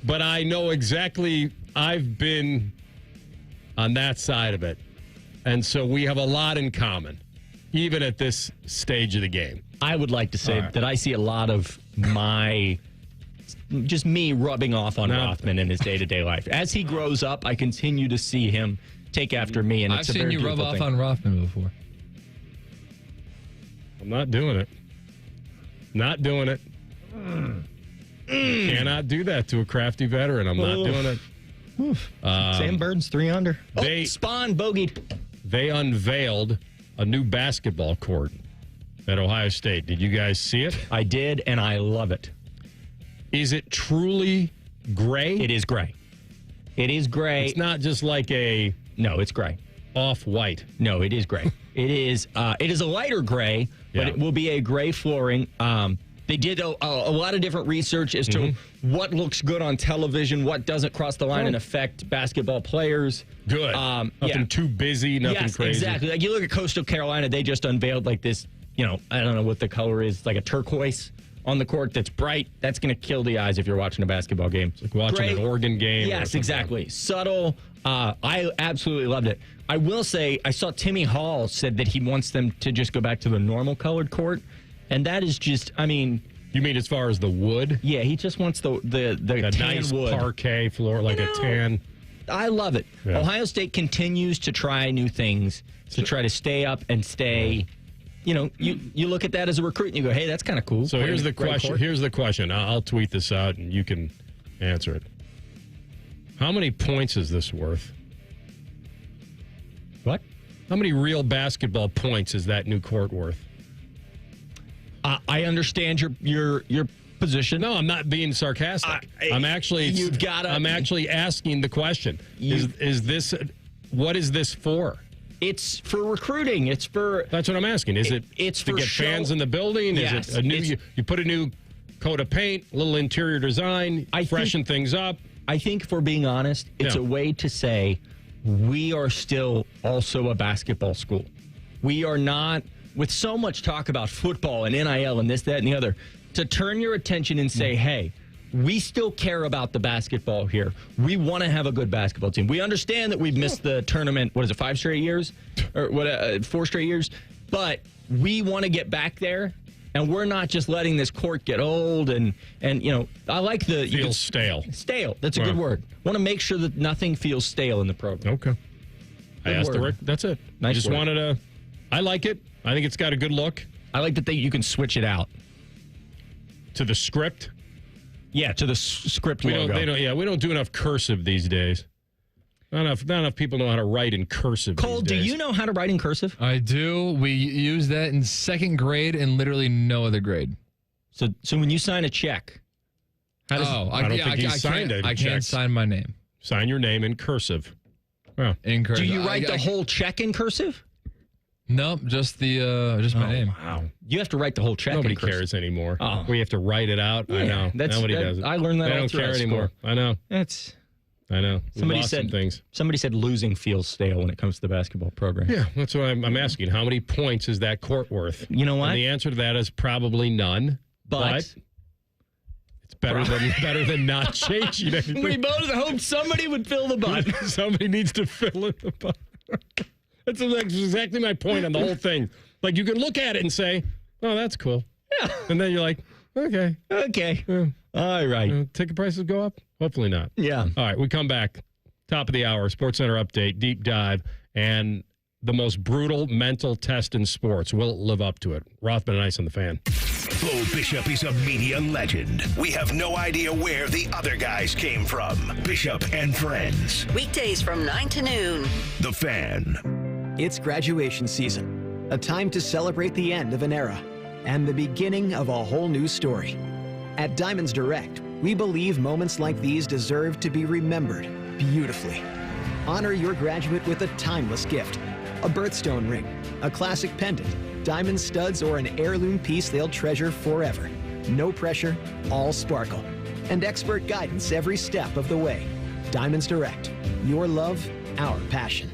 But I know exactly, I've been on that side of it. And so we have a lot in common, even at this stage of the game. I would like to say that I see a lot of just me rubbing off on Rothman in his day-to-day life. As he grows up, I continue to see him take after me, and I've it's a seen very you rub beautiful off thing. on Rothman before. I'm not doing it. Not doing it. Cannot do that to a crafty veteran. I'm not doing it. Sam Burton's 3 under. Spawn bogeyed. They unveiled a new basketball court at Ohio State. Did you guys see it? I did, and I love it. Is it truly gray? It is gray. It is gray. It's not just like a... No, it's gray. Off-white. No, it is gray. It is a lighter gray, but it will be a gray flooring. They did a lot of different research as to what looks good on television, what doesn't cross the line and affect basketball players. Good. Nothing too busy, nothing crazy. Exactly. Like you look at Coastal Carolina, they just unveiled like this, I don't know what the color is, like a turquoise on the court that's bright. That's going to kill the eyes if you're watching a basketball game. It's like watching an Oregon game. Yes, exactly. Subtle. I absolutely loved it. I will say, I saw Timmy Hall said that he wants them to just go back to the normal colored court. And that is just, I mean... You mean as far as the wood? Yeah, he just wants the tan nice wood. Parquet floor, like a tan. I love it. Yeah. Ohio State continues to try new things to try to stay up and stay... You look at that as a recruit and you go, hey, that's kind of cool. So here's the question. Here's the question. I'll tweet this out and you can answer it. How many points is this worth? What? How many real basketball points is that new court worth? I understand your position. No, I'm not being sarcastic. I'm actually asking the question. Is this what is this for? It's for recruiting. It's for That's what I'm asking. Is it's to for get fans in the building? Yes, Is it a new you put a new coat of paint, a little interior design, freshen things up? I think, for being honest, it's a way to say we are still also a basketball school. We are not, with so much talk about football and NIL and this, that, and the other, to turn your attention and say, hey, we still care about the basketball here. We want to have a good basketball team. We understand that we've missed the tournament, 5 straight years? Or 4 straight years? But we want to get back there. And we're not just letting this court get old and I like the... Feels stale. Stale. That's a good word. Want to make sure that nothing feels stale in the program. Okay. I asked the that's it. Nice I just word. wanted to... I like it. I think it's got a good look. I like that you can switch it out. To the script? Yeah, to the script logo. We don't do enough cursive these days. Not enough people know how to write in cursive. Cole, do you know how to write in cursive? I do. We use that in 2nd grade and literally no other grade. So when you sign a check, how does I don't think you signed it. I can't sign my name. Sign your name in cursive. Oh. In cursive. Do you write the whole check in cursive? No, just my name. Wow. You have to write the whole check. Nobody in cursive. cares anymore. Oh. We have to write it out. Yeah, I know. Nobody does it. I learned that. They all don't care throughout anymore. school. I know. I know. Somebody said losing feels stale when it comes to the basketball program. Yeah, that's what I'm asking. How many points is that court worth? You know what? And the answer to that is probably none. But it's better than not changing anything. We both hoped somebody would fill the butt. Somebody needs to fill in the butt. That's exactly my point on the whole thing. Like, you can look at it and say, oh, that's cool. Yeah. And then you're like, okay. Yeah. All right. Ticket prices go up? Hopefully not. Yeah. All right, we come back. Top of the hour, SportsCenter update, deep dive, and the most brutal mental test in sports. Will it live up to it? Rothman and Ice on the Fan. Bo Bishop is a media legend. We have no idea where the other guys came from. Bishop and Friends. Weekdays from 9 to noon. The Fan. It's graduation season, a time to celebrate the end of an era and the beginning of a whole new story. At Diamonds Direct, we believe moments like these deserve to be remembered beautifully. Honor your graduate with a timeless gift, a birthstone ring, a classic pendant, diamond studs, or an heirloom piece they'll treasure forever. No pressure, all sparkle, and expert guidance every step of the way. Diamonds Direct. Your love, our passion.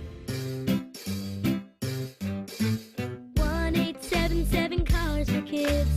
1-877 Cars for Kids.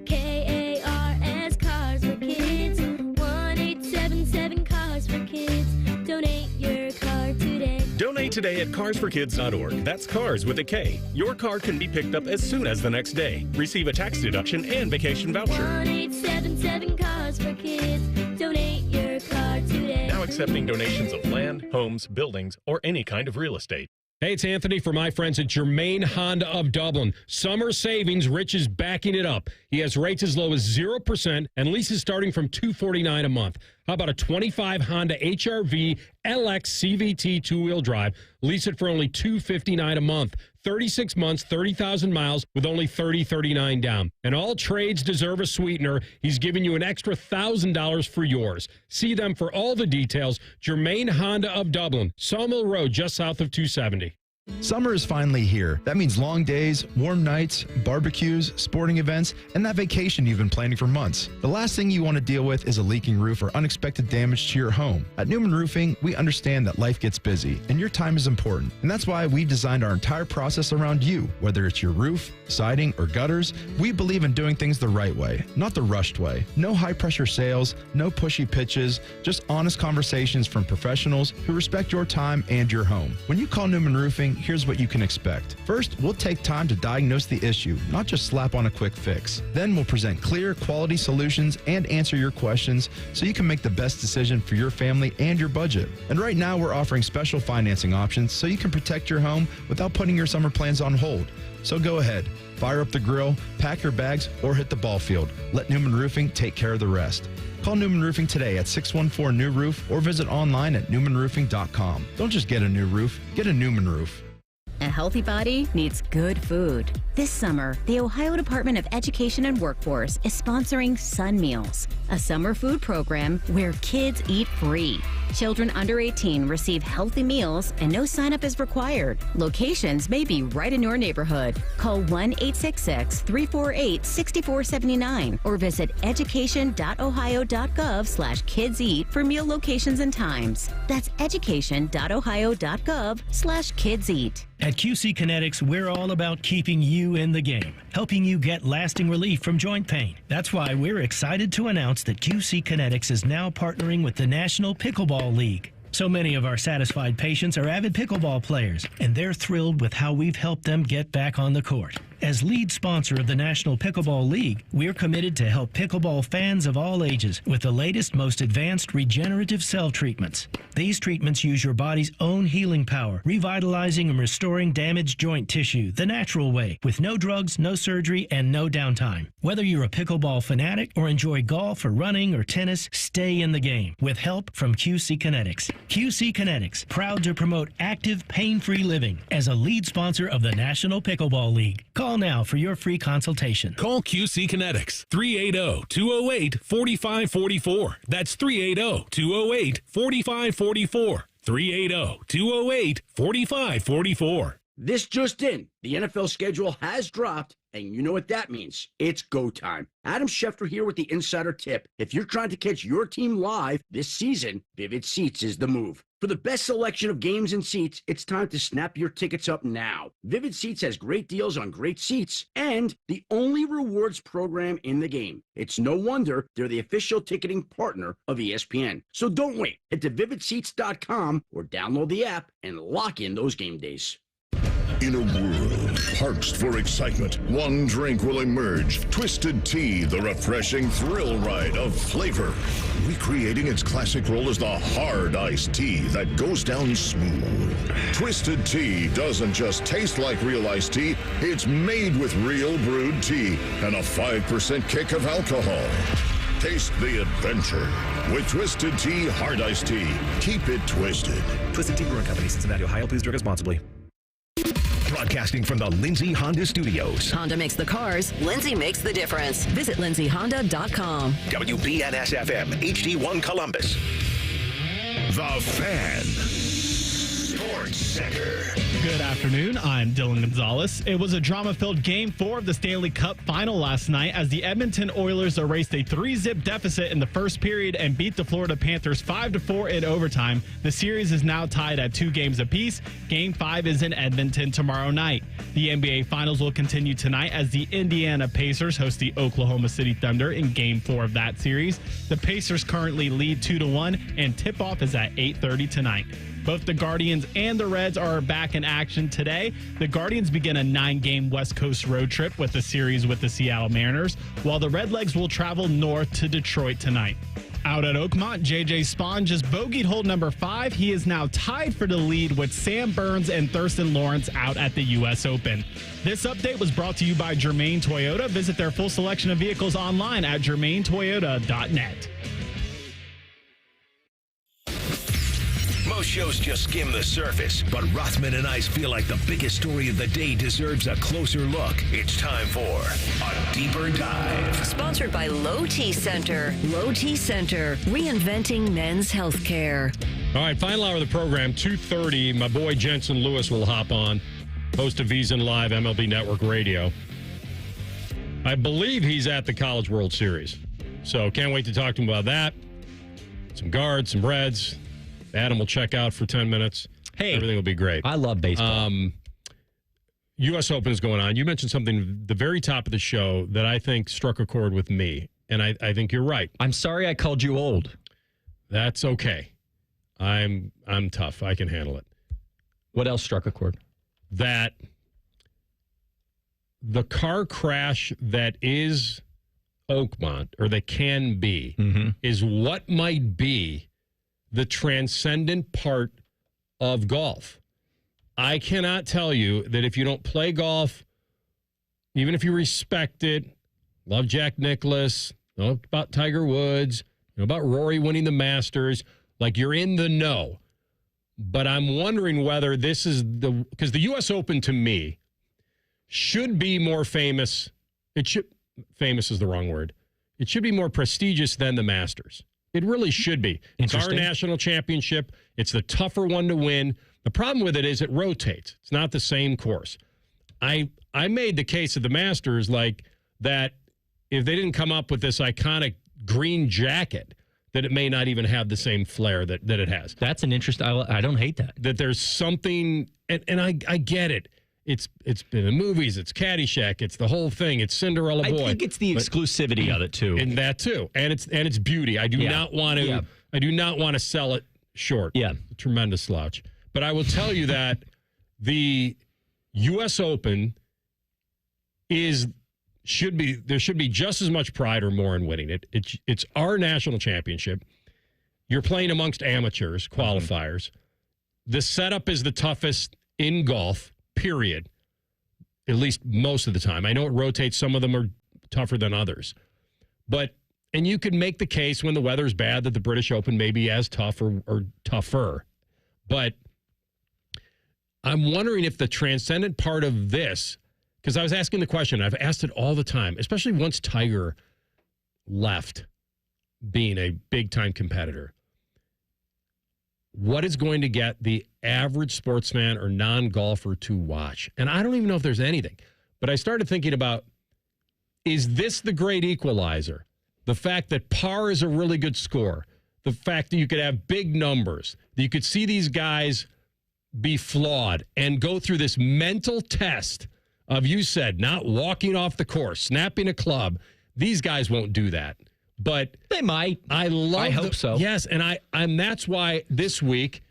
KARS Cars for Kids. 1-877 Cars for Kids. Donate your car today. Donate today at carsforkids.org. That's cars with a K. Your car can be picked up as soon as the next day. Receive a tax deduction and vacation voucher. 1-877 Cars for Kids. Donate your car today. Now accepting donations of land, homes, buildings, or any kind of real estate. Hey, it's Anthony for my friends at Germain Honda of Dublin. Summer savings, Rich is backing it up. He has rates as low as 0% and leases starting from $249 a month. How about a 25 Honda HR-V LX CVT two-wheel drive? Lease it for only $259 a month. 36 months, 30,000 miles with only $30.39 down. And all trades deserve a sweetener. He's giving you an extra $1,000 for yours. See them for all the details. Germain Honda of Dublin, Sawmill Road, just south of 270. Summer is finally here. That means long days, warm nights, barbecues, sporting events, and that vacation you've been planning for months. The last thing you want to deal with is a leaking roof or unexpected damage to your home. At Newman Roofing, we understand that life gets busy and your time is important. And that's why we've designed our entire process around you. Whether it's your roof, siding, or gutters, we believe in doing things the right way, not the rushed way. No high-pressure sales, no pushy pitches, just honest conversations from professionals who respect your time and your home. When you call Newman Roofing, here's what you can expect. First, we'll take time to diagnose the issue, not just slap on a quick fix. Then we'll present clear, quality solutions and answer your questions so you can make the best decision for your family and your budget. And right now, we're offering special financing options so you can protect your home without putting your summer plans on hold. So go ahead, fire up the grill, pack your bags, or hit the ball field. Let Newman Roofing take care of the rest. Call Newman Roofing today at 614-NEW-ROOF or visit online at newmanroofing.com. Don't just get a new roof, get a Newman roof. A healthy body needs good food. This summer, the Ohio Department of Education and Workforce is sponsoring Sun Meals, a summer food program where kids eat free. Children under 18 receive healthy meals and no sign-up is required. Locations may be right in your neighborhood. Call 1-866-348-6479 or visit education.ohio.gov/kidseat for meal locations and times. That's education.ohio.gov/kidseat. At QC Kinetics, we're all about keeping you in the game, helping you get lasting relief from joint pain. That's why we're excited to announce that QC Kinetics is now partnering with the National Pickleball League. So many of our satisfied patients are avid pickleball players, and they're thrilled with how we've helped them get back on the court. As lead sponsor of the National Pickleball League, we're committed to help pickleball fans of all ages with the latest, most advanced regenerative cell treatments. These treatments use your body's own healing power, revitalizing and restoring damaged joint tissue the natural way, with no drugs, no surgery, and no downtime. Whether you're a pickleball fanatic or enjoy golf or running or tennis, stay in the game with help from QC Kinetics. QC Kinetics, proud to promote active, pain-free living as a lead sponsor of the National Pickleball League. Call now for your free consultation. Call QC Kinetics, 380-208-4544. That's 380-208-4544. 380-208-4544. This just in, the NFL schedule has dropped, and you know what that means. It's go time. Adam Schefter here with the Insider Tip. If you're trying to catch your team live this season, Vivid Seats is the move. For the best selection of games and seats, it's time to snap your tickets up now. Vivid Seats has great deals on great seats and the only rewards program in the game. It's no wonder they're the official ticketing partner of ESPN. So don't wait. Head to vividseats.com or download the app and lock in those game days. In a world parched for excitement, one drink will emerge. Twisted Tea, the refreshing thrill ride of flavor. Recreating its classic role as the hard iced tea that goes down smooth. Twisted Tea doesn't just taste like real iced tea, it's made with real brewed tea and a 5% kick of alcohol. Taste the adventure with Twisted Tea Hard Iced Tea. Keep it twisted. Twisted Tea Brewing Company, Cincinnati, Ohio. Please drink responsibly. Broadcasting from the Lindsay Honda Studios. Honda makes the cars. Lindsay makes the difference. Visit lindsayhonda.com. WBNS-FM, HD1 Columbus. The Fan. Sports Center. Good afternoon. I'm Dylan Gonzalez. It was a drama-filled Game 4 of the Stanley Cup Final last night as the Edmonton Oilers erased a 3-zip deficit in the first period and beat the Florida Panthers 5-4 in overtime. The series is now tied at 2 games apiece. Game 5 is in Edmonton tomorrow night. The NBA Finals will continue tonight as the Indiana Pacers host the Oklahoma City Thunder in Game 4 of that series. The Pacers currently lead 2-1, and tip-off is at 8:30 tonight. Both the Guardians and the Reds are back in action today. The Guardians begin a 9-game West Coast road trip with a series with the Seattle Mariners, while the Redlegs will travel north to Detroit tonight. Out at Oakmont, J.J. Spaun just bogeyed hole number 5. He is now tied for the lead with Sam Burns and Thurston Lawrence out at the U.S. Open. This update was brought to you by Germain Toyota. Visit their full selection of vehicles online at germaintoyota.net. Most shows just skim the surface, but Rothman and Ice feel like the biggest story of the day deserves a closer look. It's time for a deeper dive. Sponsored by Low T Center. Low T Center, reinventing men's healthcare. All right, final hour of the program, 2:30. My boy Jensen Lewis will hop on, host of VSiN Live, MLB Network Radio. I believe he's at the College World Series, so can't wait to talk to him about that. Some guards, some Reds. Adam will check out for 10 minutes. Hey. Everything will be great. I love baseball. U.S. Open is going on. You mentioned something at the very top of the show that I think struck a chord with me, and I think you're right. I'm sorry I called you old. That's okay. I'm tough. I can handle it. What else struck a chord? That the car crash that is Oakmont, or that can be, is what might be the transcendent part of golf. I cannot tell you that if you don't play golf, even if you respect it, love Jack Nicklaus, know about Tiger Woods, know about Rory winning the Masters, like you're in the know. But I'm wondering whether this is because the U.S. Open to me should be more famous. Famous is the wrong word. It should be more prestigious than the Masters. It really should be. It's our national championship. It's the tougher one to win. The problem with it is it rotates. It's not the same course. I made the case of the Masters like that if they didn't come up with this iconic green jacket, that it may not even have the same flair that it has. That's an interest. I don't hate that. That there's something, and I get it. It's been in movies. It's Caddyshack. It's the whole thing. It's Cinderella Boy. I think it's the exclusivity of it too, and that too, and it's beauty. I do not want to. Yeah. I do not want to sell it short. Yeah, a tremendous slouch. But I will tell you that the U.S. Open should be just as much pride or more in winning it. It's our national championship. You're playing amongst amateurs, qualifiers. The setup is the toughest in golf. Period. At least most of the time. I know it rotates. Some of them are tougher than others. And you could make the case when the weather's bad that the British Open may be as tough or tougher. But I'm wondering if the transcendent part of this, because I was asking the question, I've asked it all the time, especially once Tiger left being a big-time competitor. What is going to get the average sportsman or non-golfer to watch? And I don't even know if there's anything. But I started thinking about, is this the great equalizer? The fact that par is a really good score. The fact that you could have big numbers. That you could see these guys be flawed and go through this mental test of, you said, not walking off the course, snapping a club. These guys won't do that. But they might. I hope so. Yes, and that's why this week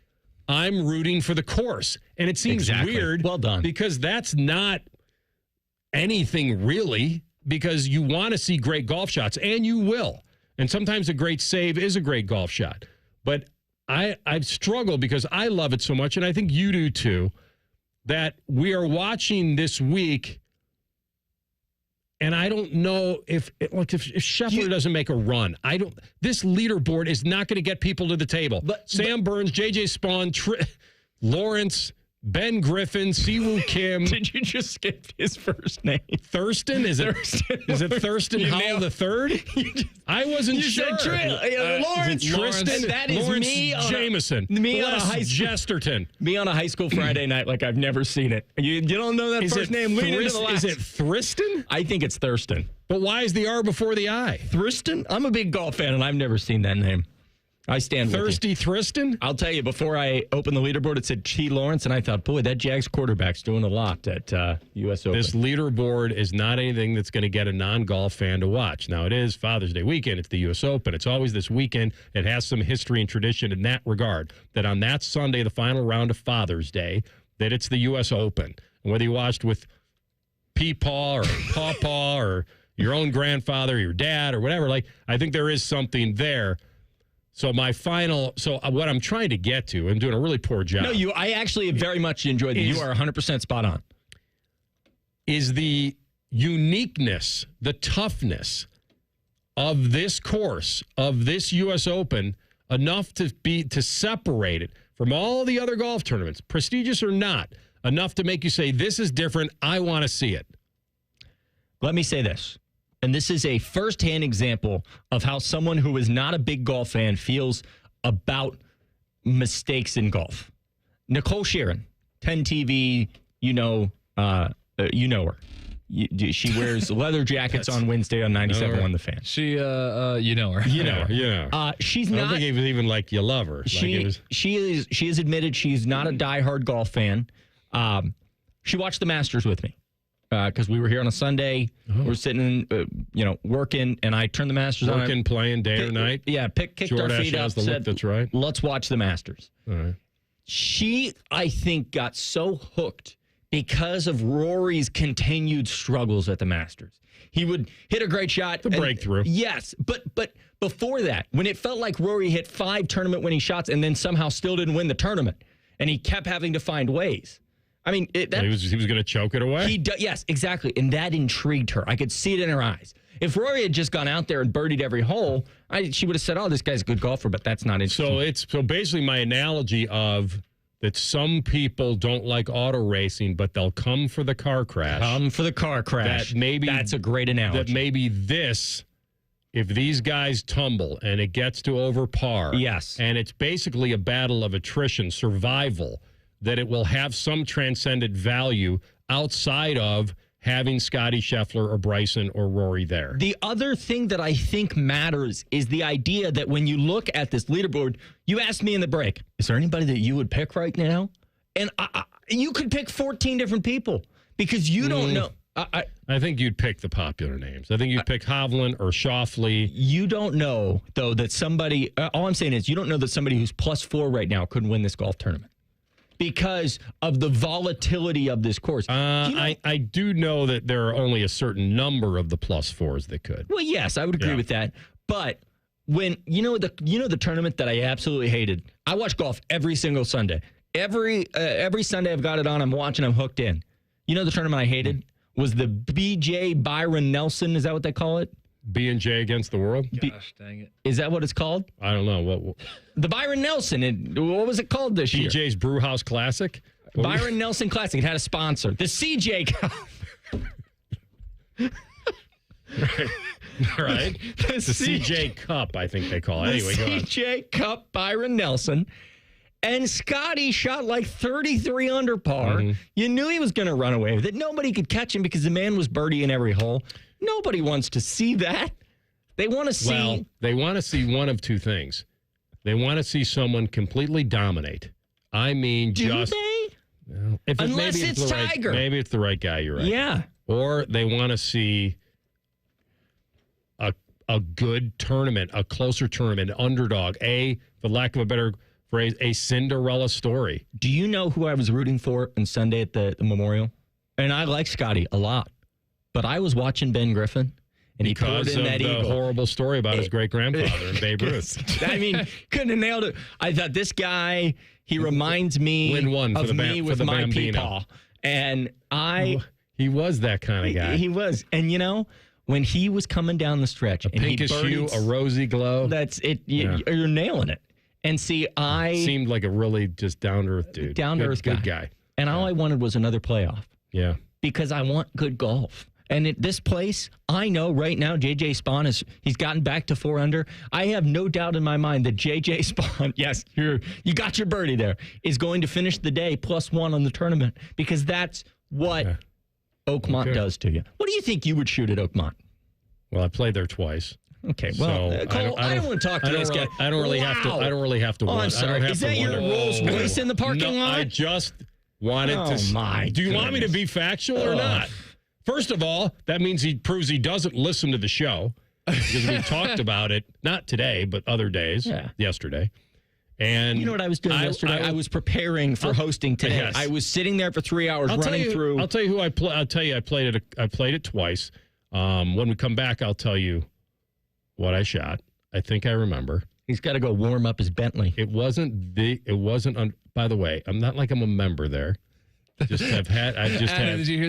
I'm rooting for the course. And it seems weird. Well done. Because that's not anything really, because you want to see great golf shots, and you will. And sometimes a great save is a great golf shot. But I've struggled because I love it so much, and I think you do too, that we are watching this week. And I don't know if Scheffler doesn't make a run, this leaderboard is not going to get people to the table. Sam Burns, J.J. Spaun, Lawrence, Ben Griffin, Siwoo Kim. Did you just skip his first name? Thurston? Is it Thurston Howell the third? I wasn't sure. Lawrence. Tristan. That is Lawrence me on Jameson. Me on a high school. Jesterton. Me on a high school Friday night like I've never seen it. You don't know that first name? Lead into the last. Is it Thriston? I think it's Thurston. But why is the R before the I? Thriston? I'm a big golf fan, and I've never seen that name. I stand with you. Thirsty Thriston? I'll tell you, before I opened the leaderboard, it said T. Lawrence, and I thought, boy, that Jags quarterback's doing a lot at U.S. Open. This leaderboard is not anything that's going to get a non-golf fan to watch. Now, it is Father's Day weekend. It's the U.S. Open. It's always this weekend. It has some history and tradition in that regard, that on that Sunday, the final round of Father's Day, that it's the U.S. Open. And whether you watched with Peepaw or Pawpaw or your own grandfather or your dad or whatever, like, I think there is something there. So what I'm trying to get to, I'm doing a really poor job. No, I actually very much enjoyed that. You are 100% spot on. Is the uniqueness, the toughness of this course, of this U.S. Open, enough to separate it from all the other golf tournaments, prestigious or not, enough to make you say, this is different, I want to see it? Let me say this. And this is a firsthand example of how someone who is not a big golf fan feels about mistakes in golf. Nicole Sheeran, 10 TV, you know her. She wears leather jackets on Wednesday on 97.1 The Fan. She, you know her. You know her. Yeah. She's I not. don't think it was even like you love her. She has admitted she's not a diehard golf fan. She watched the Masters with me. Because we were here on a Sunday, we're sitting, working, and I turned the Masters on. Working, playing, day or night? Yeah, kicked our feet up, said, that's right. Let's watch the Masters. All right. She, I think, got so hooked because of Rory's continued struggles at the Masters. He would hit a great shot. The breakthrough. Yes, but before that, when it felt like Rory hit 5 tournament-winning shots and then somehow still didn't win the tournament, and he kept having to find ways. I mean, he was going to choke it away? Yes, exactly. And that intrigued her. I could see it in her eyes. If Rory had just gone out there and birdied every hole, she would have said, oh, this guy's a good golfer, but that's not interesting. So basically my analogy of that some people don't like auto racing, but they'll come for the car crash. That's a great analogy. That maybe this, if these guys tumble and it gets to over par, yes, and it's basically a battle of attrition, survival, that it will have some transcendent value outside of having Scotty Scheffler or Bryson or Rory there. The other thing that I think matters is the idea that when you look at this leaderboard, you asked me in the break, is there anybody that you would pick right now? And you could pick 14 different people because you don't know. I think you'd pick the popular names. I think you'd pick Hovland or Schauffele. You don't know, though, that somebody, all I'm saying is you don't know that somebody who's +4 right now could win this golf tournament. Because of the volatility of this course. I do know that there are only a certain number of the +4s that could. Well, yes, I would agree with that. But when the tournament that I absolutely hated, I watch golf every single Sunday. Every Sunday I've got it on, I'm watching, I'm hooked in. You know the tournament I hated was the BJ Byron Nelson, is that what they call it? B&J against the world? Gosh, dang it. Is that what it's called? I don't know. What? The Byron Nelson. What was it called this year? BJ's Brewhouse Classic? Byron Nelson Classic. It had a sponsor. The CJ Cup. Right. The CJ Cup, I think they call it. Anyway, go on. CJ Cup, Byron Nelson. And Scotty shot like 33 under par. Mm-hmm. You knew he was going to run away with it. Nobody could catch him because the man was birdieing every hole. Nobody wants to see that. They want to see. Well, they want to see one of two things. They want to see someone completely dominate. I mean, do they? Well, unless it's Tiger. Maybe it's the right guy. You're right. Yeah. Or they want to see a good tournament, a closer tournament, underdog. For lack of a better phrase, a Cinderella story. Do you know who I was rooting for on Sunday at the Memorial? And I like Scotty a lot. But I was watching Ben Griffin, and he poured in that eagle. Because of the horrible story about his great-grandfather and Babe Ruth. I mean, couldn't have nailed it. I thought this guy, he reminds me of me with my peepaw. And he was that kind of guy. He was. And, when he was coming down the stretch. A pinkish hue, a rosy glow. That's it. You're nailing it. And see, seemed like a really just down-to-earth dude. Down-to-earth Good guy. And all I wanted was another playoff. Yeah. Because I want good golf. And at this place, I know right now J.J. Spawn he's gotten back to 4 under. I have no doubt in my mind that J.J. Spawn, yes, you got your birdie there, is going to finish the day +1 on the tournament because that's what Oakmont does to you. What do you think you would shoot at Oakmont? Well, I played there twice. Okay, well, so Cole, I don't want to talk to this guy. I don't really have to. I don't really have to. Oh, I'm sorry. Is that your Rolls Royce in the parking lot? I just wanted to. Oh my! Do you want me to be factual or not? First of all, that means he proves he doesn't listen to the show because we talked about it, not today, but other days, yesterday. And you know what I was doing yesterday? I was preparing for hosting today. Yes. I was sitting there for 3 hours running through. I'll tell you who I play. I'll tell you I played it twice. When we come back, I'll tell you what I shot. I think I remember. He's got to go warm up his Bentley. It wasn't. By the way, I'm not like I'm a member there. Did you hear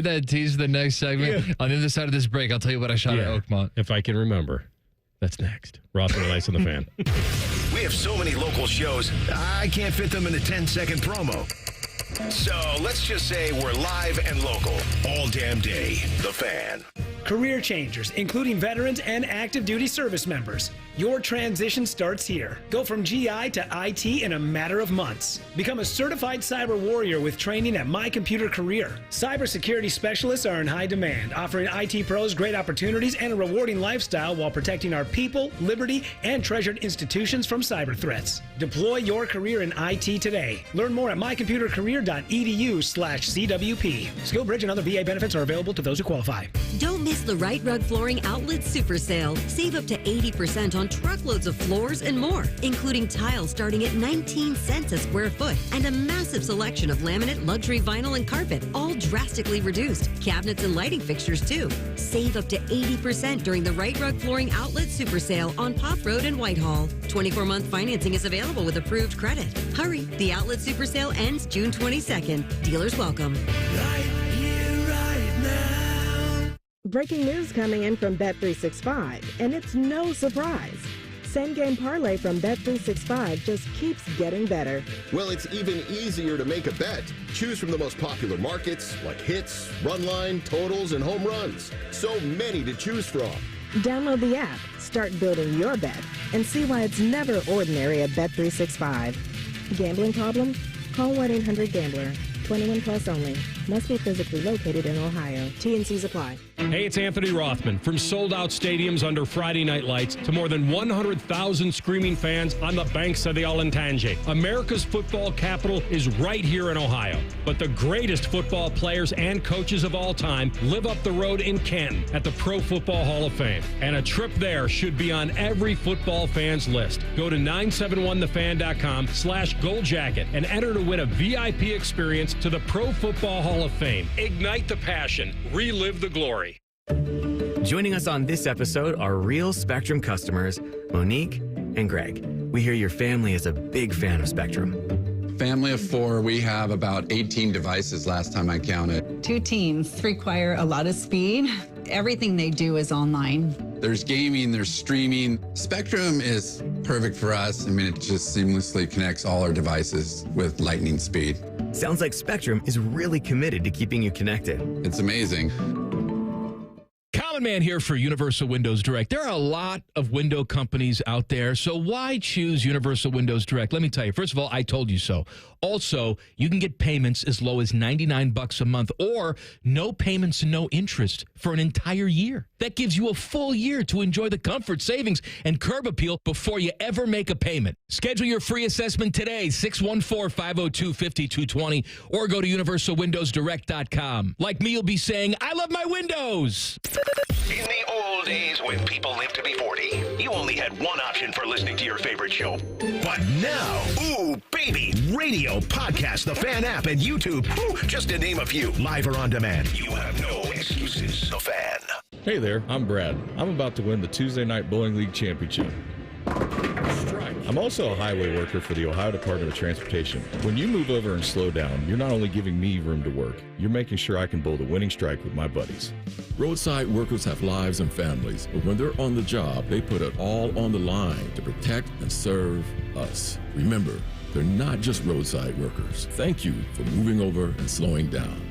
that tease the next segment? Yeah. On the other side of this break, I'll tell you what I shot at Oakmont. If I can remember. That's next. Rothman and Ice on the Fan. We have so many local shows, I can't fit them in a 10-second promo. So let's just say we're live and local all damn day. The Fan. Career changers, including veterans and active duty service members. Your transition starts here. Go from GI to IT in a matter of months. Become a certified cyber warrior with training at My Computer Career. Cybersecurity specialists are in high demand, offering IT pros great opportunities and a rewarding lifestyle while protecting our people, liberty, and treasured institutions from cyber threats. Deploy your career in IT today. Learn more at mycomputercareer.edu/CWP. SkillBridge and other VA benefits are available to those who qualify. Don't miss the Right Rug Flooring Outlet Super Sale. Save up to 80% on truckloads of floors and more, including tiles starting at 19 cents a square foot and a massive selection of laminate, luxury vinyl, and carpet, all drastically reduced. Cabinets and lighting fixtures, too. Save up to 80% during the Right Rug Flooring Outlet Super Sale on Pop Road in Whitehall. 24-month financing is available with approved credit. Hurry, the Outlet Super Sale ends June 22nd. Dealers welcome. Breaking news coming in from Bet365, and it's no surprise. Same game parlay from Bet365 just keeps getting better. Well, it's even easier to make a bet. Choose from the most popular markets like hits, run line, totals, and home runs. So many to choose from. Download the app, start building your bet, and see why it's never ordinary at Bet365. Gambling problem? Call 1-800-GAMBLER. 21 plus only. Must be physically located in Ohio. T&Cs apply. Hey, it's Anthony Rothman. From sold-out stadiums under Friday night lights to more than 100,000 screaming fans on the banks of the Olentangy. America's football capital is right here in Ohio. But the greatest football players and coaches of all time live up the road in Canton at the Pro Football Hall of Fame. And a trip there should be on every football fan's list. Go to 971thefan.com/goldjacket and enter to win a VIP experience to the Pro Football Hall of Fame. Ignite the passion. Relive the glory. Joining us on this episode are real Spectrum customers, Monique and Greg. We hear your family is a big fan of Spectrum. Family of 4, we have about 18 devices last time I counted. 2 teams require a lot of speed. Everything they do is online. There's gaming, there's streaming. Spectrum is perfect for us. I mean, it just seamlessly connects all our devices with lightning speed. Sounds like Spectrum is really committed to keeping you connected. It's amazing. Common Man here for Universal Windows Direct. There are a lot of window companies out there, so why choose Universal Windows Direct? Let me tell you. First of all, I told you so. Also, you can get payments as low as $99 a month or no payments and no interest for an entire year. That gives you a full year to enjoy the comfort, savings, and curb appeal before you ever make a payment. Schedule your free assessment today, 614-502-5220, or go to universalwindowsdirect.com. Like me, you'll be saying, I love my windows. In the old days when people lived to be 40, you only had one option for listening to your favorite show. But now, ooh, baby, radio, podcast, the Fan app, and YouTube, ooh, just to name a few, live or on demand. You have no excuses. The Fan. Hey there, I'm Brad. I'm about to win the Tuesday Night Bowling League Championship. I'm also a highway worker for the Ohio Department of Transportation. When you move over and slow down, you're not only giving me room to work, you're making sure I can bowl the winning strike with my buddies. Roadside workers have lives and families, but when they're on the job, they put it all on the line to protect and serve us. Remember, They're not just roadside workers. Thank you for moving over and slowing down.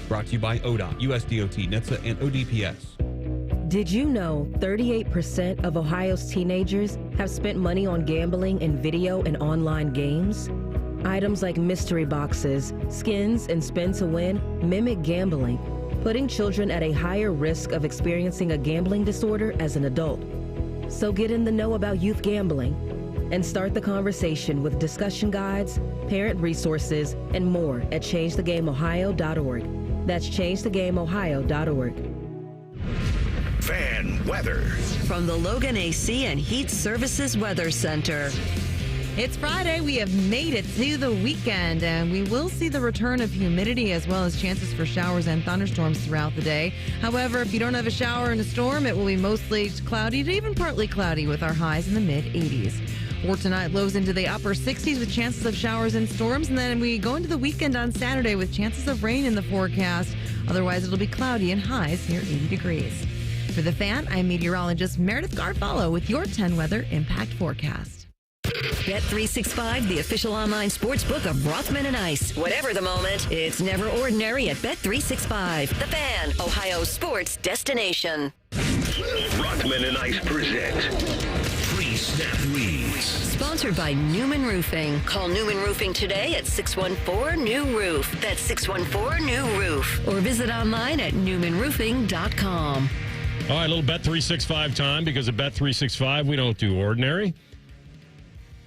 Brought to you by ODOT, USDOT, NHTSA, and ODPS. Did you know 38% of Ohio's teenagers have spent money on gambling in video and online games? Items like mystery boxes, skins, and spin to win mimic gambling, putting children at a higher risk of experiencing a gambling disorder as an adult. So get in the know about youth gambling and start the conversation with discussion guides, parent resources, and more at changethegameohio.org. That's changethegameohio.org. Fan weather. From the Logan AC and Heat Services Weather Center. It's Friday. We have made it to the weekend, and we will see the return of humidity as well as chances for showers and thunderstorms throughout the day. However, if you don't have a shower and a storm, it will be mostly cloudy to even partly cloudy with our highs in the mid-80s. For tonight, lows into the upper 60s with chances of showers and storms, and then we go into the weekend on Saturday with chances of rain in the forecast. Otherwise, it'll be cloudy and highs near 80 degrees. For The Fan, I'm meteorologist Meredith Garfalo with your 10 weather impact forecast. Bet365, the official online sports book of Rothman and Ice. Whatever the moment, it's never ordinary at Bet365. The Fan, Ohio sports destination. Rothman and Ice present Pre-Snap Leads. Sponsored by Newman Roofing. Call Newman Roofing today at 614-NEW-ROOF. That's 614-NEW-ROOF. Or visit online at newmanroofing.com. All right, a little Bet365 time, because at Bet365, we don't do ordinary.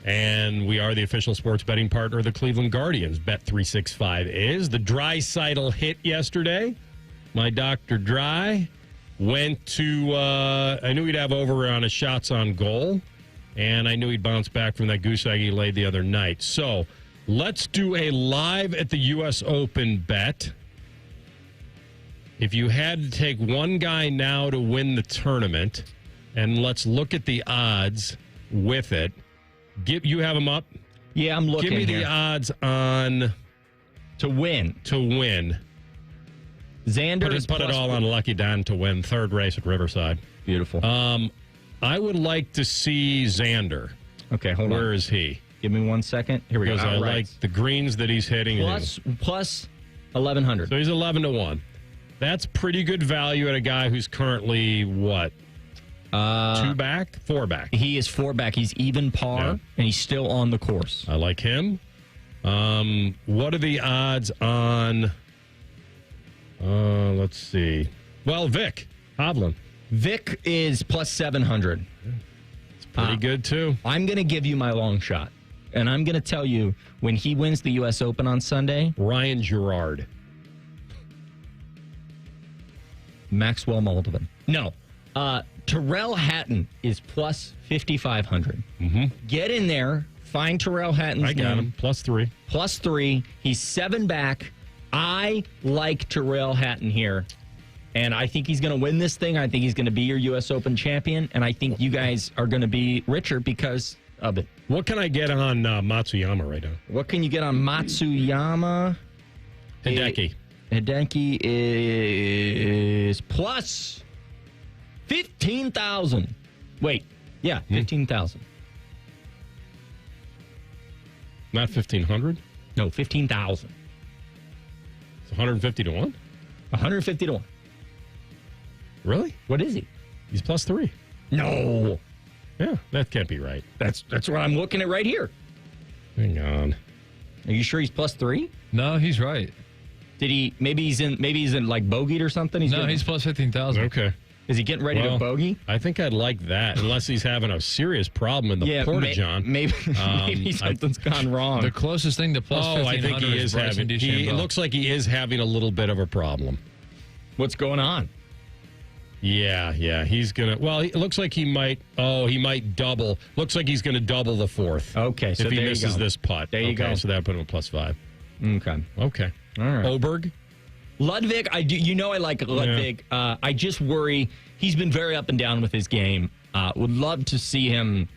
And we are the official sports betting partner of the Cleveland Guardians. Bet365 is. The Draisaitl hit yesterday. My Dr. Dry went to, I knew he'd have over on his shots on goal. And I knew he'd bounce back from that goose egg he laid the other night. So let's do a live at the U.S. Open bet. If you had to take one guy now to win the tournament, and let's look at the odds with it. You have them up? Yeah, I'm looking. Give me here. the odds on to win. Xander put it all on Lucky Don to win third race at Riverside. Beautiful. I would like to see Xander. Okay, hold on. Where is he? Give me 1 second. Here we go. Because I like the greens that he's hitting. Plus 1,100. So he's 11-1. That's pretty good value at a guy who's currently what? 2 back? 4 back. He is 4 back. He's even par, and he's still on the course. I like him. What are the odds on, let's see. Well, Vic Hovland. Vic is plus 700. It's pretty good, too. I'm going to give you my long shot, and I'm going to tell you when he wins the U.S. Open on Sunday. Ryan Gerard. Maxwell Moldovan. No. Terrell Hatton is plus 5,500. Mm-hmm. Get in there. Find Terrell Hatton's I got him. Plus 3. Plus 3. He's 7 back. I like Terrell Hatton here. And I think he's going to win this thing. I think he's going to be your U.S. Open champion. And I think you guys are going to be richer because of it. What can I get on Matsuyama right now? What can you get on Matsuyama? Hideki. Hideki is plus 15,000. Wait. Yeah, 15,000. Not 1,500? No, 15,000. It's 150 to 1? 150 to 1. Really? What is he? He's plus 3. No. Yeah, that can't be right. That's what I'm looking at right here. Hang on. Are you sure he's plus 3? No, he's right. Did he? Maybe he's in like bogeyed or something. He's plus 15,000. Okay. Is he getting ready to bogey? I think I'd like that, unless he's having a serious problem in the Porta-John. Maybe something's gone wrong. The closest thing to plus 1,500 I think he is having. It looks like he is having a little bit of a problem. What's going on? Yeah, he's gonna. Well, it looks like he might. Oh, he might double. Looks like he's gonna double the 4th. Okay, so if he misses this putt, there you go. So that put him at plus 5. Okay. All right. Oberg. Ludwig, I do. You know, I like Ludwig. Yeah. I just worry. He's been very up and down with his game. Would love to see him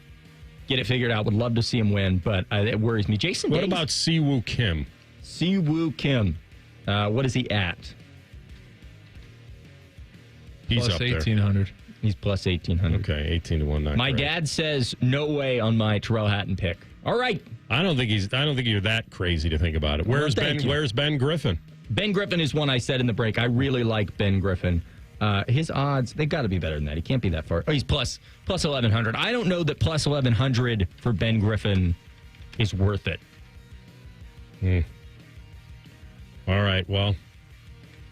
get it figured out. Would love to see him win, but it worries me. Jason, what about Siwoo Kim? Siwoo Kim. What is he at? He's plus up 1,800. He's plus 1,800. Okay, 18 to 1. My dad says no way on my Terrell Hatton pick All right. I don't think you're that crazy to think about it. Where's Ben Griffin? Ben Griffin is one I said in the break. I really like Ben Griffin. His odds, they've got to be better than that. He can't be that far. Oh, he's plus 1,100. I don't know that plus 1,100 for Ben Griffin is worth it. All right. Well,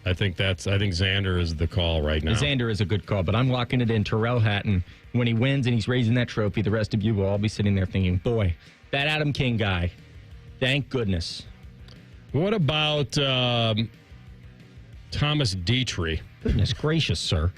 I think Xander is the call right now. Xander is a good call, but I'm locking it in. Terrell Hatton, when he wins and he's raising that trophy, the rest of you will all be sitting there thinking, boy, that Adam King guy, thank goodness. What about Thomas Dietrich? Goodness gracious, sir.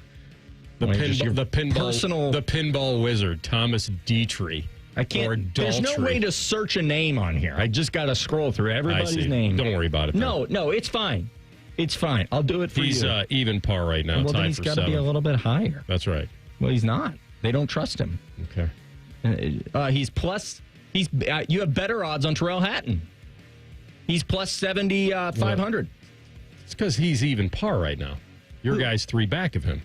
The pinball wizard, Thomas Dietrich. I can't. There's no way to search a name on here. I just got to scroll through everybody's name. Don't worry about it. No, it's fine. It's fine. I'll do it for you. He's even par right now. Well, then he's got to be a little bit higher. That's right. Well, he's not. They don't trust him. Okay. He's plus. You have better odds on Terrell Hatton. He's plus 7,500. It's because he's even par right now. Your guy's 3 back of him.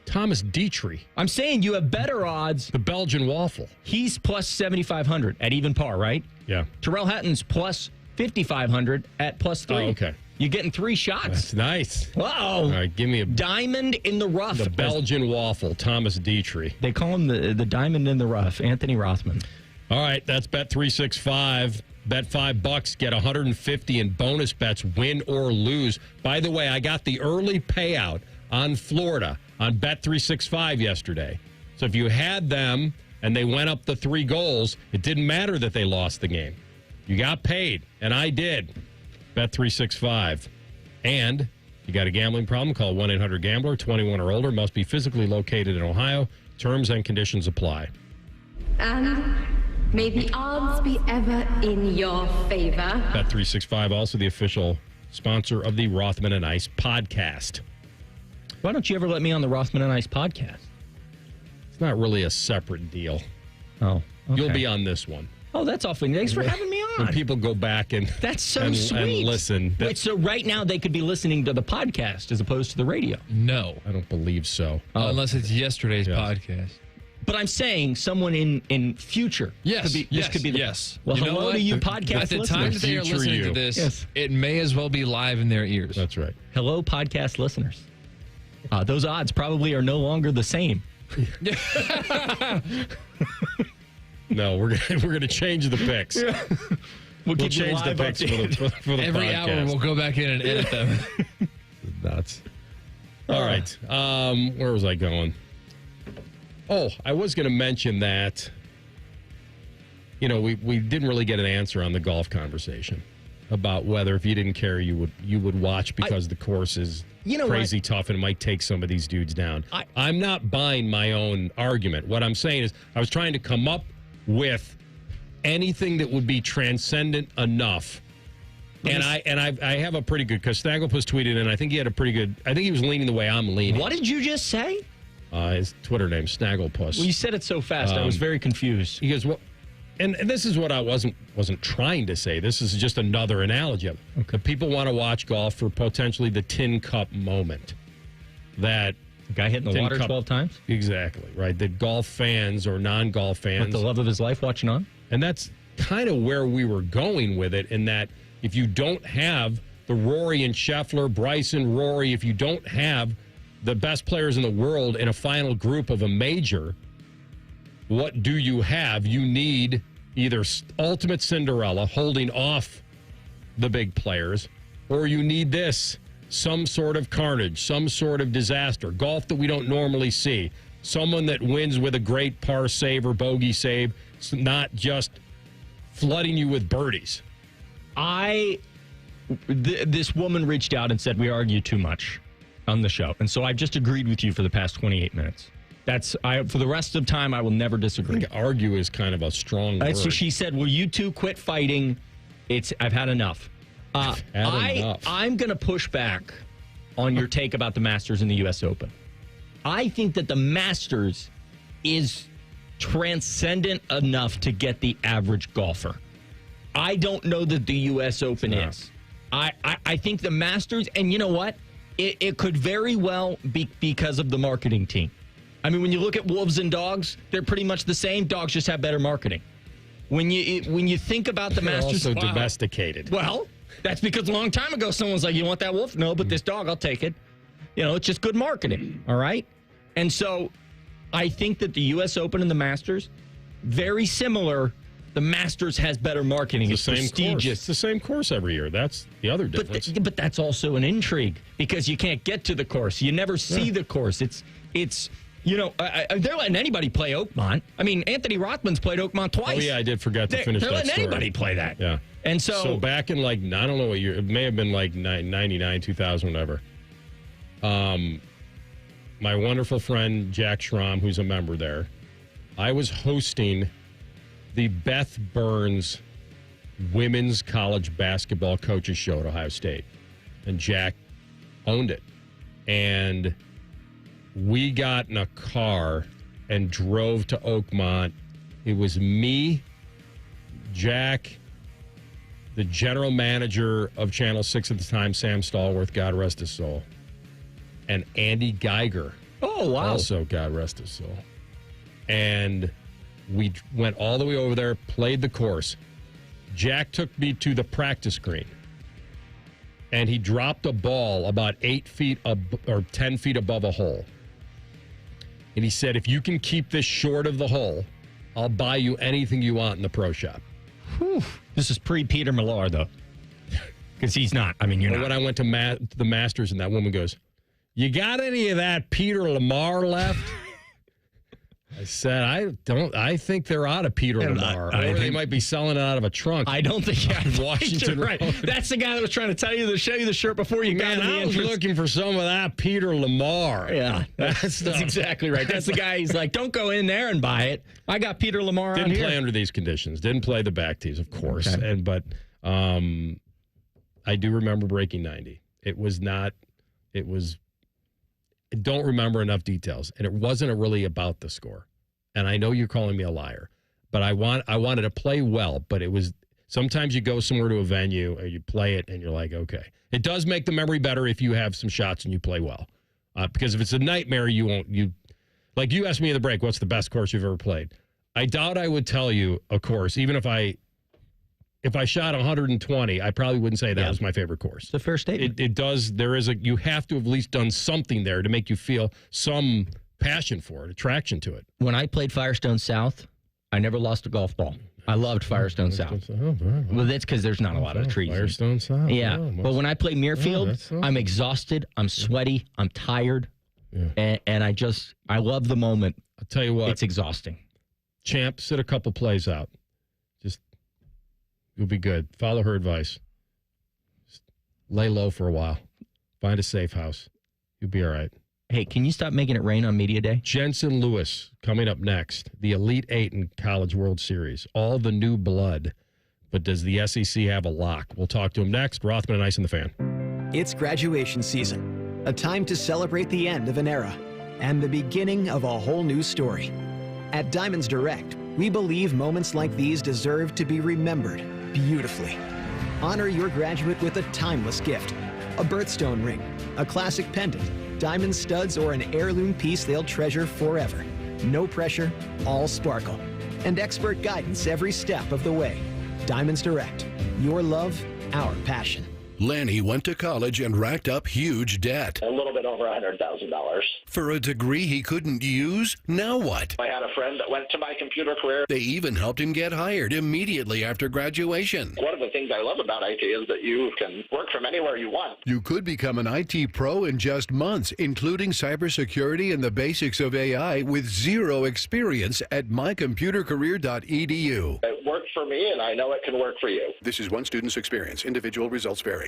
Thomas Dietrich. I'm saying you have better odds. The Belgian waffle. He's plus 7,500 at even par, right? Yeah. Terrell Hatton's plus 5,500 at plus 3. Oh, okay. You're getting 3 shots. That's nice. Whoa. All right, give me a diamond in the rough. The Belgian waffle, Thomas Dietrich. They call him the diamond in the rough, Anthony Rothman. All right, that's Bet365. Bet $5, get $150 in bonus bets, win or lose. By the way, I got the early payout on Florida on Bet365 yesterday. So if you had them and they went up the 3 goals, it didn't matter that they lost the game. You got paid, and I did. Bet365. And you got a gambling problem, call 1-800-GAMBLER, 21 or older, must be physically located in Ohio. Terms and conditions apply. And may the odds be ever in your favor. Bet365, also the official sponsor of the Rothman and Ice podcast. Why don't you ever let me on the Rothman and Ice podcast? It's not really a separate deal. Oh, okay. You'll be on this one. Oh, that's awfully nice. Thanks for having me on. When people go back and that's so sweet. And listen. Wait, so right now they could be listening to the podcast as opposed to the radio? No. I don't believe so. Unless it's yesterday's podcast. But I'm saying someone in future. Yes. This could be the, yes. Well, you hello to you podcast At the listeners. time that they are listening to this, it may as well be live in their ears. That's right. Hello, podcast listeners. Those odds probably are no longer the same. No, we're gonna change the picks. Yeah. We'll change the picks for the every podcast. hour. We'll go back in and edit them. Nuts. All right. Where was I going? Oh, I was going to mention that. We didn't really get an answer on the golf conversation about whether if you didn't care you would watch because the course is crazy tough and it might take some of these dudes down. I'm not buying my own argument. What I'm saying is I was trying to come up with anything that would be transcendent enough. And I have a pretty good, because Snagglepuss tweeted in, I think he had a pretty good, I think he was leaning the way I'm leaning. What did you just say? His Twitter name, Snagglepuss. Well, you said it so fast, I was very confused. He goes, well, and this is what I wasn't trying to say. This is just another analogy of it. Okay. People want to watch golf for potentially the Tin Cup moment. That the guy hitting the water 12 times? Exactly, right. That golf fans or non-golf fans. With the love of his life watching on? And that's kind of where we were going with it, in that if you don't have the Rory and Scheffler, Bryson, Rory, if you don't have the best players in the world in a final group of a major, what do you have? You need either ultimate Cinderella holding off the big players, or you need this, some sort of carnage, some sort of disaster, golf that we don't normally see, someone that wins with a great par save or bogey save, not just flooding you with birdies. This woman reached out and said we argue too much on the show, and so I just agreed with you for the past 28 minutes. For the rest of time, I will never disagree. I think argue is kind of a strong word. So she said, will you two quit fighting? I've had enough. I'm going to push back on your take about the Masters and the U.S. Open. I think that the Masters is transcendent enough to get the average golfer. I don't know that the U.S. Open is. I think the Masters, and you know what? It could very well be because of the marketing team. I mean, when you look at wolves and dogs, they're pretty much the same. Dogs just have better marketing. when you think about the Masters, also domesticated. Well, that's because a long time ago someone's like, you want that wolf? No, but this dog, I'll take it. It's just good marketing, all right? And so I think that the U.S. Open and the Masters, very similar. The Masters has better marketing. It's prestigious. It's the same course every year. That's the other difference. But that's also an intrigue because you can't get to the course. You never see the course. It's they're letting anybody play Oakmont. I mean, Anthony Rothman's played Oakmont twice. Oh, yeah, I did forget to finish that story. They're letting anybody play that. Yeah. And so back in I don't know what year, it may have been 99, 2000, whatever. My wonderful friend Jack Schramm, who's a member there, I was hosting the Beth Burns Women's College Basketball Coaches Show at Ohio State. And Jack owned it. And we got in a car and drove to Oakmont. It was me, Jack, the general manager of Channel 6 at the time, Sam Stallworth, God rest his soul, and Andy Geiger. Oh, wow. Also, God rest his soul. And we went all the way over there, played the course. Jack took me to the practice green, and he dropped a ball about 8 feet or 10 feet above a hole. And he said, if you can keep this short of the hole, I'll buy you anything you want in the pro shop. Whew. This is pre-Peter Millar, though. Because he's not. I mean, you're not. When I went to the Masters, and that woman goes, you got any of that Peter Lamar left? I said, I think they're out of Peter Lamar. Or they might be selling it out of a trunk. I don't think Washington right. That's the guy that was trying to show you the shirt before you got in the I was looking for some of that Peter Lamar. Yeah, that's exactly right. That's the guy. He's like, don't go in there and buy it. I got Peter Lamar Didn't on here. play under these conditions. Didn't play the back tees, of course. Okay. But I do remember breaking 90. I don't remember enough details, and it wasn't really about the score. And I know you're calling me a liar, but I wanted to play well. But it was sometimes you go somewhere to a venue and you play it, and you're like, okay, it does make the memory better if you have some shots and you play well. Because if it's a nightmare, you won't. Like you asked me in the break, what's the best course you've ever played? I doubt I would tell you a course, even if I shot 120, I probably wouldn't say that was my favorite course. It's a fair statement. It does. You have to have at least done something there to make you feel some passion for it, attraction to it. When I played Firestone South, I never lost a golf ball. I loved Firestone South. Well, that's because there's not a lot of trees. Firestone South. Yeah. But when I play Muirfield, I'm exhausted. I'm sweaty. I'm tired. Yeah. And I love the moment. I'll tell you what. It's exhausting. Champ, sit a couple plays out. You'll be good. Follow her advice. Just lay low for a while. Find a safe house. You'll be all right. Hey, can you stop making it rain on Media Day? Jensen Lewis coming up next. The Elite Eight in College World Series. All the new blood. But does the SEC have a lock? We'll talk to him next. Rothman and Ice in the Fan. It's graduation season. A time to celebrate the end of an era and the beginning of a whole new story. At Diamonds Direct, we believe moments like these deserve to be remembered beautifully. Honor your graduate with a timeless gift. A birthstone ring, a classic pendant, diamond studs, or an heirloom piece they'll treasure forever. No pressure, all sparkle. And expert guidance every step of the way. Diamonds Direct. Your love, our passion. Lanny went to college and racked up huge debt. A little bit over $100,000. For a degree he couldn't use? Now what? I had a friend that went to my computer career. They even helped him get hired immediately after graduation. One of the things I love about IT is that you can work from anywhere you want. You could become an IT pro in just months, including cybersecurity and the basics of AI with zero experience at mycomputercareer.edu. It worked for me, and I know it can work for you. This is one student's experience. Individual results vary.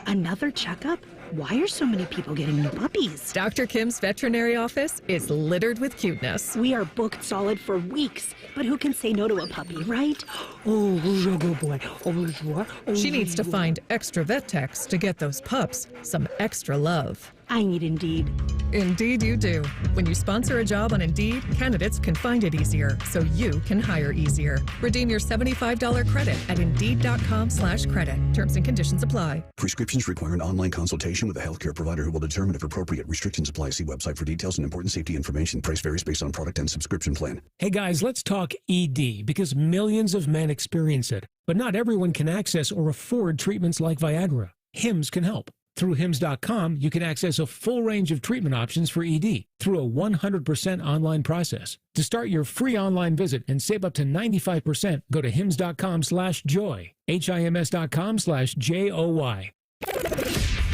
Another checkup? Why are so many people getting new puppies? Dr. Kim's veterinary office is littered with cuteness. We are booked solid for weeks, but who can say no to a puppy, right? Oh, who's a good boy? Oh, bonjour. Oh, she needs to find extra vet techs to get those pups some extra love. I need Indeed. Indeed, you do. When you sponsor a job on Indeed, candidates can find it easier, so you can hire easier. Redeem your $75 credit at Indeed.com/credit. Terms and conditions apply. Prescriptions require an online consultation with a healthcare provider who will determine if appropriate. Restrictions apply. See website for details and important safety information. Price varies based on product and subscription plan. Hey guys, let's talk ED because millions of men experience it, but not everyone can access or afford treatments like Viagra. Hims can help. Through Hims.com, you can access a full range of treatment options for ED through a 100% online process. To start your free online visit and save up to 95%, go to Hims.com/joy, HIMS.com/JOY.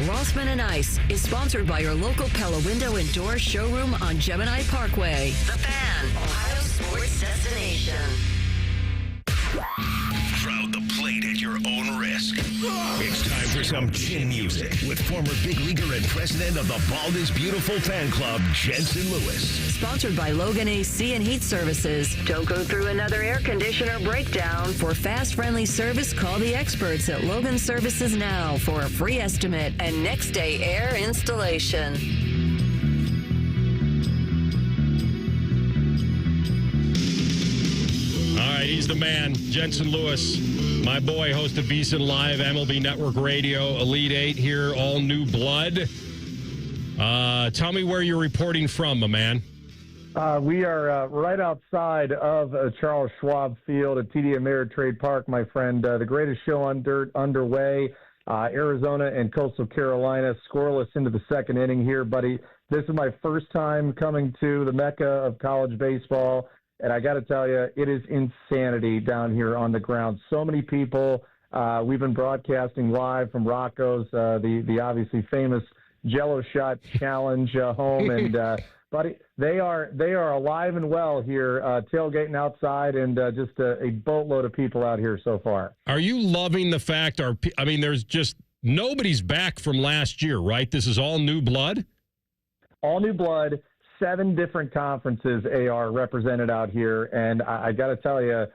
Rothman and Ice is sponsored by your local Pella Window and Door showroom on Gemini Parkway. The Fan, Ohio sports destination. Crowd the plate at your own risk. It's time for some chin music with former big leaguer and president of the Bald is Beautiful fan club, Jensen Lewis. Sponsored by Logan AC and Heat Services. Don't go through another air conditioner breakdown. For fast, friendly service, call the experts at Logan Services now for a free estimate and next day air installation. All right, he's the man, Jensen Lewis, my boy, host of VSiN Live, MLB Network Radio, Elite Eight here, all new blood. Tell me where you're reporting from, my man. We are right outside of Charles Schwab Field at TD Ameritrade Park, my friend. The greatest show on dirt underway. Arizona and Coastal Carolina scoreless into the second inning here, buddy. This is my first time coming to the Mecca of college baseball. And I got to tell you, it is insanity down here on the ground. So many people. We've been broadcasting live from Rocco's, the obviously famous Jello Shot Challenge home. And, buddy, they are alive and well here, tailgating outside, and just a boatload of people out here so far. Are you loving the fact, there's just nobody's back from last year, right? This is all new blood? All new blood. 7 different conferences are represented out here, and I got to tell you,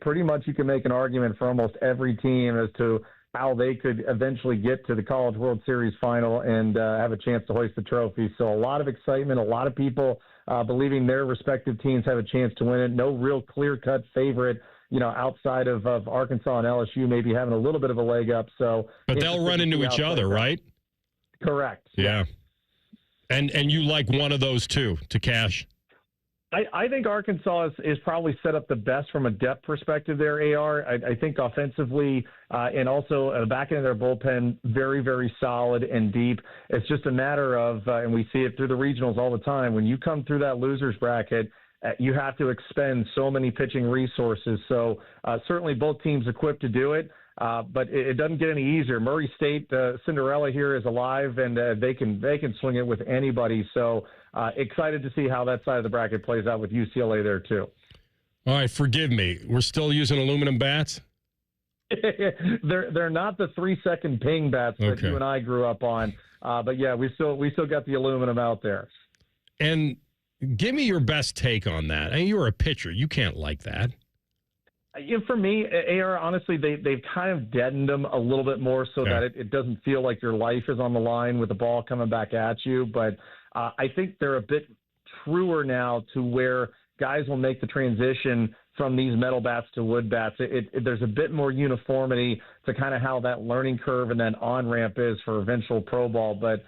pretty much you can make an argument for almost every team as to how they could eventually get to the College World Series final and have a chance to hoist the trophy. So a lot of excitement, a lot of people believing their respective teams have a chance to win it. No real clear-cut favorite, outside of Arkansas and LSU maybe having a little bit of a leg up. So, but they'll run into each other, right? Correct. Yeah. And you like one of those two to cash? I think Arkansas is probably set up the best from a depth perspective there, AR. I think offensively and also the back end of their bullpen, very, very solid and deep. It's just a matter of, and we see it through the regionals all the time, when you come through that loser's bracket, you have to expend so many pitching resources. So certainly both teams equipped to do it. But it doesn't get any easier. Murray State, Cinderella here is alive, and they can swing it with anybody. So excited to see how that side of the bracket plays out with UCLA there too. All right, forgive me. We're still using aluminum bats? They're not the 3-second ping bats that you and I grew up on. But yeah, we still got the aluminum out there. And give me your best take on that. I mean, you're a pitcher. You can't like that. For me, AR, honestly, they've kind of deadened them a little bit more so that it doesn't feel like your life is on the line with the ball coming back at you. But I think they're a bit truer now to where guys will make the transition from these metal bats to wood bats. There's a bit more uniformity to kind of how that learning curve and then on-ramp is for eventual pro ball. But,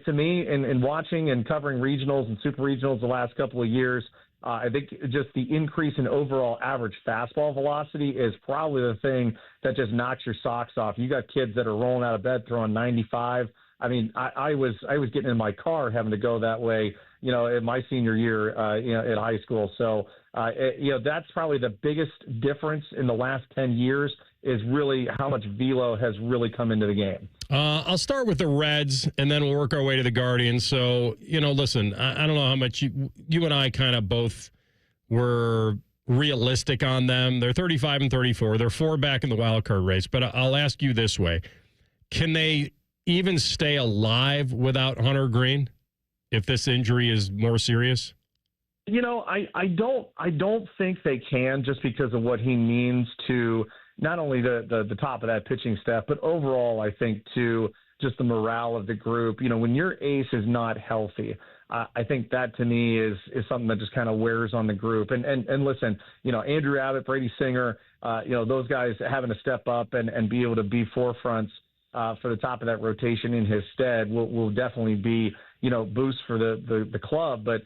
to me, in watching and covering regionals and super regionals the last couple of years, I think just the increase in overall average fastball velocity is probably the thing that just knocks your socks off. You got kids that are rolling out of bed throwing 95. I mean, I was getting in my car having to go that way, in my senior year, in high school. So, that's probably the biggest difference in the last 10 years is really how much velo has really come into the game. I'll start with the Reds, and then we'll work our way to the Guardians. So, listen, I don't know how much you and I kind of both were realistic on them. They're 35 and 34. They're 4 back in the wild card race. But I'll ask you this way. Can they even stay alive without Hunter Green if this injury is more serious? I don't think they can, just because of what he means to not only the top of that pitching staff, but overall, I think, to just the morale of the group. When your ace is not healthy, I think that to me is something that just kind of wears on the group. And listen, Andrew Abbott, Brady Singer, those guys having to step up and be able to be forefronts for the top of that rotation in his stead will definitely be, boost for the club. But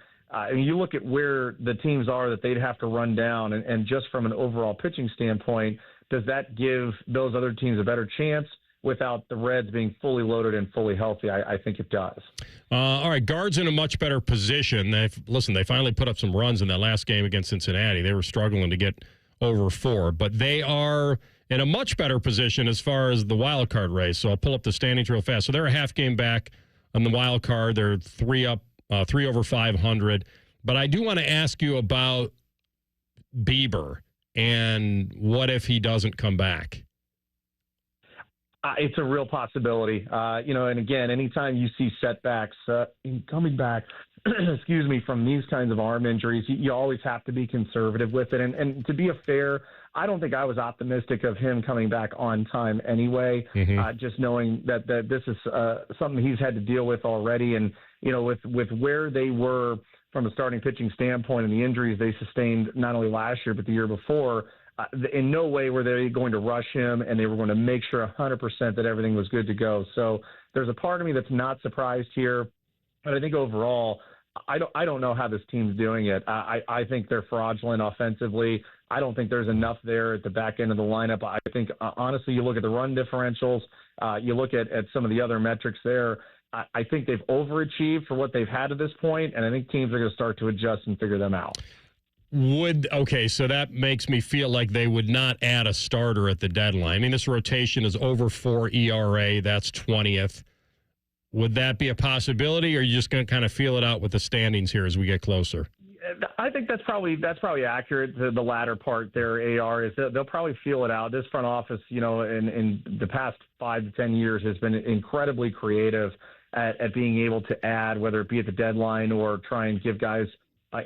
you look at where the teams are that they'd have to run down, and just from an overall pitching standpoint, does that give those other teams a better chance without the Reds being fully loaded and fully healthy? I think it does. All right, guards in a much better position. They finally put up some runs in that last game against Cincinnati. They were struggling to get over 4, but they are in a much better position as far as the wild card race. So I'll pull up the standings real fast. So they're a half game back on the wild card. They're 3 over 500. But I do want to ask you about Bieber and what if he doesn't come back? It's a real possibility. And again, anytime you see setbacks in coming back, excuse me, from these kinds of arm injuries, you always have to be conservative with it. And to be fair, I don't think I was optimistic of him coming back on time anyway, just knowing that this is something he's had to deal with already. And, with where they were from a starting pitching standpoint and the injuries they sustained not only last year but the year before, in no way were they going to rush him, and they were going to make sure 100% that everything was good to go. So there's a part of me that's not surprised here, but I think overall, I don't know how this team's doing it. I think they're fraudulent offensively. I don't think there's enough there at the back end of the lineup. I think, honestly, you look at the run differentials, you look at some of the other metrics there, I think they've overachieved for what they've had to this point, and I think teams are going to start to adjust and figure them out. So that makes me feel like they would not add a starter at the deadline. I mean, this rotation is over 4 ERA. That's 20th. Would that be a possibility, or are you just going to kind of feel it out with the standings here as we get closer? I think that's probably accurate. The latter part there, AR, is they'll probably feel it out. This front office, in the past 5 to 10 years has been incredibly creative at being able to add, whether it be at the deadline or try and give guys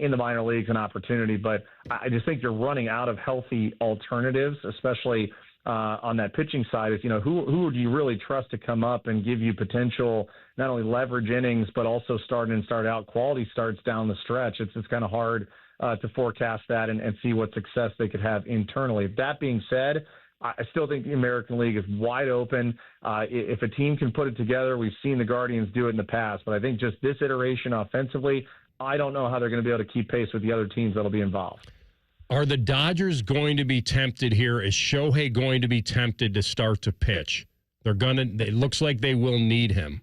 in the minor leagues an opportunity. But I just think you're running out of healthy alternatives, especially on that pitching side. Is who do you really trust to come up and give you potential, not only leverage innings, but also start in and start out quality starts down the stretch. It's kind of hard to forecast that and see what success they could have internally. That being said, I still think the American League is wide open. If a team can put it together, we've seen the Guardians do it in the past, but I think just this iteration offensively, I don't know how they're going to be able to keep pace with the other teams that'll be involved. Are the Dodgers going to be tempted here? Is Shohei going to be tempted to start to pitch? It looks like they will need him.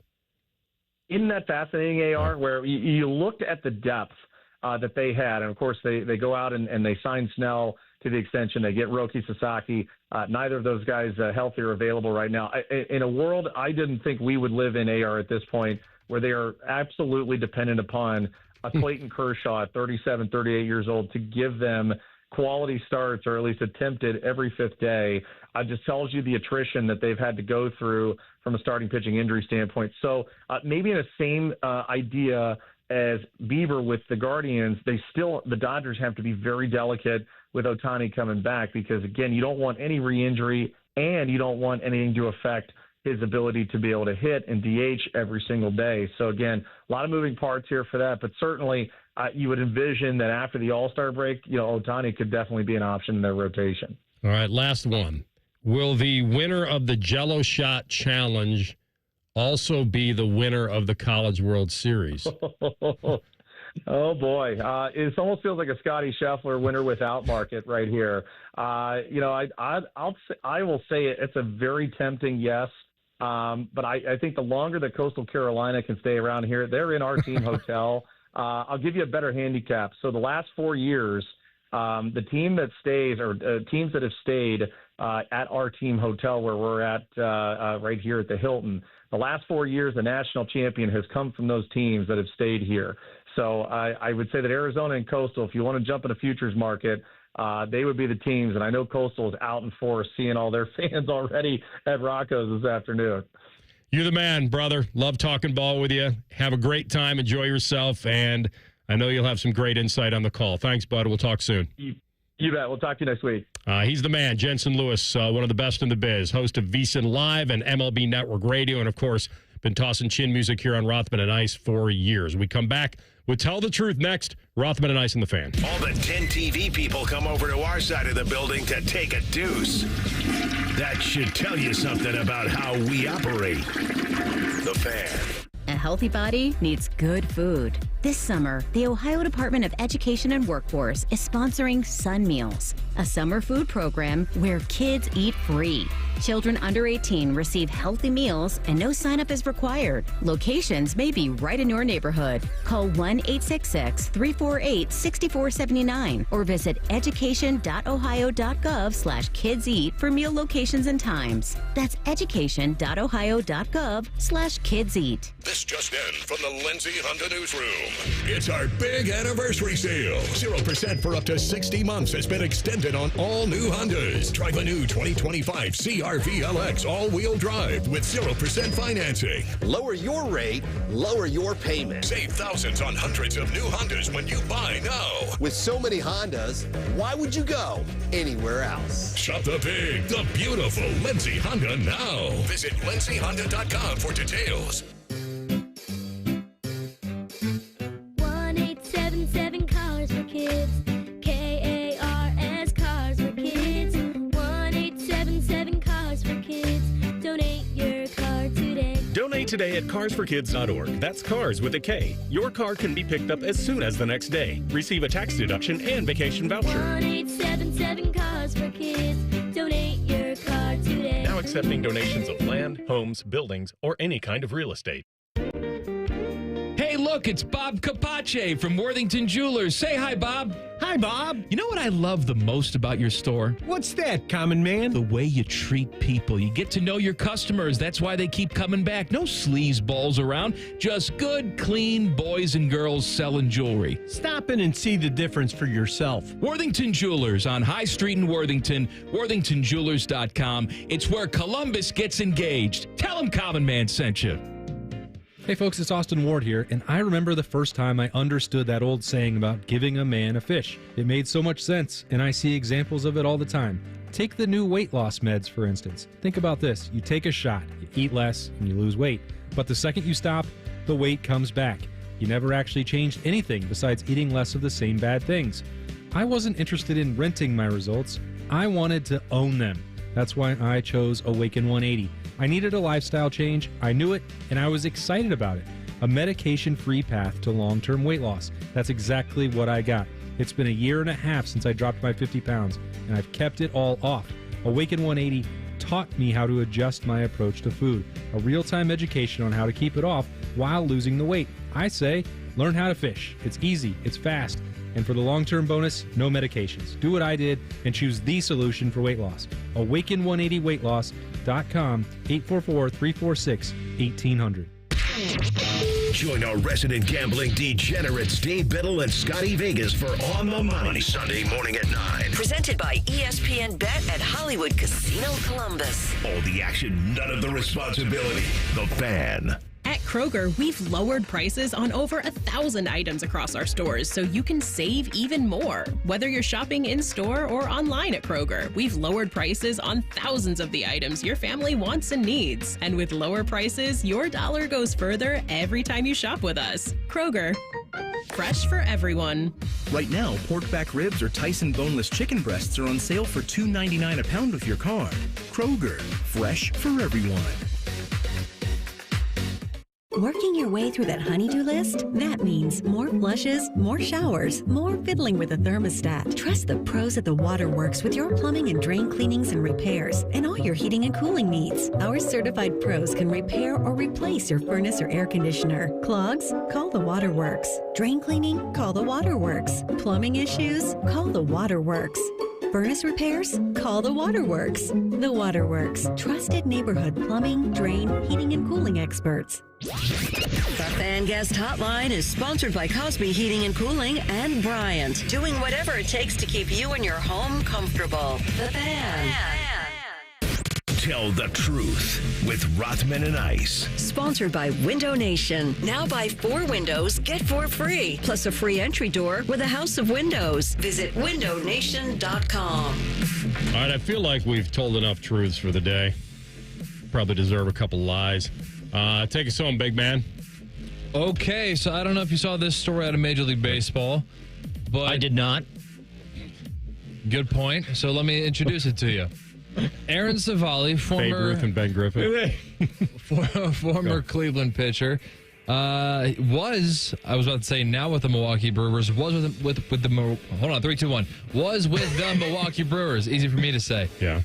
Isn't that fascinating, AR, where you looked at the depth that they had, and of course they go out and they sign Snell to the extension. They get Roki Sasaki. Neither of those guys healthy or available right now. In a world I didn't think we would live in, AR, at this point, where they are absolutely dependent upon a Clayton Kershaw at 37, 38 years old to give them quality starts, or at least attempted every 5th day. Just tells you the attrition that they've had to go through from a starting pitching injury standpoint. So maybe in the same idea as Bieber with the Guardians, the Dodgers have to be very delicate with Ohtani coming back, because, again, you don't want any re-injury and you don't want anything to affect his ability to be able to hit and DH every single day. So, again, a lot of moving parts here for that, but certainly you would envision that after the All-Star break, Ohtani could definitely be an option in their rotation. All right, last one. Will the winner of the Jell-O Shot Challenge also be the winner of the College World Series? Oh, boy. It almost feels like a Scotty Scheffler winner without market right here. I will say it's a very tempting yes. But I think the longer that Coastal Carolina can stay around here, they're in our team hotel. I'll give you a better handicap. So the last 4 years, the team that stays, or teams that have stayed at our team hotel where we're at right here at the Hilton, the last 4 years, the national champion has come from those teams that have stayed here. So I would say that Arizona and Coastal, if you want to jump in a futures market, they would be the teams. And I know Coastal is out in force, seeing all their fans already at Rocco's this afternoon. You're the man, brother. Love talking ball with you. Have a great time. Enjoy yourself. And I know you'll have some great insight on the call. Thanks, bud. We'll talk soon. You bet. We'll talk to you next week. He's the man, Jensen Lewis, one of the best in the biz, host of VSiN Live and MLB Network Radio, and, of course, been tossing chin music here on Rothman and Ice for years. We come back with Tell the Truth next. Rothman and Ice and the Fan. All the 10 TV people come over to our side of the building to take a deuce. That should tell you something about how we operate. The Fan. A healthy body needs good food. This summer, the Ohio Department of Education and Workforce is sponsoring Sun Meals, a summer food program where kids eat free. Children under 18 receive healthy meals and no sign-up is required. Locations may be right in your neighborhood. Call 1-866-348-6479 or visit education.ohio.gov/kidseat for meal locations and times. That's education.ohio.gov/kidseat. This just in from the Lindsay Honda Newsroom. It's our big anniversary sale. 0% for up to 60 months has been extended on all new Hondas. Try the new 2025 CRV LX all-wheel drive with 0% financing. Lower your rate, lower your payment. Save thousands on hundreds of new Hondas when you buy now. With so many Hondas, why would you go anywhere else? Shop the big, the beautiful Lindsay Honda now. Visit lindsayhonda.com for details. 1-877 Cars for Kids. KARS Cars for Kids. 1-877 Cars for Kids. Donate your car today. Donate today at carsforkids.org. That's cars with a K. Your car can be picked up as soon as the next day. Receive a tax deduction and vacation voucher. 1-877 Cars for Kids. Donate your car today. Now accepting donations of land, homes, buildings, or any kind of real estate. Hey, look, it's Bob Capace from Worthington Jewelers. Say hi, Bob. Hi, Bob. You know what I love the most about your store? What's that, common man? The way you treat people. You get to know your customers. That's why they keep coming back. No sleazeballs around. Just good, clean boys and girls selling jewelry. Stop in and see the difference for yourself. Worthington Jewelers on High Street in Worthington. WorthingtonJewelers.com. It's where Columbus gets engaged. Tell them Common Man sent you. Hey folks, it's Austin Ward here, and I remember the first time I understood that old saying about giving a man a fish. It made so much sense, and I see examples of it all the time. Take the new weight loss meds, for instance. Think about this. You take a shot, you eat less, and you lose weight. But the second you stop, the weight comes back. You never actually changed anything besides eating less of the same bad things. I wasn't interested in renting my results. I wanted to own them. That's why I chose Awaken 180. I needed a lifestyle change, I knew it, and I was excited about it. A medication-free path to long-term weight loss. That's exactly what I got. It's been a year and a half since I dropped my 50 pounds, and I've kept it all off. Awaken 180 taught me how to adjust my approach to food. A real-time education on how to keep it off while losing the weight. I say, learn how to fish. It's easy, it's fast. And for the long-term bonus, no medications. Do what I did and choose the solution for weight loss. Awaken180weightloss.com, 844-346-1800. Join our resident gambling degenerates Dave Biddle and Scotty Vegas for On the Money Sunday morning at 9. Presented by ESPN Bet at Hollywood Casino Columbus. All the action, none of the responsibility. The Fan. At Kroger, we've lowered prices on over 1,000 items across our stores, so you can save even more. Whether you're shopping in-store or online at Kroger, we've lowered prices on thousands of the items your family wants and needs. And with lower prices, your dollar goes further every time you shop with us. Kroger, fresh for everyone. Right now, pork back ribs or Tyson boneless chicken breasts are on sale for $2.99 a pound with your card. Kroger, fresh for everyone. Working your way through that honey-do list? That means more flushes, more showers, more fiddling with the thermostat. Trust the pros at the Waterworks with your plumbing and drain cleanings and repairs and all your heating and cooling needs. Our certified pros can repair or replace your furnace or air conditioner. Clogs? Call the Waterworks. Drain cleaning? Call the Waterworks. Plumbing issues? Call the Waterworks. Furnace repairs? Call the Waterworks. The Waterworks. Trusted neighborhood plumbing, drain, heating, and cooling experts. The Fan Guest Hotline is sponsored by Cosby Heating and Cooling and Bryant, doing whatever it takes to keep you and your home comfortable. The Fan. Tell the truth with Rothman and Ice. Sponsored by Window Nation. Now buy 4 windows, get 4 free. Plus a free entry door with a house of windows. Visit windownation.com. All right, I feel like we've told enough truths for the day. Probably deserve a couple lies. Take us home, big man. Okay, so I don't know if you saw this story out of Major League Baseball, but I did not. Good point. So let me introduce it to you. Aaron Savali, Babe Ruth and Ben Griffin. former Cleveland pitcher, was now with the Milwaukee Brewers, was with the hold on, 3, 2, 1. Was with the Milwaukee Brewers. Easy for me to say. Yeah.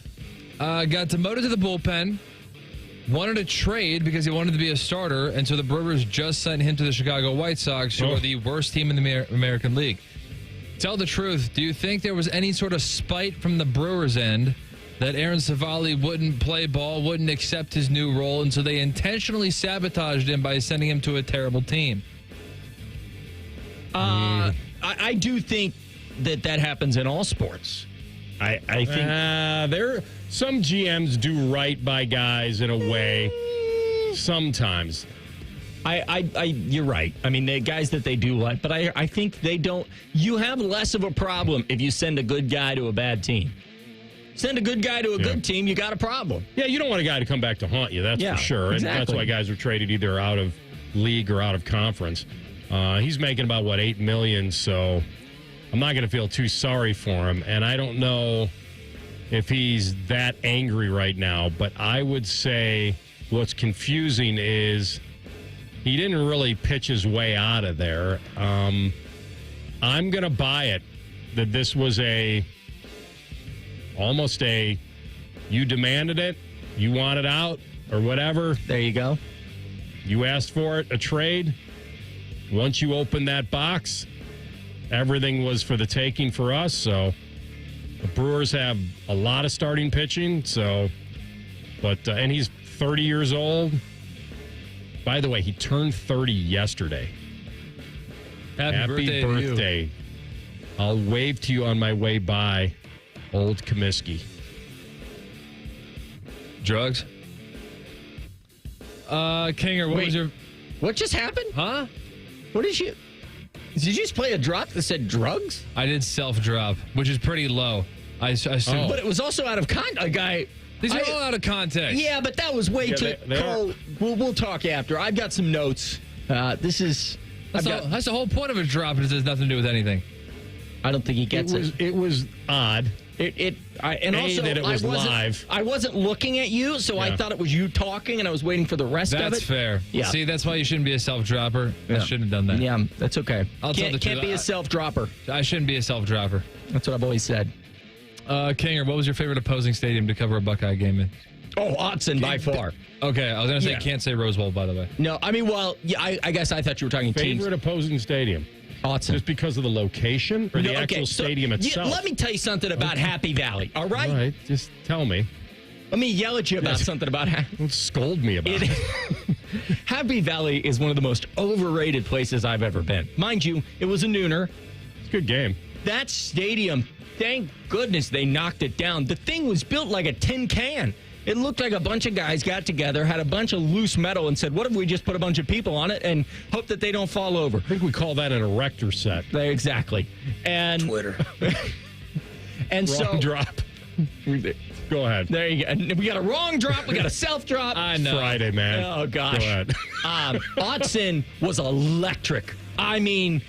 Got demoted to the bullpen. Wanted to trade because he wanted to be a starter, and so the Brewers just sent him to the Chicago White Sox, who are the worst team in the American League. Tell the truth. Do you think there was any sort of spite from the Brewers' end that Aaron Savali wouldn't play ball, wouldn't accept his new role, and so they intentionally sabotaged him by sending him to a terrible team? I do think that happens in all sports. I think some GMs do right by guys in a way. Sometimes. You're right. I mean, the guys that they do like, but I think they don't. You have less of a problem if you send a good guy to a bad team. Send a good guy to a good team, you got a problem. Yeah, you don't want a guy to come back to haunt you, that's for sure. Exactly. And that's why guys are traded either out of league or out of conference. He's making about, $8 million, so I'm not going to feel too sorry for him. And I don't know if he's that angry right now, but I would say what's confusing is he didn't really pitch his way out of there. I'm going to buy it that this was almost you demanded it, you want it out, or whatever. There you go. You asked for it, a trade. Once you opened that box, everything was for the taking for us. So the Brewers have a lot of starting pitching. And he's 30 years old. By the way, he turned 30 yesterday. Happy birthday. I'll wave to you on my way by. Old Comiskey. Drugs? Kinger, was your... What just happened? Huh? What did you just play a drop that said drugs? I did self-drop, which is pretty low. I assume. But it was also out of context. These are all out of context. Yeah, but that was way too... Cole, we'll talk after. I've got some notes. That's the whole point of a drop. It has nothing to do with anything. I don't think he gets it. It was odd. That it was live. I wasn't looking at you, so I thought it was you talking, and I was waiting for the rest of it. That's fair. Yeah. See, that's why you shouldn't be a self-dropper. I shouldn't have done that. Yeah, that's okay. Can't be a self-dropper. I shouldn't be a self-dropper. That's what I've always said. Kinger, what was your favorite opposing stadium to cover a Buckeye game in? Oh, Autzen by far. Okay, I was going to say can't say Rose Bowl, by the way. No, I mean, I guess I thought you were talking teams. Favorite opposing stadium? Autzen. Just because of the location or the actual stadium itself? Let me tell you something about Happy Valley, all right? All right, just tell me. Let me yell at you about something about Don't scold me about it. Happy Valley is one of the most overrated places I've ever been. Mind you, it was a nooner. It's a good game. That stadium, thank goodness they knocked it down. The thing was built like a tin can. It looked like a bunch of guys got together, had a bunch of loose metal, and said, what if we just put a bunch of people on it and hope that they don't fall over? I think we call that an erector set. Exactly. And Twitter. And wrong drop. Go ahead. There you go. We got a wrong drop. We got a self-drop. I know. Friday, man. Oh, gosh. Go ahead. Autzen was electric. I mean,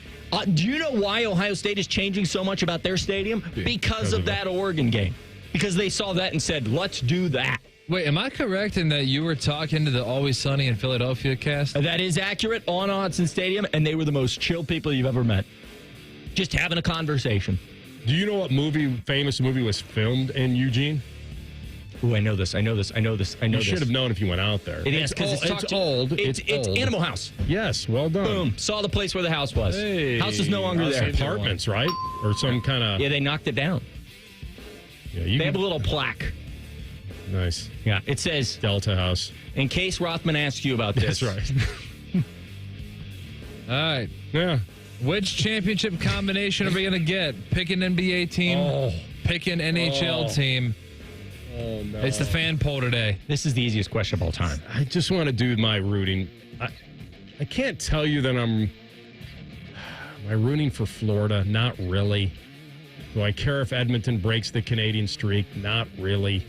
do you know why Ohio State is changing so much about their stadium? Because of that Oregon game. Because they saw that and said, let's do that. Wait, am I correct in that you were talking to the Always Sunny in Philadelphia cast? That is accurate, on Autzen Stadium, and they were the most chill people you've ever met. Just having a conversation. Do you know what famous movie was filmed in Eugene? Oh, I know this. You should have known if you went out there. It is, because it's old. It's Animal House. Yes, well done. Boom. Saw the place where the house was. Hey, house is no longer there. Apartments, right? Or some kind of... Yeah, they knocked it down. Yeah, they have a little plaque. Nice. Yeah, it says... Delta House. In case Rothman asks you about this. That's right. All right. Yeah. Which championship combination are we going to get? Pick an NBA team. Pick an NHL team. Oh, no. It's the fan poll today. This is the easiest question of all time. I just want to do my rooting. I can't tell you that am I rooting for Florida? Not really. Do I care if Edmonton breaks the Canadian streak? Not really.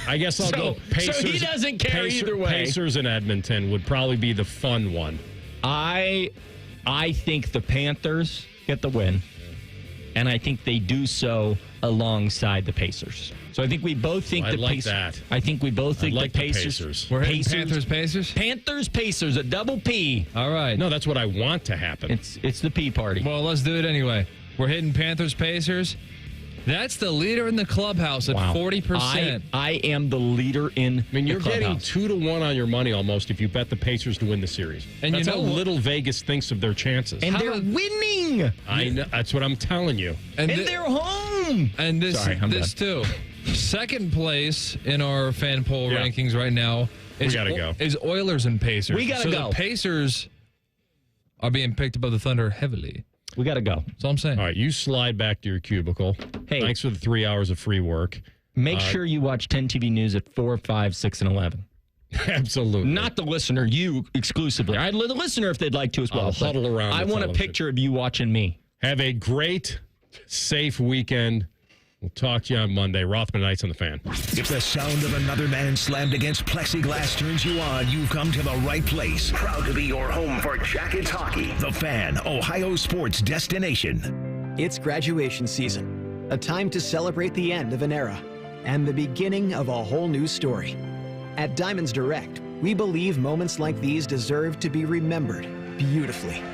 I guess I'll go Pacers. So he doesn't care either way. Pacers and Edmonton would probably be the fun one. I think the Panthers get the win, and I think they do so alongside the Pacers. So I think we both think the like Pacers. that. I think we both think like the Pacers. the Pacers. We're hitting Pacers? Pacers, a double P. All right. No, that's what I want to happen. It's the P party. Well, let's do it anyway. We're hitting Pacers. That's the leader in the clubhouse at 40%. I am the leader in you're the getting clubhouse. 2-1 on your money almost if you bet the Pacers to win the series. And that's you know how what? little Vegas thinks of their chances. And they're winning. I know. That's what I'm telling you. And they're home. And this I'm this too. Second place in our fan poll rankings right now is, is Oilers and Pacers. We gotta go. The Pacers are being picked above the Thunder heavily. We got to go. That's all I'm saying. All right, you slide back to your cubicle. Hey. Thanks for the 3 hours of free work. Make sure you watch 10 TV News at 4, 5, 6, and 11. Absolutely. Not the listener, you exclusively. I'd let the listener if they'd like to as well. I'll huddle around I the want a television. picture of you watching me. Have a great, safe weekend. We'll talk to you on Monday. Rothman and Ice on the Fan. If the sound of another man slammed against plexiglass turns you on, you've come to the right place. Proud to be your home for Jackets hockey. The Fan, Ohio sports destination. It's graduation season, a time to celebrate the end of an era and the beginning of a whole new story. At Diamonds Direct, we believe moments like these deserve to be remembered beautifully.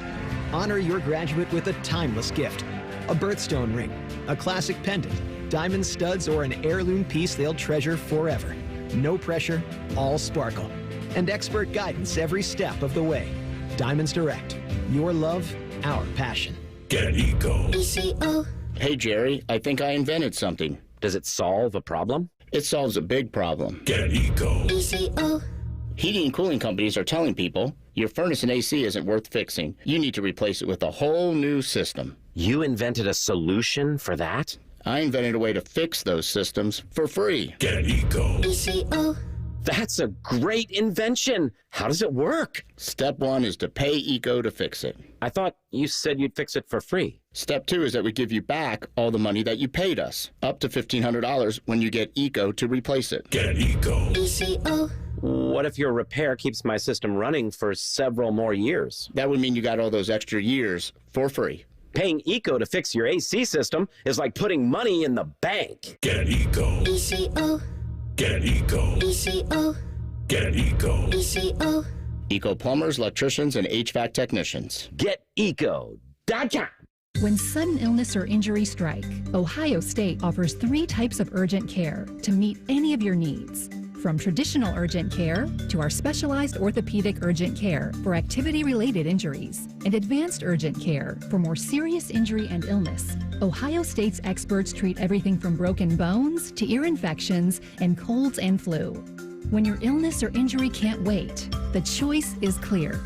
Honor your graduate with a timeless gift, a birthstone ring, a classic pendant, diamond studs, or an heirloom piece they'll treasure forever. No pressure, all sparkle, and expert guidance every step of the way. Diamonds Direct, your love, our passion. Get Eco. ECO. Hey, Jerry, I think I invented something. Does it solve a problem? It solves a big problem. Get Eco. ECO. Heating and cooling companies are telling people your furnace and AC isn't worth fixing. You need to replace it with a whole new system. You invented a solution for that? I invented a way to fix those systems for free. Get Eco. ECO. That's a great invention. How does it work? Step 1 is to pay ECO to fix it. I thought you said you'd fix it for free. Step 2 is that we give you back all the money that you paid us, up to $1,500 when you get ECO to replace it. Get Eco. ECO. What if your repair keeps my system running for several more years? That would mean you got all those extra years for free. Paying ECO to fix your AC system is like putting money in the bank. Get Eco. ECO. Get Eco. ECO. Get Eco. ECO. Eco plumbers, electricians, and HVAC technicians. Get Eco.com. When sudden illness or injury strike, Ohio State offers 3 types of urgent care to meet any of your needs. From traditional urgent care to our specialized orthopedic urgent care for activity-related injuries and advanced urgent care for more serious injury and illness, Ohio State's experts treat everything from broken bones to ear infections and colds and flu. When your illness or injury can't wait, the choice is clear.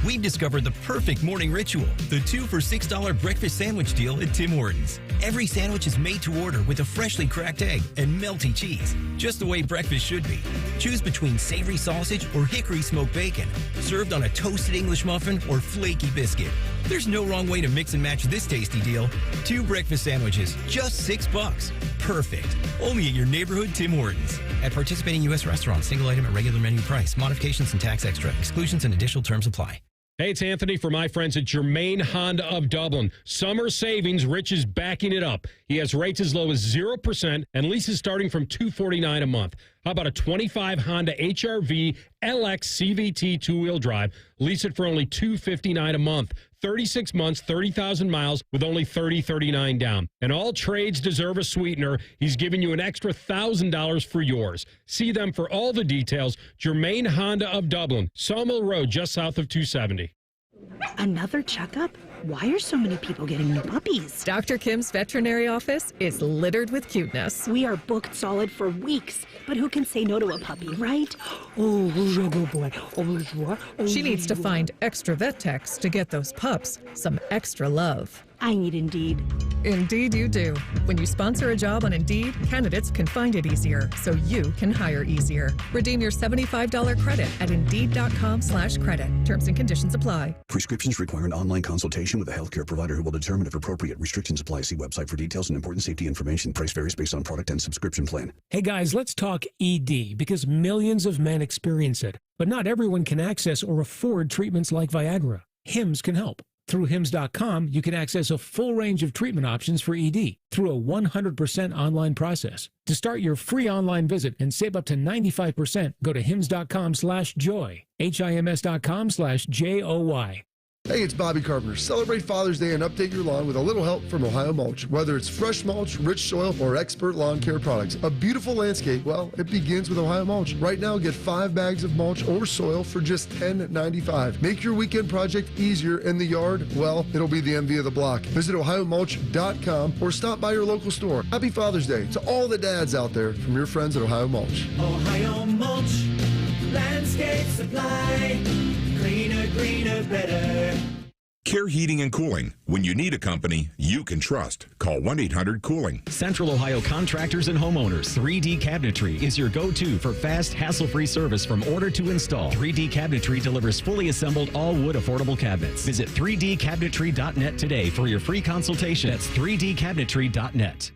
We've discovered the perfect morning ritual, the 2 for $6 breakfast sandwich deal at Tim Hortons. Every sandwich is made to order with a freshly cracked egg and melty cheese, just the way breakfast should be. Choose between savory sausage or hickory smoked bacon, served on a toasted English muffin or flaky biscuit. There's no wrong way to mix and match this tasty deal. 2 breakfast sandwiches, just $6. Perfect. Only at your neighborhood Tim Hortons. At participating U.S. restaurants, single item at regular menu price. Modifications and tax extra. Exclusions and additional terms apply. Hey, it's Anthony for my friends at Germain Honda of Dublin. Summer savings, Rich is backing it up. He has rates as low as 0% and leases starting from $249 a month. How about a 25 Honda HR-V LX CVT two-wheel drive? Lease it for only $259 a month. 36 months, 30,000 miles with only $30.39 down. And all trades deserve a sweetener. He's giving you an extra $1,000 for yours. See them for all the details. Germain Honda of Dublin, Sawmill Road, just south of 270. Another checkup? Why are so many people getting new puppies? Dr. Kim's veterinary office is littered with cuteness. We are booked solid for weeks, but who can say no to a puppy, right? Oh, good boy. She needs to find extra vet techs to get those pups some extra love. I need Indeed. Indeed you do. When you sponsor a job on Indeed, candidates can find it easier, so you can hire easier. Redeem your $75 credit at Indeed.com/credit. Terms and conditions apply. Prescriptions require an online consultation with a healthcare provider who will determine if appropriate. Restrictions apply. See website for details and important safety information. Price varies based on product and subscription plan. Hey guys, let's talk ED because millions of men experience it. But not everyone can access or afford treatments like Viagra. Hims can help. Through Hims.com, you can access a full range of treatment options for ED through a 100% online process. To start your free online visit and save up to 95%, go to Hims.com/joy. HIMS.com/JOY. Hey, it's Bobby Carpenter. Celebrate Father's Day and update your lawn with a little help from Ohio Mulch. Whether it's fresh mulch, rich soil, or expert lawn care products, a beautiful landscape, well, it begins with Ohio Mulch. Right now, get 5 bags of mulch or soil for just $10.95. Make your weekend project easier in the yard. Well, it'll be the envy of the block. Visit OhioMulch.com or stop by your local store. Happy Father's Day to all the dads out there from your friends at Ohio Mulch. Ohio Mulch, landscape supply, greener, greener, better. Care Heating and Cooling. When you need a company you can trust, call 1-800-COOLING. Central Ohio contractors and homeowners. 3D Cabinetry is your go-to for fast, hassle-free service from order to install. 3D Cabinetry delivers fully assembled all-wood affordable cabinets. Visit 3dcabinetry.net today for your free consultation. That's 3dcabinetry.net.